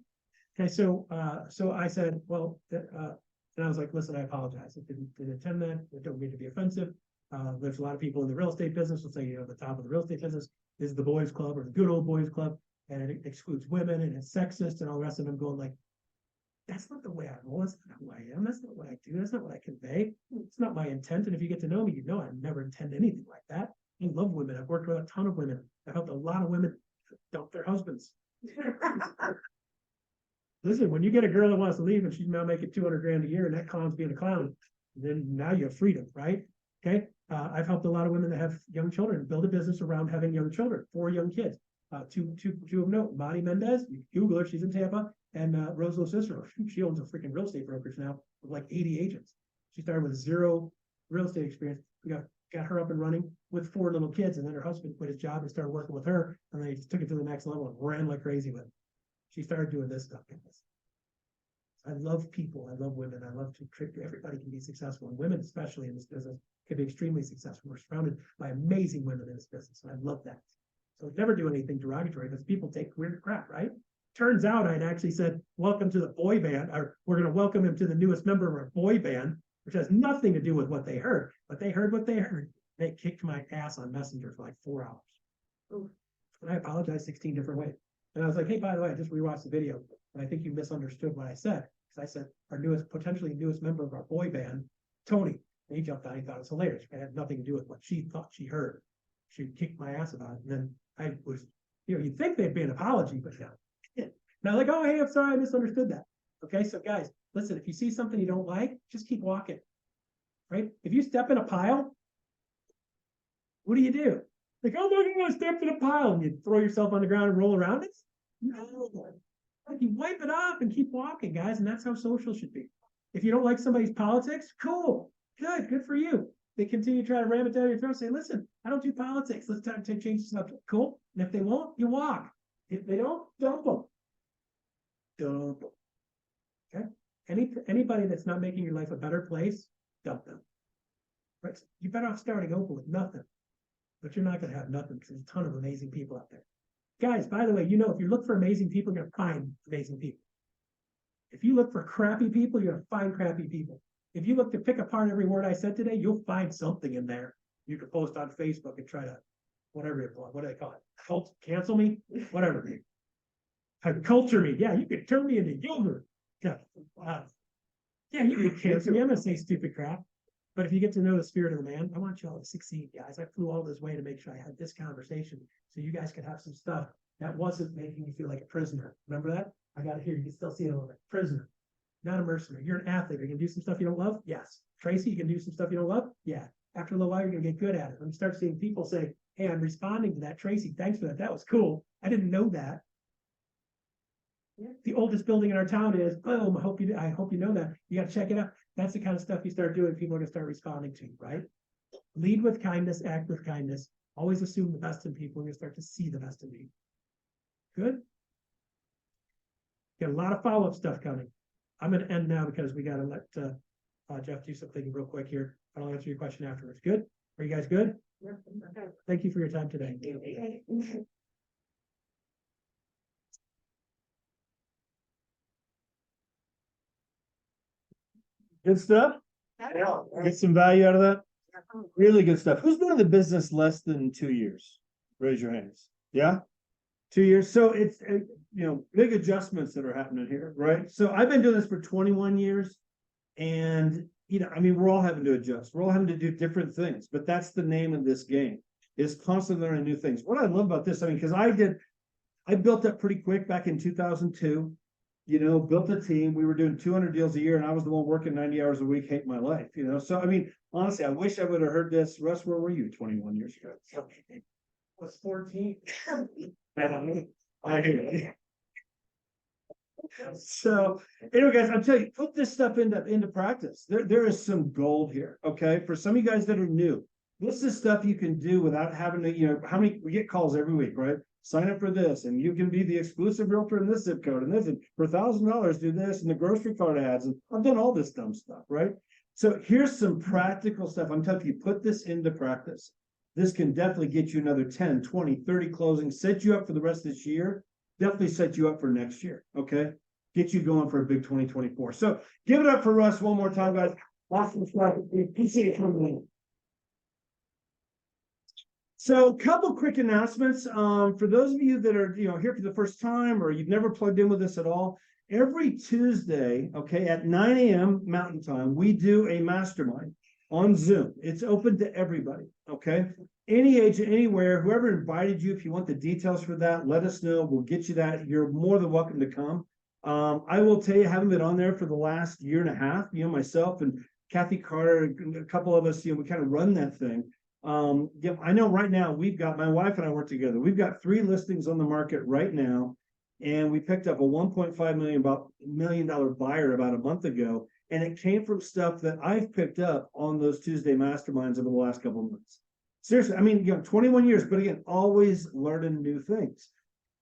Okay, so I said, well, and I was like, "Listen, I apologize. I didn't intend that. I don't mean to be offensive. There's a lot of people in the real estate business will say, the top of the real estate business is the boys club or the good old boys club, and it excludes women and it's sexist and all the rest of them." Going like, that's not the way I roll. That's not who I am. That's not what I do. That's not what I convey. It's not my intent. And if you get to know me, you know I never intend anything like that. I love women. I've worked with a ton of women. I've helped a lot of women dump their husbands. Listen, when you get a girl that wants to leave and she's now making 200 grand a year and that clown's being a clown, then now you have freedom, right? Okay. I've helped a lot of women that have young children build a business around having young children, 4 young kids. Two of note, Monty Mendez, you Google her, she's in Tampa, and Rosalo Cicero. She owns a freaking real estate brokerage now with like 80 agents. She started with 0 real estate experience. We got her up and running with 4 little kids, and then her husband quit his job and started working with her, and they took it to the next level and ran like crazy with it. She started doing this stuff. I love people. I love women. I love to trick. Everybody can be successful, and women, especially in this business, can be extremely successful. We're surrounded by amazing women in this business, and I love that. So never do anything derogatory because people take weird crap, right? Turns out I'd actually said, "Welcome to the boy band," or "We're going to welcome him to the newest member of our boy band," which has nothing to do with what they heard, but they heard what they heard. They kicked my ass on Messenger for like 4 hours. Ooh. And I apologized 16 different ways. And I was like, "Hey, by the way, I just rewatched the video. and I think you misunderstood what I said. Because I said our potentially newest member of our boy band, Tony, and he jumped on, he thought it was hilarious. It had nothing to do with what she thought she heard. She kicked my ass about it. And then I was, you'd think there'd be an apology, but no. Now, like, oh, hey, I'm sorry, I misunderstood that. Okay, so guys, listen, if you see something you don't like, just keep walking, right? If you step in a pile, what do you do? Like, oh, look, I'm gonna step in a pile, and you throw yourself on the ground and roll around it? No, like, you wipe it off and keep walking, guys, and that's how social should be. If you don't like somebody's politics, cool, good for you. They continue to try to ram it down your throat, say, listen, I don't do politics, let's change the subject. Cool, and if they won't, you walk. If they don't, dump them. Dump them. Okay? Anybody that's not making your life a better place, dump them. Right? You're better off starting over with nothing. But you're not going to have nothing because there's a ton of amazing people out there. Guys, by the way, if you look for amazing people, you're going to find amazing people. If you look for crappy people, you're going to find crappy people. If you look to pick apart every word I said today, you'll find something in there. You can post on Facebook and try to, whatever you want, what do they call it? Cancel me? Whatever. Culture me. Yeah, you could turn me into yogurt. Yeah, you could cancel me. I'm going to say stupid crap. But if you get to know the spirit of the man, I want you all to succeed, guys. I flew all this way to make sure I had this conversation so you guys could have some stuff that wasn't making you feel like a prisoner. Remember that? I got it here. You can still see it a little bit. Prisoner, not a mercenary. You're an athlete. Are you going to do some stuff you don't love? Yes. Tracy, you can do some stuff you don't love? Yeah. After a little while, you're going to get good at it. When you start seeing people say, hey, I'm responding to that. Tracy, thanks for that. That was cool. I didn't know that. Yeah. The oldest building in our town is, boom, I hope you know that. You got to check it out. That's the kind of stuff you start doing, people are going to start responding to, right? Lead with kindness, act with kindness. Always assume the best in people. You're going to start to see the best in people. Good? Got a lot of follow-up stuff coming. I'm going to end now because we got to let Jeff do something real quick here. I'll answer your question afterwards. Good? Are you guys good? Yeah, okay. Thank you for your time today. Good stuff? Get some value out of that? Really good stuff. Who's been in the business less than 2 years? Raise your hands. Yeah? 2 years. So it's, big adjustments that are happening here, right? So I've been doing this for 21 years and, we're all having to adjust. We're all having to do different things, but that's the name of this game, is constantly learning new things. What I love about this, because I built up pretty quick back in 2002. Built a team. We were doing 200 deals a year and I was the one working 90 hours a week, hating my life, So, honestly, I wish I would have heard this. Russ, where were you 21 years ago? I was 14. I hear you. So, anyway, guys, I'm telling you, put this stuff into practice. There is some gold here, okay? For some of you guys that are new, this is stuff you can do without having to, we get calls every week, right? Sign up for this, and you can be the exclusive realtor in this zip code, and this, and for $1,000, do this, and the grocery card ads, and I've done all this dumb stuff, right? So here's some practical stuff. I'm telling you, put this into practice. This can definitely get you another 10, 20, 30 closings, set you up for the rest of this year, definitely set you up for next year, okay? Get you going for a big 2024. So give it up for Russ one more time, guys. Awesome stuff. Appreciate it coming in. So a couple quick announcements. For those of you that are here for the first time or you've never plugged in with us at all, every Tuesday, okay, at 9 a.m. Mountain Time, we do a mastermind on Zoom. It's open to everybody, okay? Any agent, anywhere, whoever invited you, if you want the details for that, let us know. We'll get you that. You're more than welcome to come. I will tell you, I haven't been on there for the last year and a half, myself and Kathy Carter, and a couple of us, we kind of run that thing. I know right now my wife and I work together. We've got 3 listings on the market right now, and we picked up a $1.5 million buyer about a month ago, and it came from stuff that I've picked up on those Tuesday masterminds over the last couple of months. Seriously, 21 years, but again, always learning new things.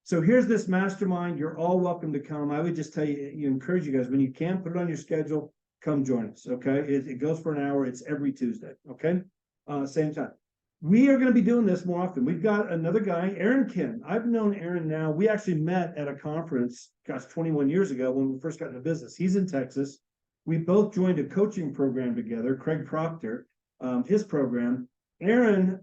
So here's this mastermind. You're all welcome to come. I would just tell you, encourage you guys, when you can, put it on your schedule, come join us, okay? It goes for an hour. It's every Tuesday, okay? Same time. We are going to be doing this more often. We've got another guy, Aaron Kin. I've known Aaron now. We actually met at a conference, 21 years ago when we first got into business. He's in Texas. We both joined a coaching program together, Craig Proctor, his program. Aaron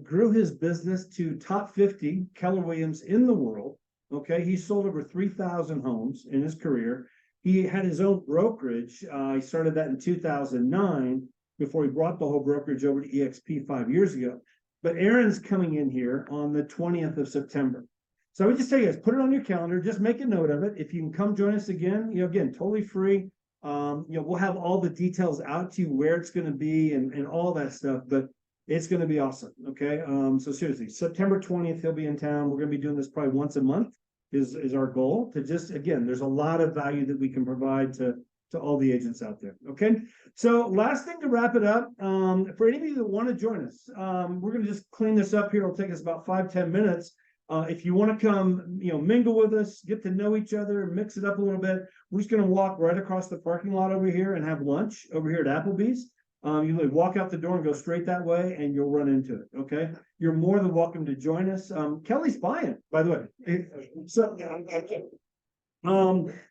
grew his business to top 50 Keller Williams in the world. Okay, he sold over 3,000 homes in his career. He had his own brokerage. He started that in 2009 before he brought the whole brokerage over to EXP 5 years ago. But Aaron's coming in here on the 20th of September. So I would just tell you guys, put it on your calendar, just make a note of it. If you can come join us again, again, totally free. We'll have all the details out to you, where it's going to be and all that stuff, but it's going to be awesome. Okay. So seriously, September 20th, he'll be in town. We're going to be doing this probably once a month is our goal to just, again, there's a lot of value that we can provide to all the agents out there. Okay. So last thing to wrap it up, for any of you that want to join us, we're going to just clean this up here. It'll take us about 5-10 minutes. If you want to come, mingle with us, get to know each other, mix it up a little bit, we're just going to walk right across the parking lot over here and have lunch over here at Applebee's. You can walk out the door and go straight that way and you'll run into it. Okay. You're more than welcome to join us. Kelly's buying, by the way.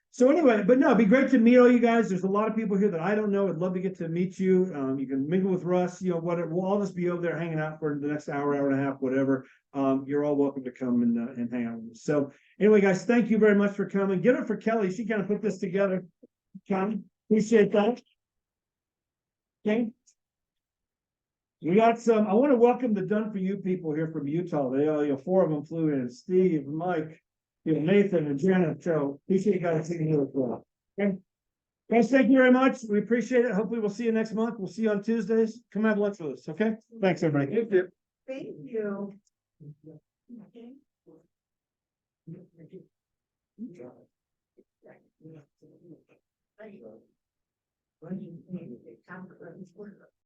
So anyway, but no, it'd be great to meet all you guys. There's a lot of people here that I don't know. I'd love to get to meet you. You can mingle with Russ, whatever. We'll all just be over there hanging out for the next hour and a half, whatever. You're all welcome to come and hang out with us. So anyway, guys, thank you very much for coming. Give it for Kelly. She kind of put this together. Connie, appreciate that. Okay. We got some, I want to welcome the Done For You people here from Utah. They all, 4 of them flew in. Steve, Mike, Nathan and Janet. So appreciate you guys being here as well. Okay. Guys, thank you very much. We appreciate it. Hopefully we'll see you next month. We'll see you on Tuesdays. Come have lunch with us. Okay. Thanks, everybody. Thank you. Thank you.